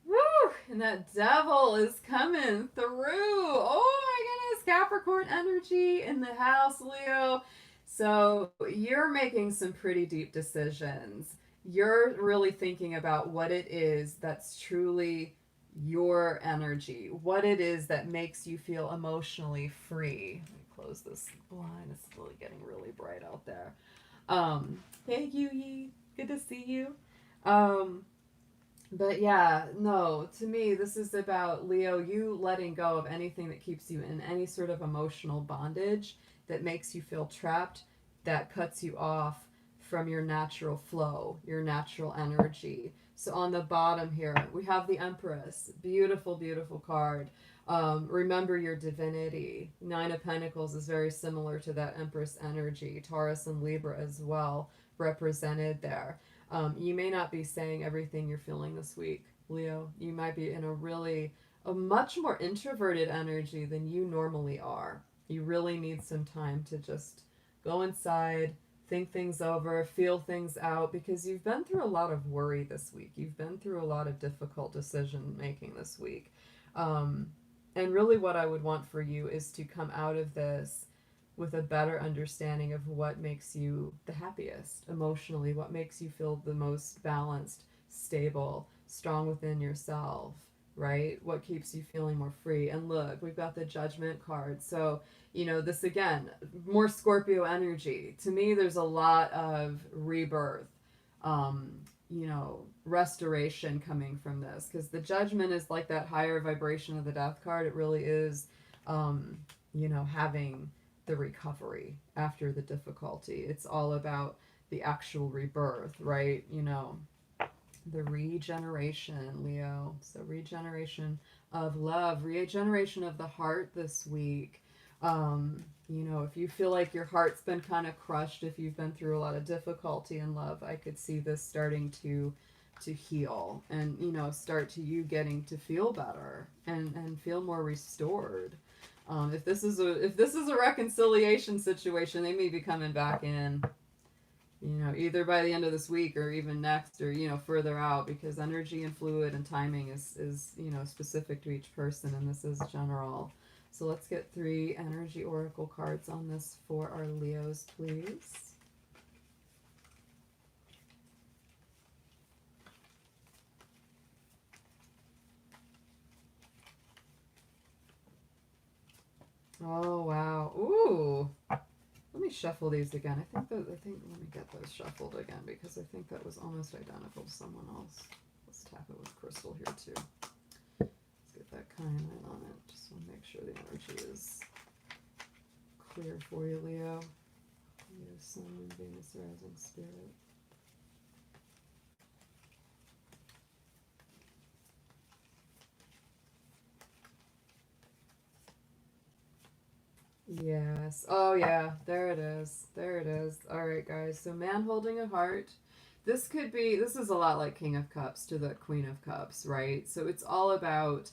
Woo! And that devil is coming through. Oh my goodness, Capricorn energy in the house, Leo. So you're making some pretty deep decisions. You're really thinking about what it is that's truly your energy, what it is that makes you feel emotionally free. Let me close this blind. It's really getting really bright out there. Hey Yui, good to see you. But yeah, no, to me, this is about, Leo, you letting go of anything that keeps you in any sort of emotional bondage that makes you feel trapped, that cuts you off from your natural flow, your natural energy. So on the bottom here, we have the Empress. Beautiful, beautiful card. Remember your divinity. Nine of Pentacles is very similar to that Empress energy. Taurus and Libra as well represented there. You may not be saying everything you're feeling this week, Leo. You might be in a much more introverted energy than you normally are. You really need some time to just go inside, think things over, feel things out, because you've been through a lot of worry this week. You've been through a lot of difficult decision making this week. And really what I would want for you is to come out of this with a better understanding of what makes you the happiest emotionally, what makes you feel the most balanced, stable, strong within yourself, right? What keeps you feeling more free. And look, we've got the Judgment card. So, you know, this again, more Scorpio energy. To me, there's a lot of rebirth, you know, restoration coming from this, because the Judgment is like that higher vibration of the Death card. It really is, you know, having the recovery after the difficulty. It's all about the actual rebirth, right? You know, the regeneration, Leo. So regeneration of love, regeneration of the heart this week. You know, if you feel like your heart's been kind of crushed, if you've been through a lot of difficulty in love, I could see this starting to heal, and, you know, start to you getting to feel better and feel more restored. If this is a reconciliation situation, they may be coming back in, you know, either by the end of this week or even next, or, you know, further out, because energy and fluid and timing is you know, specific to each person, and this is general. So let's get 3 energy oracle cards on this for our Leos, please. Oh, wow. Ooh. Let me shuffle these again. Let me get those shuffled again because I think that was almost identical to someone else. Let's tap it with crystal here too. Let's get that cayenne on it. Just want to make sure the energy is clear for you, Leo. Leo, Sun, Moon, Venus, Rising, Spirit. Yes. Oh, yeah. There it is. There it is. All right, guys. So man holding a heart. This is a lot like King of Cups to the Queen of Cups, right? So it's all about,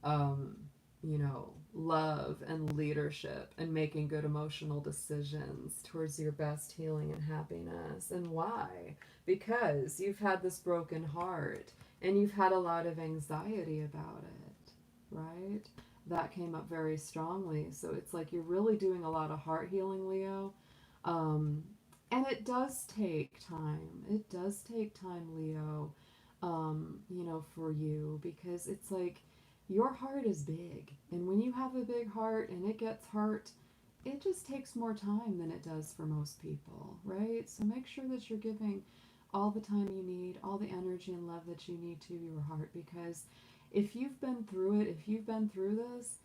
um, love and leadership and making good emotional decisions towards your best healing and happiness. And why? Because you've had this broken heart and you've had a lot of anxiety about it, right? That came up very strongly. So it's like you're really doing a lot of heart healing, Leo. And it does take time. It does take time, Leo, for you, because it's like your heart is big. And when you have a big heart and it gets hurt, it just takes more time than it does for most people, right? So make sure that you're giving all the time you need, all the energy and love that you need to your heart, because if you've been through it, if you've been through this,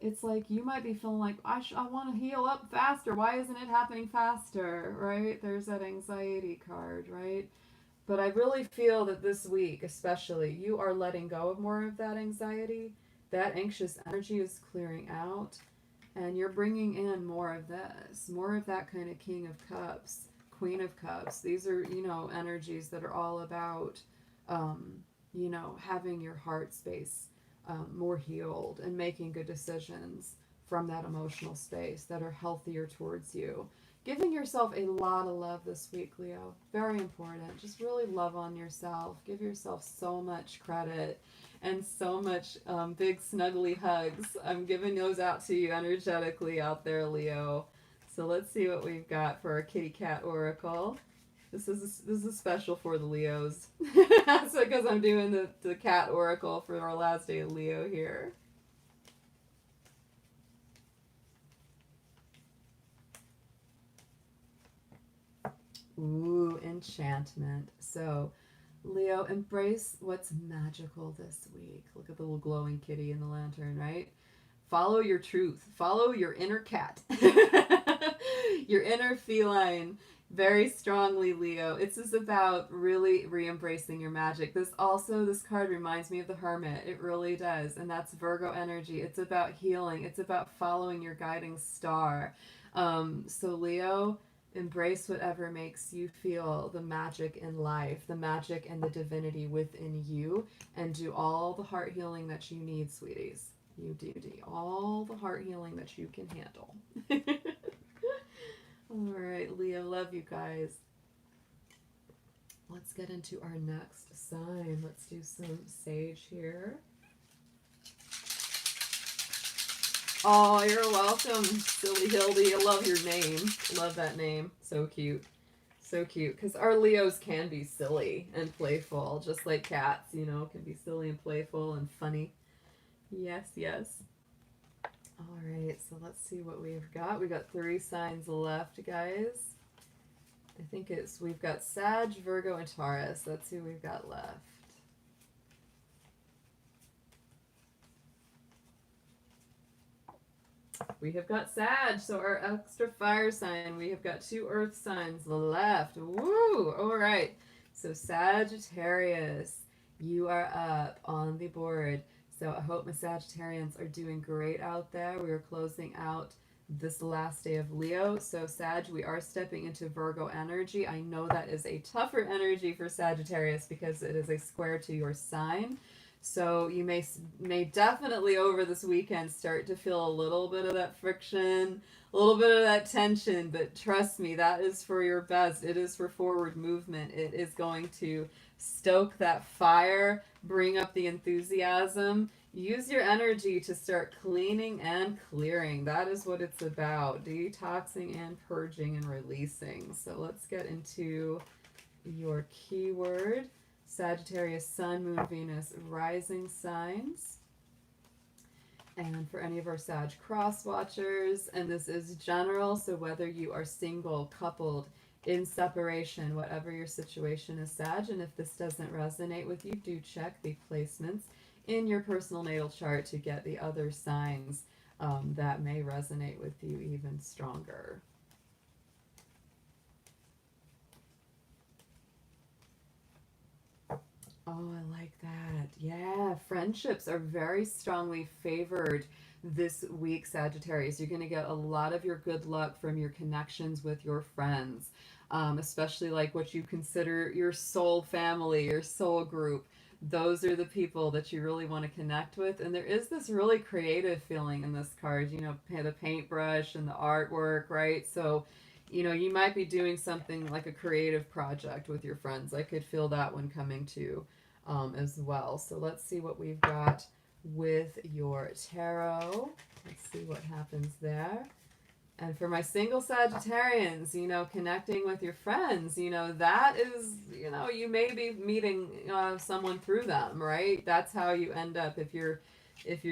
it's like you might be feeling like, I want to heal up faster. Why isn't it happening faster, right? There's that anxiety card, right? But I really feel that this week, especially, you are letting go of more of that anxiety. That anxious energy is clearing out, and you're bringing in more of this, more of that kind of King of Cups, Queen of Cups. These are, energies that are all about, having your heart space more healed and making good decisions from that emotional space that are healthier towards you. Giving yourself a lot of love this week, Leo. Very important. Just really love on yourself. Give yourself so much credit and so much big snuggly hugs. I'm giving those out to you energetically out there, Leo. So let's see what we've got for our kitty cat oracle. This is special for the Leos. So because I'm doing the cat oracle for our last day of Leo here. Ooh, enchantment. So, Leo, embrace what's magical this week. Look at the little glowing kitty in the lantern, right? Follow your truth. Follow your inner cat. Your inner feline. Very strongly, Leo. It's just about really re-embracing your magic. This card reminds me of the Hermit. It really does. And that's Virgo energy. It's about healing. It's about following your guiding star. So Leo, embrace whatever makes you feel the magic in life, the magic and the divinity within you, and do all the heart healing that you need, sweeties. You do all the heart healing that you can handle. All right, Leo, love you guys. Let's get into our next sign. Let's do some sage here. Oh, you're welcome, Silly Hildy. I love your name. Love that name. So cute. So cute. Because our Leos can be silly and playful, just like cats, can be silly and playful and funny. Yes, yes. All right, so let's see what we've got. We've got 3 signs left, guys. I think we've got Sag, Virgo, and Taurus. That's who we've got left. We have got Sag, so our extra fire sign. We have got 2 earth signs left. Woo! All right, so Sagittarius, you are up on the board. So I hope my Sagittarians are doing great out there. We are closing out this last day of Leo. So Sag, we are stepping into Virgo energy. I know that is a tougher energy for Sagittarius because it is a square to your sign. So you may definitely over this weekend start to feel a little bit of that friction, a little bit of that tension, but trust me, that is for your best. It is for forward movement. It is going to stoke that fire, bring up the enthusiasm, use your energy to start cleaning and clearing. That is what it's about, detoxing and purging and releasing. So let's get into your keyword. Sagittarius, Sun, Moon, Venus, rising signs. And for any of our Sag cross watchers, and this is general, so whether you are single, coupled, in separation, whatever your situation is, Sag, and if this doesn't resonate with you, do check the placements in your personal natal chart to get the other signs that may resonate with you even stronger. Oh, I like that. Yeah, friendships are very strongly favored this week, Sagittarius. You're going to get a lot of your good luck from your connections with your friends, especially like what you consider your soul family, your soul group. Those are the people that you really want to connect with. And there is this really creative feeling in this card, you know, the paintbrush and the artwork, right? So, you know, you might be doing something like a creative project with your friends. I could feel that one coming too as well. So let's see what we've got with your tarot. Let's see what happens there. And for my single Sagittarians, you know, connecting with your friends, you know, that is, you know, you may be meeting someone through them, right? That's how you end up if you're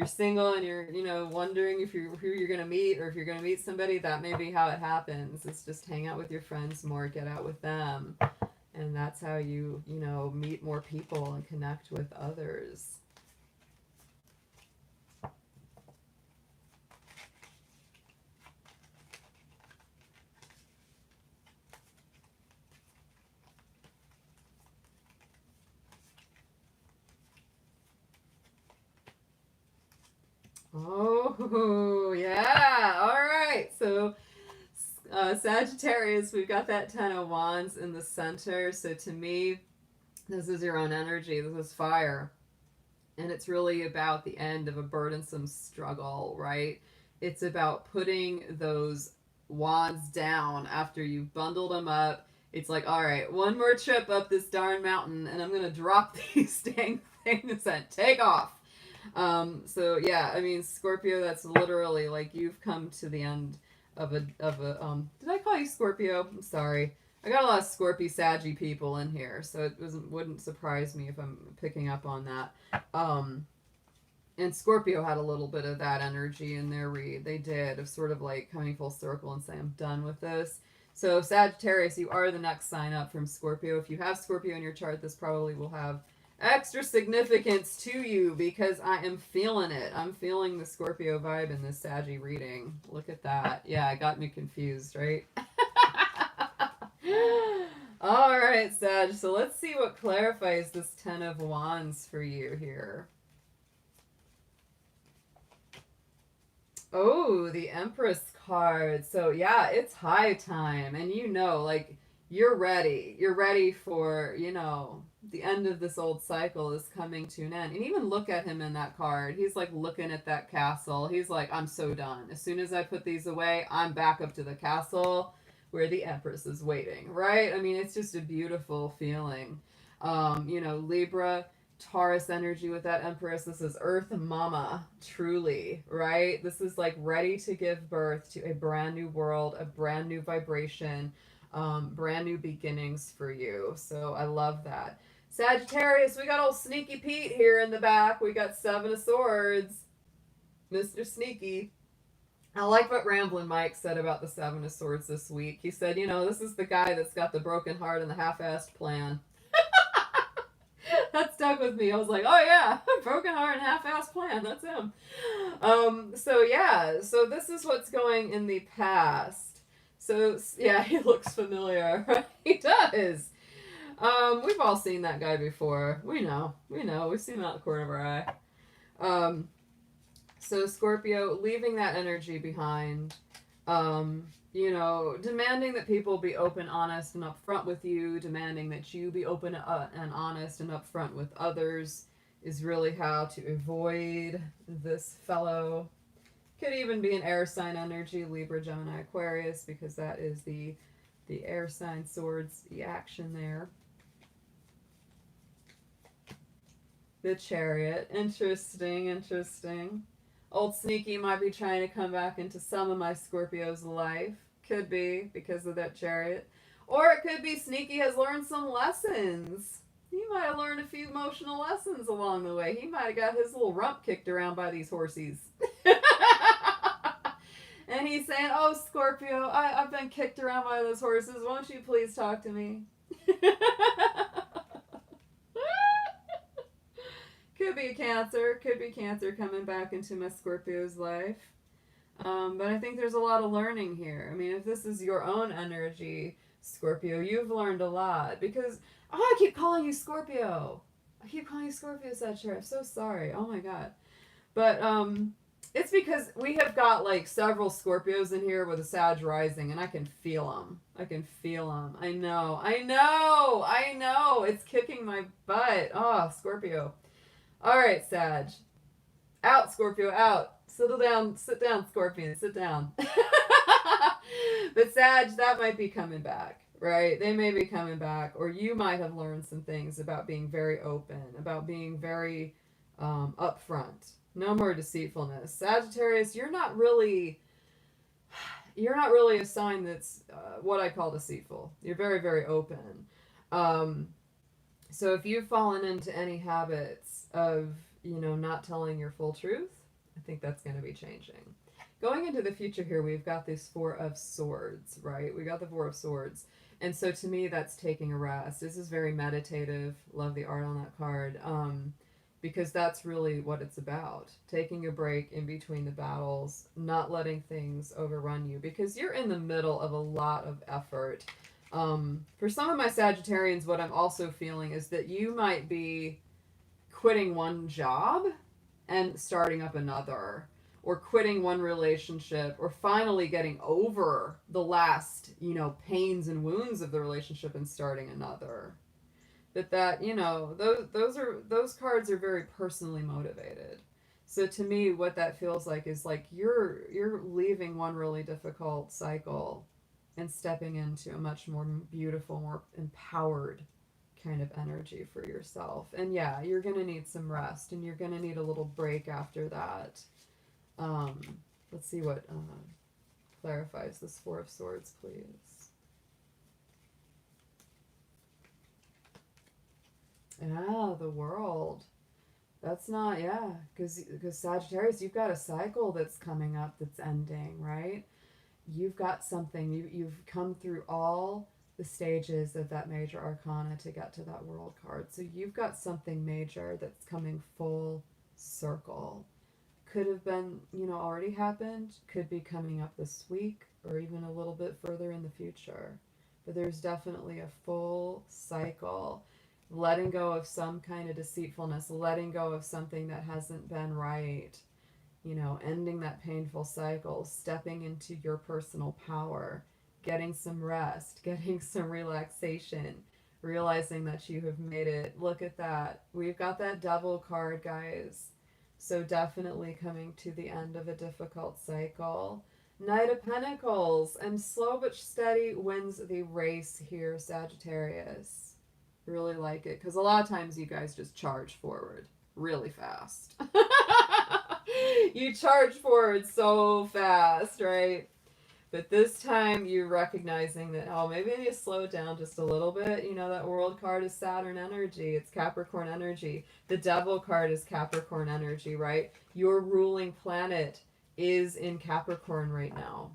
single and you're, you know, wondering if you're who you're gonna meet or if you're gonna meet somebody. That may be how it happens. It's just hang out with your friends more, get out with them, and that's how you know, meet more people and connect with others. Oh, yeah. All right. So, Sagittarius, we've got that Ten of Wands in the center. So, to me, this is your own energy. This is fire. And it's really about the end of a burdensome struggle, right? It's about putting those wands down after you've bundled them up. It's like, all right, one more trip up this darn mountain, and I'm going to drop these dang things and take off. So yeah, I mean, Scorpio, that's literally like you've come to the end of a did I call you Scorpio? I'm sorry. I got a lot of Scorpio Saggy people in here, so it wouldn't surprise me if I'm picking up on that. And Scorpio had a little bit of that energy in their read. They did, of sort of like coming full circle and saying, I'm done with this. So Sagittarius, you are the next sign up from Scorpio. If you have Scorpio in your chart, this probably will have extra significance to you because I am feeling it. I'm feeling the Scorpio vibe in this Saggy reading. Look at that. Yeah, it got me confused, right? All right, Sag. So let's see what clarifies this Ten of Wands for you here. Oh, the Empress card. So yeah, it's high time. And you know, like, you're ready. You're ready for, you know, the end of this old cycle is coming to an end. And even look at him in that card. He's like looking at that castle. He's like, I'm so done. As soon as I put these away, I'm back up to the castle where the Empress is waiting, right? I mean, it's just a beautiful feeling. You know, Libra, Taurus energy with that Empress. This is Earth Mama, truly, right? This is like ready to give birth to a brand new world, a brand new vibration, brand new beginnings for you. So I love that. Sagittarius, we got old Sneaky Pete here in the back. We got Seven of Swords, Mr. Sneaky. I like what Ramblin' Mike said about the Seven of Swords this week. He said, you know, this is the guy that's got the broken heart and the half-assed plan. That stuck with me. I was like, oh yeah, broken heart and half-assed plan. That's him. So yeah, so this is what's going in the past. So yeah, he looks familiar. He does. We've all seen that guy before. We know. We've seen him out the corner of our eye. So Scorpio, leaving that energy behind, you know, demanding that people be open, honest, and upfront with you, demanding that you be open and honest and upfront with others is really how to avoid this fellow. Could even be an air sign energy, Libra, Gemini, Aquarius, because that is the air sign swords, the action there. The Chariot, interesting. Old Sneaky might be trying to come back into some of my Scorpio's life. Could be because of that Chariot. Or it could be Sneaky has learned some lessons. He might have learned a few emotional lessons along the way. He might have got his little rump kicked around by these horsies. And he's saying, oh, Scorpio, I've been kicked around by those horses. Won't you please talk to me? Could be Cancer. Could be Cancer coming back into my Scorpio's life. But I think there's a lot of learning here. I mean, if this is your own energy, Scorpio, you've learned a lot. Because, oh, I keep calling you Scorpio. I keep calling you Scorpio, Sagittarius. I'm so sorry. Oh my God. But it's because we have got like several Scorpios in here with a Sag rising, and I can feel them. I can feel them. I know. It's kicking my butt. Oh, Scorpio. All right, Sag. Out, Scorpio, out. Sit down, Scorpion, sit down. But Sag, that might be coming back, right? They may be coming back, or you might have learned some things about being very open, about being very upfront. No more deceitfulness. Sagittarius, you're not really a sign that's what I call deceitful. You're very, very open. So if you've fallen into any habits of, not telling your full truth, I think that's going to be changing. Going into the future here, we've got this Four of Swords, right? We got the Four of Swords. And so to me, that's taking a rest. This is very meditative. Love the art on that card. Because that's really what it's about. Taking a break in between the battles, not letting things overrun you, because you're in the middle of a lot of effort. For some of my Sagittarians, what I'm also feeling is that you might be quitting one job and starting up another, or quitting one relationship, or finally getting over the last, pains and wounds of the relationship and starting another. Those cards are very personally motivated. So to me, what that feels like is like you're leaving one really difficult cycle and stepping into a much more beautiful, more empowered kind of energy for yourself. And yeah, you're gonna need some rest, and you're gonna need a little break after that. Let's see what clarifies this Four of Swords, please. Yeah, the World. That's not, yeah, because Sagittarius, you've got a cycle that's coming up that's ending, right? You've got something, you've come through all the stages of that major arcana to get to that World card. So you've got something major that's coming full circle. Could have been, already happened, could be coming up this week, or even a little bit further in the future. But there's definitely a full cycle. Letting go of some kind of deceitfulness, letting go of something that hasn't been right, ending that painful cycle, stepping into your personal power, getting some rest, getting some relaxation, realizing that you have made it. Look at that. We've got that Devil card, guys. So definitely coming to the end of a difficult cycle. Knight of Pentacles, and slow but steady wins the race here, Sagittarius. Really like it, because a lot of times you guys just charge forward really fast. You charge forward so fast, right? But this time you're recognizing that, oh, maybe I need to slow down just a little bit. That World card is Saturn energy. It's Capricorn energy. The Devil card is Capricorn energy, right? Your ruling planet is in Capricorn right now.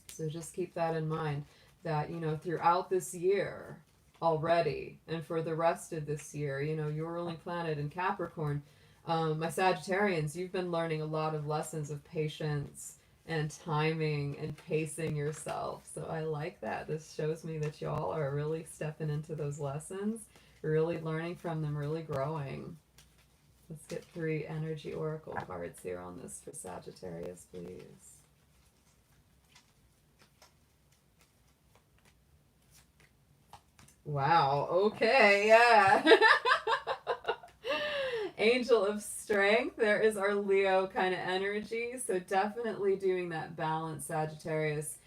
So just keep that in mind, that, throughout this year already, and for the rest of this year, your ruling planet in Capricorn, my Sagittarians, you've been learning a lot of lessons of patience and timing and pacing yourself. So I like that. This shows me that y'all are really stepping into those lessons, really learning from them, really growing. Let's get 3 energy oracle cards here on this for Sagittarius, please. Wow, okay, yeah. Angel of Strength, there is our Leo kind of energy. So definitely doing that balance, Sagittarius,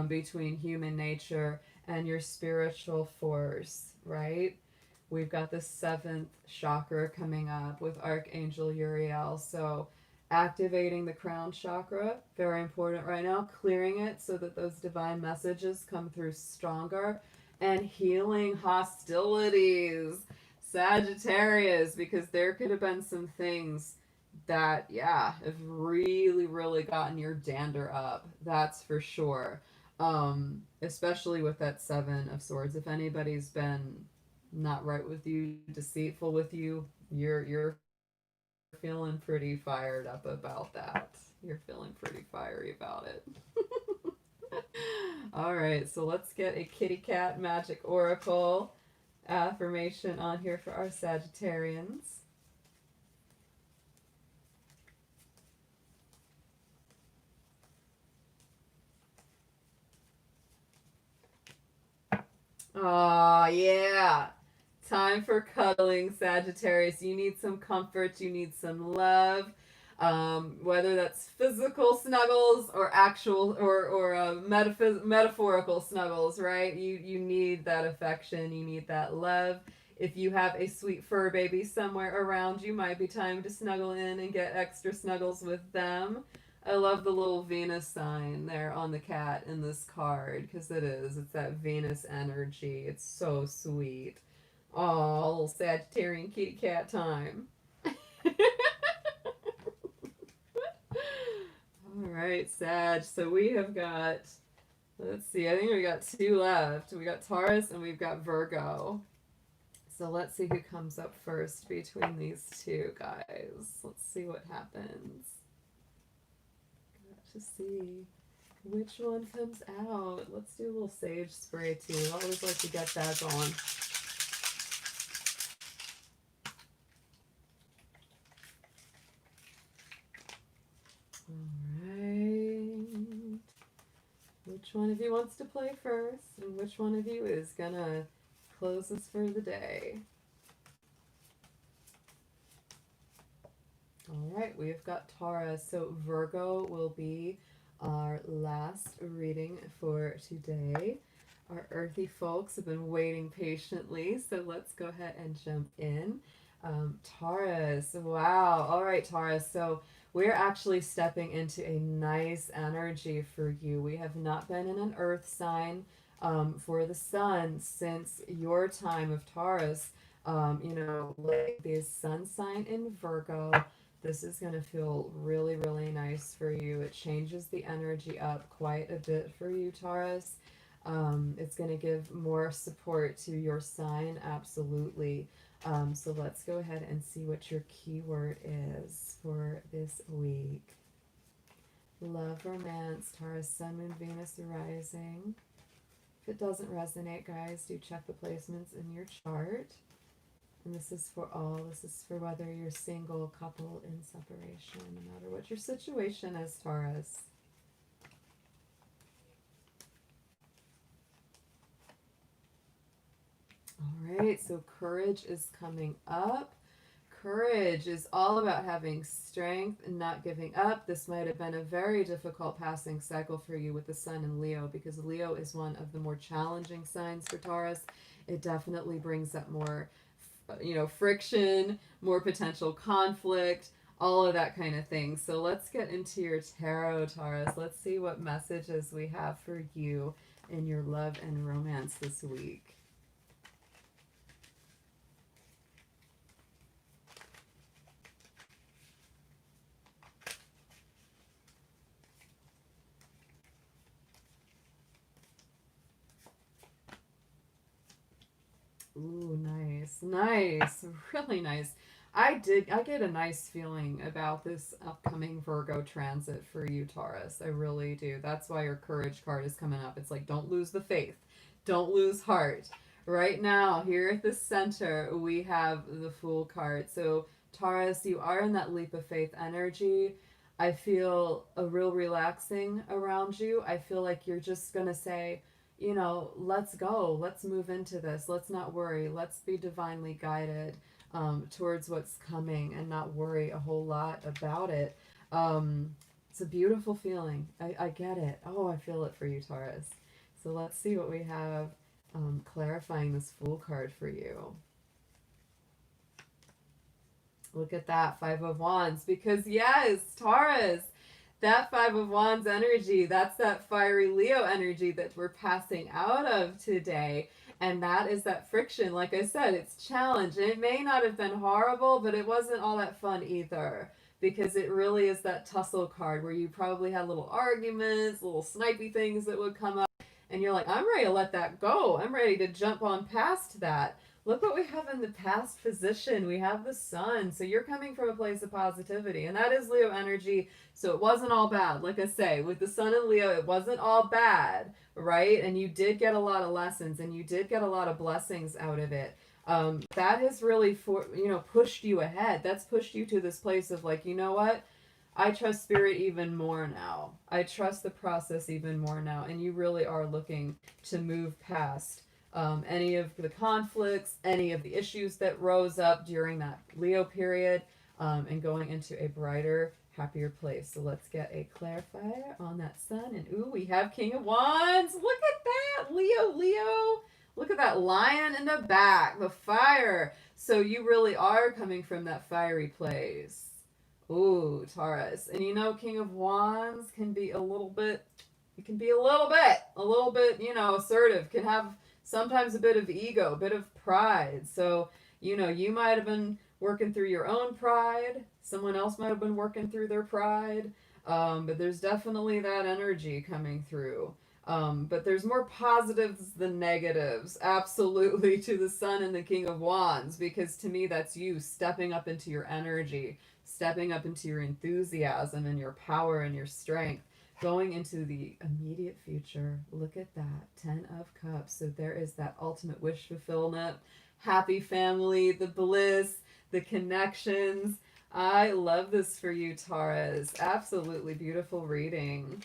between human nature and your spiritual force, right? We've got the 7th chakra coming up with Archangel Uriel. So activating the crown chakra, very important right now. Clearing it so that those divine messages come through stronger. And healing hostilities, Sagittarius, because there could have been some things that, yeah, have really, really gotten your dander up. That's for sure. Especially with that Seven of Swords. If anybody's been not right with you, deceitful with you, you're feeling pretty fired up about that. You're feeling pretty fiery about it. All right, so let's get a kitty cat magic oracle affirmation on here for our Sagittarians. Oh, yeah. Time for cuddling, Sagittarius. You need some comfort, you need some love. Whether that's physical snuggles or actual or metaphorical snuggles, right? You need that affection, you need that love. If you have a sweet fur baby somewhere around you, might be time to snuggle in and get extra snuggles with them. I love the little Venus sign there on the cat in this card because it is. It's that Venus energy. It's so sweet. Oh, little Sagittarian kitty cat time. All right, Sag. So we have got, let's see, I think we got two left. We got Taurus and we've got Virgo. So let's see who comes up first between these two guys. Let's see what happens. Got to see which one comes out. Let's do a little sage spray too. I always like to get that going. Alright. Which one of you wants to play first? And which one of you is gonna close us for the day? Alright, we've got Taurus. So Virgo will be our last reading for today. Our earthy folks have been waiting patiently, so let's go ahead and jump in. Taurus, wow. All right, Taurus. So we're actually stepping into a nice energy for you. We have not been in an earth sign for the sun since your time of Taurus. Like this sun sign in Virgo. This is going to feel really, really nice for you. It changes the energy up quite a bit for you, Taurus. It's going to give more support to your sign, absolutely. So let's go ahead and see what your keyword is for this week. Love, romance, Taurus, Sun, Moon, Venus, rising. If it doesn't resonate, guys, do check the placements in your chart. And this is for all. This is for whether you're single, couple, in separation, no matter what your situation is, Taurus. All right, so courage is coming up. Courage is all about having strength and not giving up. This might have been a very difficult passing cycle for you with the Sun in Leo because Leo is one of the more challenging signs for Taurus. It definitely brings up more, friction, more potential conflict, all of that kind of thing. So let's get into your tarot, Taurus. Let's see what messages we have for you in your love and romance this week. Ooh, nice, nice, really nice. I get a nice feeling about this upcoming Virgo transit for you, Taurus. I really do. That's why your courage card is coming up. It's like, don't lose the faith. Don't lose heart. Right now, here at the center, we have the Fool card. So, Taurus, you are in that leap of faith energy. I feel a real relaxing around you. I feel like you're just going to say, let's go. Let's move into this. Let's not worry. Let's be divinely guided towards what's coming and not worry a whole lot about it. It's a beautiful feeling. I get it. Oh, I feel it for you, Taurus. So let's see what we have clarifying this Fool card for you. Look at that, Five of Wands. Because yes, Taurus, that Five of Wands energy, that's that fiery Leo energy that we're passing out of today. And that is that friction. Like I said, it's challenge. And it may not have been horrible, but it wasn't all that fun either. because it really is that tussle card where you probably had little arguments, little snipey things that would come up, and you're like, I'm ready to let that go. I'm ready to jump on past that. Look what we have in the past position. We have the sun. So you're coming from a place of positivity. And that is Leo energy. So it wasn't all bad. Like I say, with the sun and Leo, it wasn't all bad, right? And you did get a lot of lessons and you did get a lot of blessings out of it. That has really, pushed you ahead. That's pushed you to this place of like, you know what? I trust spirit even more now. I trust the process even more now. And you really are looking to move past any of the conflicts, any of the issues that rose up during that Leo period, and going into a brighter, happier place. So let's get a clarifier on that sun. And ooh, we have King of Wands. Look at that, Leo. Look at that lion in the back, the fire. So you really are coming from that fiery place. Ooh, Taurus. And you know, King of Wands can be a little bit, assertive, can have sometimes a bit of ego, a bit of pride. So, you might have been working through your own pride. Someone else might have been working through their pride. But there's definitely that energy coming through. But there's more positives than negatives, absolutely, to the Sun and the King of Wands, because to me, that's you stepping up into your energy, stepping up into your enthusiasm and your power and your strength, going into the immediate future. Look at that, 10 of Cups. So there is that ultimate wish fulfillment, happy family, the bliss, the connections. I love this for you, Taurus. Absolutely beautiful reading.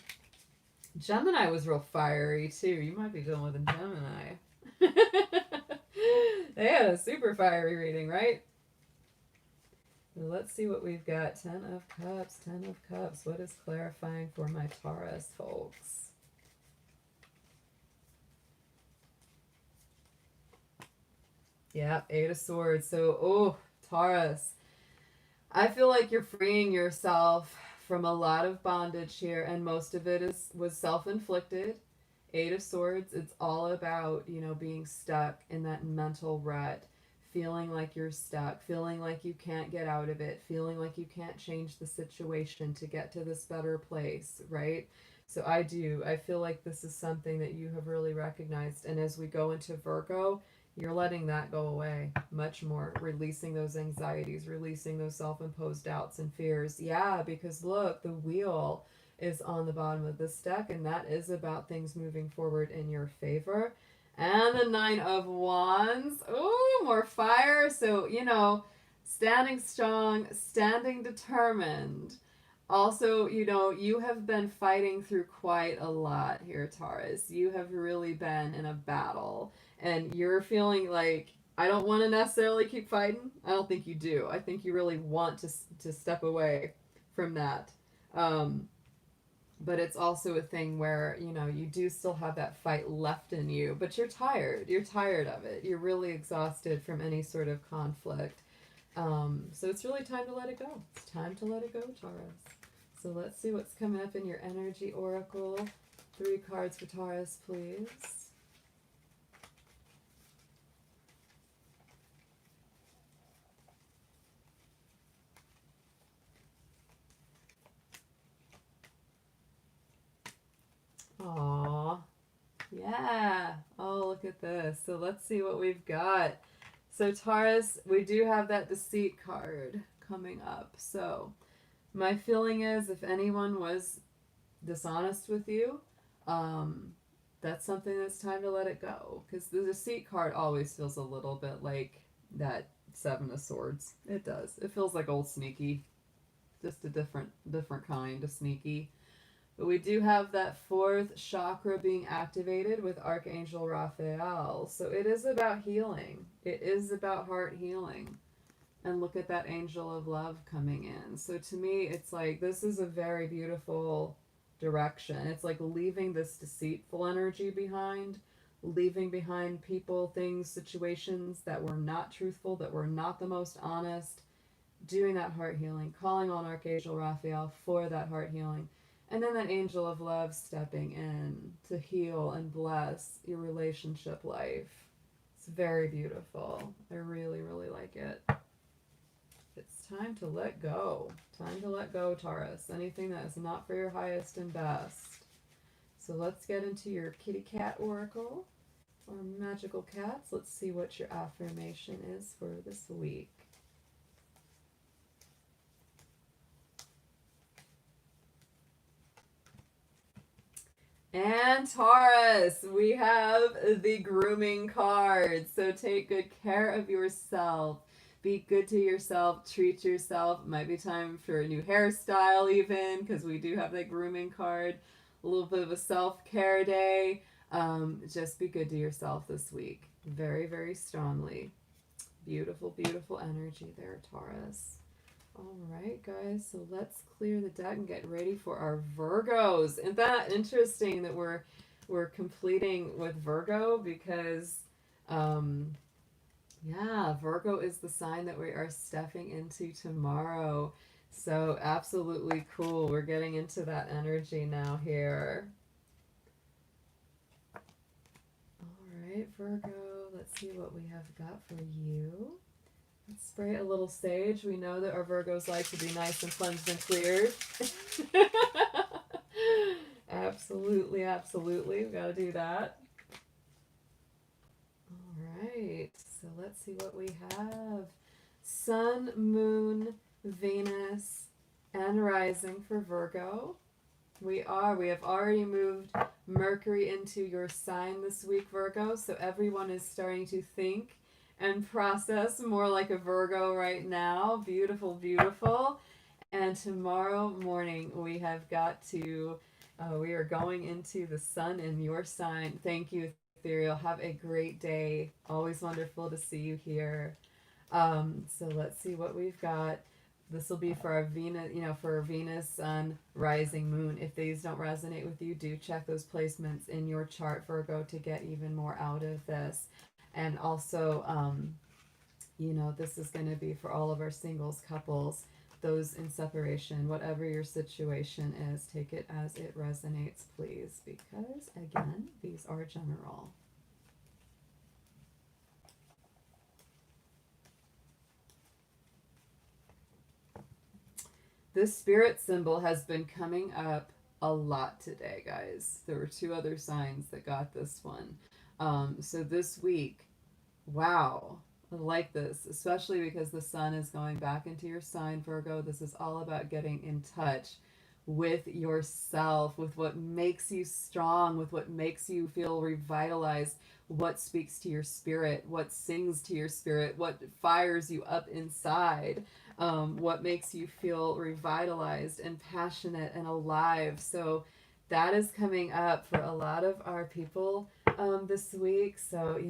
Gemini was real fiery too. You might be dealing with a Gemini. They had a super fiery reading, right? Let's see what we've got. 10 of Cups, 10 of Cups. What is clarifying for my Taurus folks? Yeah, 8 of Swords. So, Taurus. I feel like you're freeing yourself from a lot of bondage here, and most of it was self-inflicted. 8 of Swords, it's all about, being stuck in that mental rut, feeling like you're stuck, feeling like you can't get out of it, feeling like you can't change the situation to get to this better place, right? So I feel like this is something that you have really recognized, and as we go into Virgo, you're letting that go away much more, releasing those anxieties, releasing those self-imposed doubts and fears. Yeah, because look, the wheel is on the bottom of this deck, and that is about things moving forward in your favor. And the 9 of Wands. Ooh, more fire. So, standing strong, standing determined. Also, you have been fighting through quite a lot here, Taurus. You have really been in a battle. And you're feeling like, I don't want to necessarily keep fighting. I don't think you do. I think you really want to step away from that. But it's also a thing where, you do still have that fight left in you, but you're tired. You're tired of it. You're really exhausted from any sort of conflict. So it's really time to let it go. It's time to let it go, Taurus. So let's see what's coming up in your energy oracle. 3 cards for Taurus, please. Aww. Yeah. Oh, look at this. So let's see what we've got. So Taurus, we do have that deceit card coming up. So my feeling is if anyone was dishonest with you, that's something that's time to let it go. Because the deceit card always feels a little bit like that 7 of Swords. It does. It feels like old sneaky. Just a different kind of sneaky. But we do have that 4th chakra being activated with Archangel Raphael. So it is about healing. It is about heart healing. And look at that angel of love coming in. So to me, it's like this is a very beautiful direction. It's like leaving this deceitful energy behind, leaving behind people, things, situations that were not truthful, that were not the most honest, doing that heart healing, calling on Archangel Raphael for that heart healing. And then that angel of love stepping in to heal and bless your relationship life. It's very beautiful. I really, really like it. It's time to let go. Time to let go, Taurus. Anything that is not for your highest and best. So let's get into your kitty cat oracle, or magical cats. Let's see what your affirmation is for this week. And Taurus, we have the grooming card. So take good care of yourself. Be good to yourself. Treat yourself. Might be time for a new hairstyle even, because we do have that grooming card. A little bit of a self-care day. Just be good to yourself this week. Very, very strongly. Beautiful, beautiful energy there, Taurus. All right, guys, so let's clear the deck and get ready for our Virgos. Isn't that interesting that we're completing with Virgo? Because, yeah, Virgo is the sign that we are stepping into tomorrow. So absolutely cool. We're getting into that energy now here. All right, Virgo, let's see what we have got for you. Let's spray a little sage. We know that our Virgos like to be nice and cleansed and cleared. Absolutely, absolutely. We've got to do that. All right. So let's see what we have. Sun, Moon, Venus, and Rising for Virgo. We have already moved Mercury into your sign this week, Virgo. So everyone is starting to think and process more like a Virgo right now. Beautiful, beautiful. And tomorrow morning we have got to, we are going into the sun in your sign. Thank you, Ethereal. Have a great day. Always wonderful to see you here. So let's see what we've got. This will be for our Venus, for Venus, Sun, Rising, Moon. If these don't resonate with you, do check those placements in your chart, Virgo, to get even more out of this. And also, this is going to be for all of our singles, couples, those in separation, whatever your situation is, take it as it resonates, please, because, again, these are general. This spirit symbol has been coming up a lot today, guys. There were 2 other signs that got this one. So this week, wow, I like this, especially because the sun is going back into your sign, Virgo. This is all about getting in touch with yourself, with what makes you strong, with what makes you feel revitalized, what speaks to your spirit, what sings to your spirit, what fires you up inside, what makes you feel revitalized and passionate and alive. So that is coming up for a lot of our people this week. So,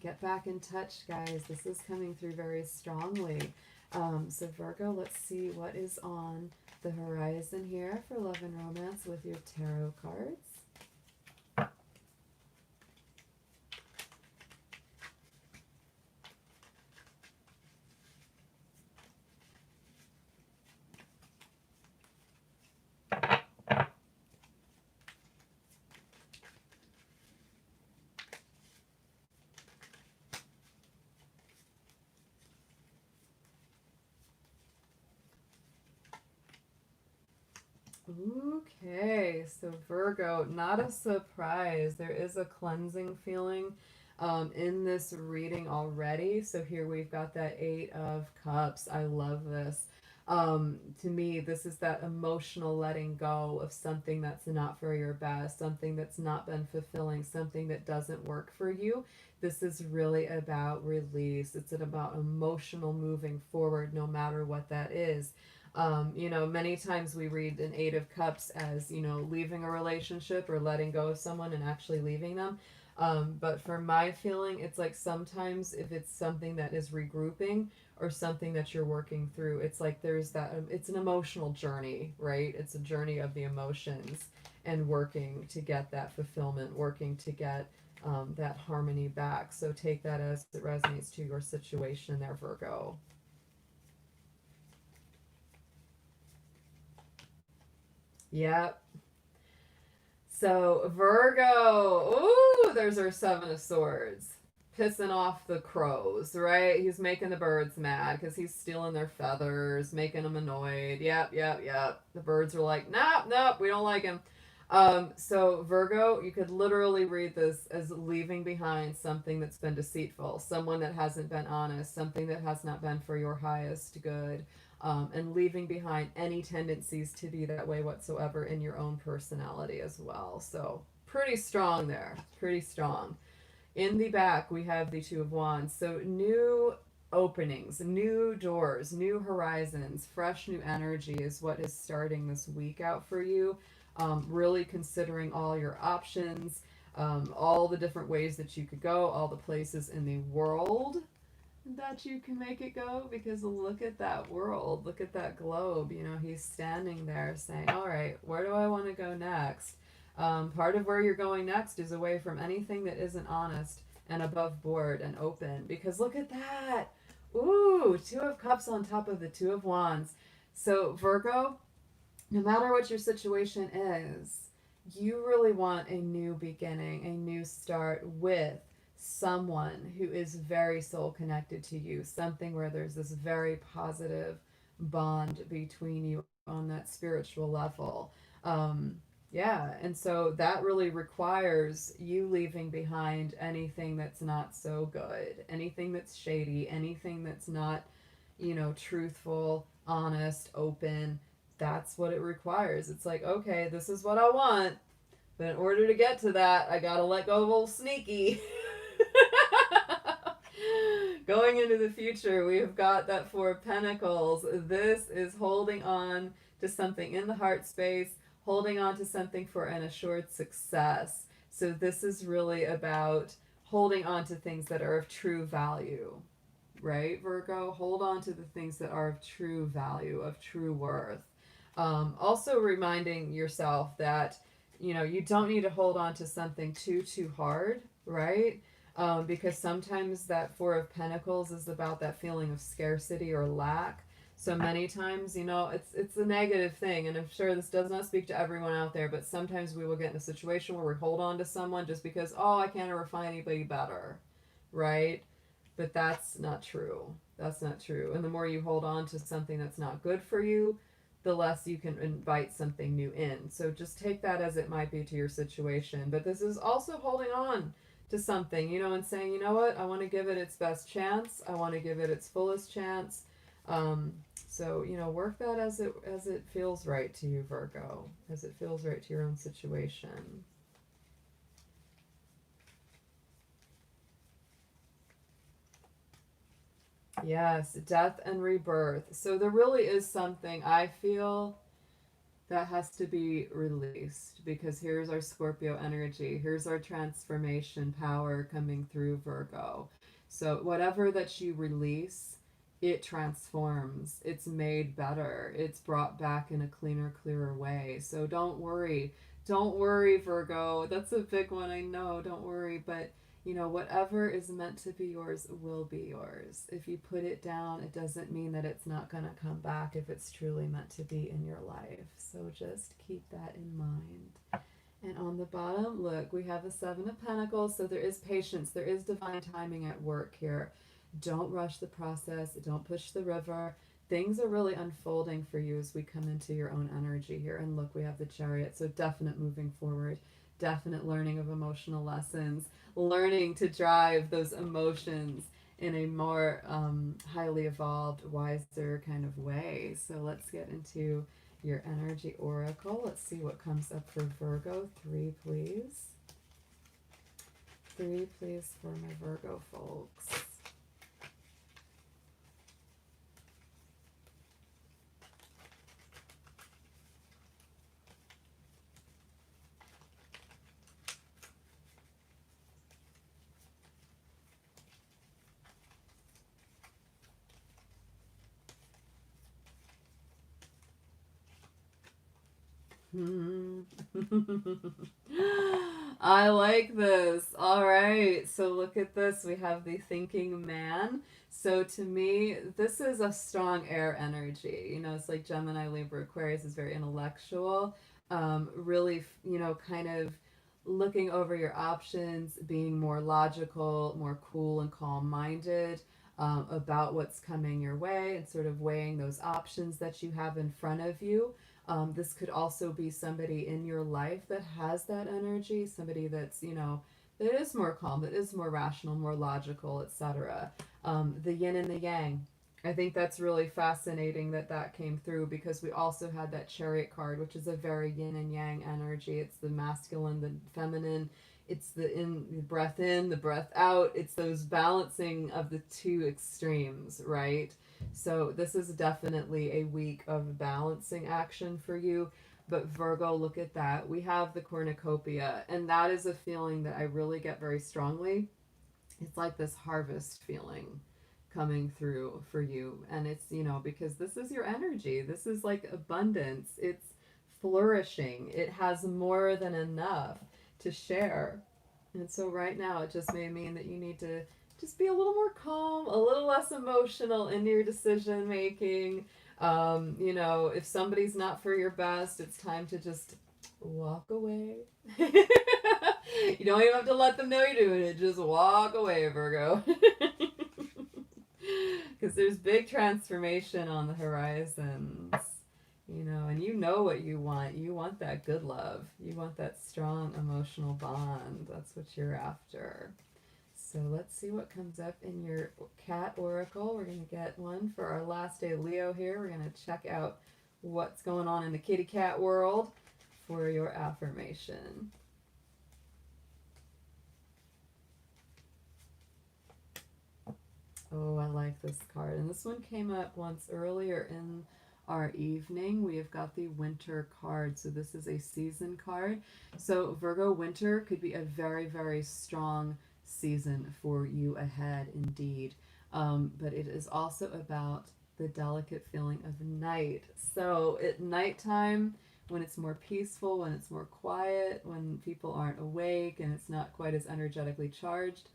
get back in touch, guys. This is coming through very strongly. So Virgo, let's see what is on the horizon here for love and romance with your tarot cards. Okay, so Virgo, not a surprise. There is a cleansing feeling in this reading already. So here we've got that 8 of Cups. I love this. To me, this is that emotional letting go of something that's not for your best, something that's not been fulfilling, something that doesn't work for you. This is really about release. It's about emotional moving forward, no matter what that is. Many times we read an 8 of Cups as, leaving a relationship or letting go of someone and actually leaving them. But for my feeling, it's like sometimes if it's something that is regrouping or something that you're working through, it's like there's that, it's an emotional journey, right? It's a journey of the emotions and working to get that fulfillment, working to get that harmony back. So take that as it resonates to your situation there, Virgo. Yep. So Virgo, ooh, there's our 7 of Swords. pissing off the crows, right? He's making the birds mad because he's stealing their feathers, making them annoyed. Yep, yep, yep. The birds are like, nope, nope, we don't like him. So Virgo, you could literally read this as leaving behind something that's been deceitful, someone that hasn't been honest, something that has not been for your highest good, and leaving behind any tendencies to be that way whatsoever in your own personality as well. So pretty strong there, pretty strong. In the back, we have the Two of Wands. So new openings, new doors, new horizons, fresh new energy is what is starting this week out for you. Really considering all your options, all the different ways that you could go, all the places in the world that you can make it go, because look at that world, look at that globe. You know, he's standing there saying, all right, where do I want to go next? Part of where you're going next is away from anything that isn't honest and above board and open, because look at that. Ooh, Two of Cups on top of the Two of Wands. So Virgo, no matter what your situation is, you really want a new beginning, a new start with someone who is very soul connected to you, something where there's this very positive bond between you on that spiritual level. Yeah, and so that really requires you leaving behind anything that's not so good, anything that's shady, anything that's not, you know, truthful, honest, open. That's what it requires. It's like, okay, this is what I want, but in order to get to that, I gotta let go of old sneaky. Going into the future, we've got that Four of Pentacles. This is holding on to something in the heart space, holding on to something for an assured success. So this is really about holding on to things that are of true value, right, Virgo? Hold on to the things that are of true value, of true worth. Also reminding yourself that, you know, you don't need to hold on to something too hard, right? Because sometimes that Four of Pentacles is about that feeling of scarcity or lack. So many times, you know, it's a negative thing, and I'm sure this does not speak to everyone out there, but sometimes we will get in a situation where we hold on to someone just because, oh, I can't ever find anybody better, right? But that's not true. That's not true. And the more you hold on to something that's not good for you, the less you can invite something new in. So just take that as it might be to your situation. But this is also holding on to something, you know, and saying, you know what, I want to give it its best chance. I want to give it its fullest chance. So, you know, work that as it feels right to you, Virgo, as it feels right to your own situation. Yes, death and rebirth. So there really is something I feel that has to be released, because here's our Scorpio energy. Here's our transformation power coming through Virgo. So whatever that you release, it transforms. It's made better. It's brought back in a cleaner, clearer way. So don't worry. Don't worry, Virgo. That's a big one, I know. Don't worry, but you know, whatever is meant to be yours will be yours. If you put it down, it doesn't mean that it's not going to come back if it's truly meant to be in your life. So just keep that in mind. And on the bottom, look, we have the Seven of Pentacles. So there is patience. There is divine timing at work here. Don't rush the process. Don't push the river. Things are really unfolding for you as we come into your own energy here. And look, we have the Chariot. So definite moving forward. Definite learning of emotional lessons, learning to drive those emotions in a more highly evolved, wiser kind of way. So let's get into your energy oracle. Let's see what comes up for Virgo. 3, please. 3, please, for my Virgo folks. I like this. All right. So look at this. We have the thinking man. So to me, this is a strong air energy. You know, it's like Gemini, Libra, Aquarius is very intellectual. Really, you know, kind of looking over your options, being more logical, more cool and calm-minded about what's coming your way, and sort of weighing those options that you have in front of you. This could also be somebody in your life that has that energy, somebody that's, you know, that is more calm, that is more rational, more logical, etc. The yin and the yang. I think that's really fascinating that that came through, because we also had that Chariot card, which is a very yin and yang energy. It's the masculine, the feminine. It's the breath in, the breath out. It's those balancing of the two extremes, right? So this is definitely a week of balancing action for you. But Virgo, look at that. We have the cornucopia, and that is a feeling that I really get very strongly. It's like this harvest feeling coming through for you. And it's, you know, because this is your energy. This is like abundance. It's flourishing. It has more than enough to share. And so right now it just may mean that you need to just be a little more calm, a little less emotional in your decision making. You know, if somebody's not for your best, it's time to just walk away. You don't even have to let them know you're doing it. Just walk away, Virgo. Because there's big transformation on the horizons, you know, and you know what you want. You want that good love. You want that strong emotional bond. That's what you're after. So let's see what comes up in your cat oracle. We're going to get one for our last day Leo here. We're going to check out what's going on in the kitty cat world for your affirmation. Oh, I like this card. And this one came up once earlier in our evening. We have got the winter card. So this is a season card. So Virgo, winter could be a very, very strong season for you ahead indeed. But it is also about the delicate feeling of night. So at nighttime, when it's more peaceful, when it's more quiet, when people aren't awake and it's not quite as energetically charged,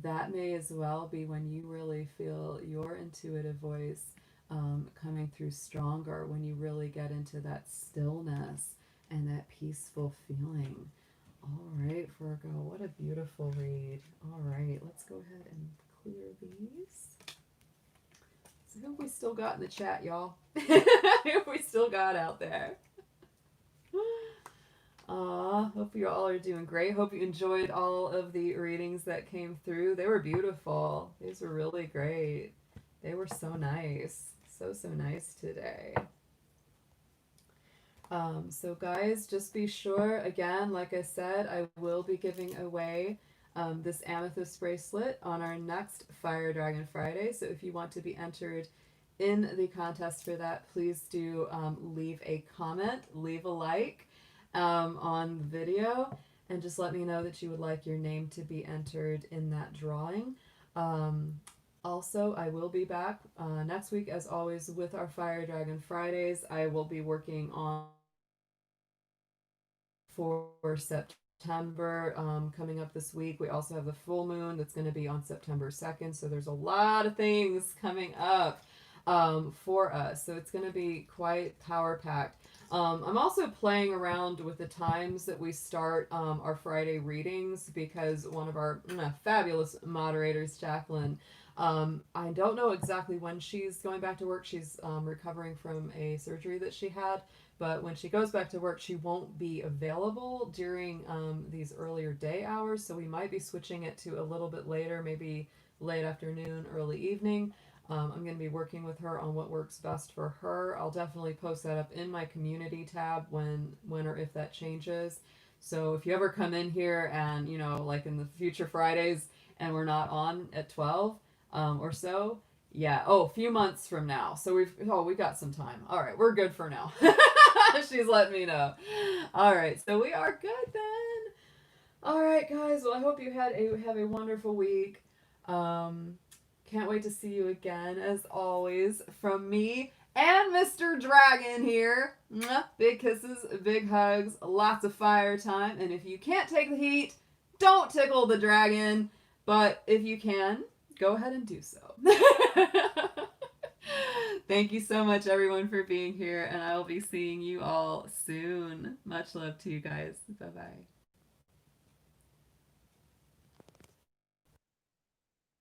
that may as well be when you really feel your intuitive voice coming through stronger, when you really get into that stillness and that peaceful feeling. All right, Virgo, what a beautiful read. All right, let's go ahead and clear these. So I hope we still got in the chat, y'all. I hope we still got out there. Hope you all are doing great. Hope you enjoyed all of the readings that came through. They were beautiful. These were really great. They were so nice. So nice today. So guys, just be sure, again, like I said, I will be giving away this amethyst bracelet on our next Fire Dragon Friday. So if you want to be entered in the contest for that, please do leave a comment, leave a like on the video, and just let me know that you would like your name to be entered in that drawing. Also, I will be back next week, as always, with our Fire Dragon Fridays. I will be working on for September coming up this week. We also have the full moon that's going to be on September 2nd, so there's a lot of things coming up for us. So it's going to be quite power-packed. I'm also playing around with the times that we start our Friday readings, because one of our fabulous moderators, Jacqueline, I don't know exactly when she's going back to work. She's recovering from a surgery that she had, but when she goes back to work, she won't be available during these earlier day hours, so we might be switching it to a little bit later, maybe late afternoon, early evening. I'm going to be working with her on what works best for her. I'll definitely post that up in my community tab when or if that changes. So if you ever come in here and, you know, like in the future Fridays and we're not on at 12 or so, yeah. Oh, a few months from now. So we got some time. All right, we're good for now. She's letting me know. All right, so we are good then. All right, guys. Well, I hope you have a wonderful week. Can't wait to see you again, as always, from me and Mr. Dragon here. Big kisses, big hugs, lots of fire time. And if you can't take the heat, don't tickle the dragon. But if you can, go ahead and do so. Thank you so much, everyone, for being here. And I will be seeing you all soon. Much love to you guys. Bye-bye.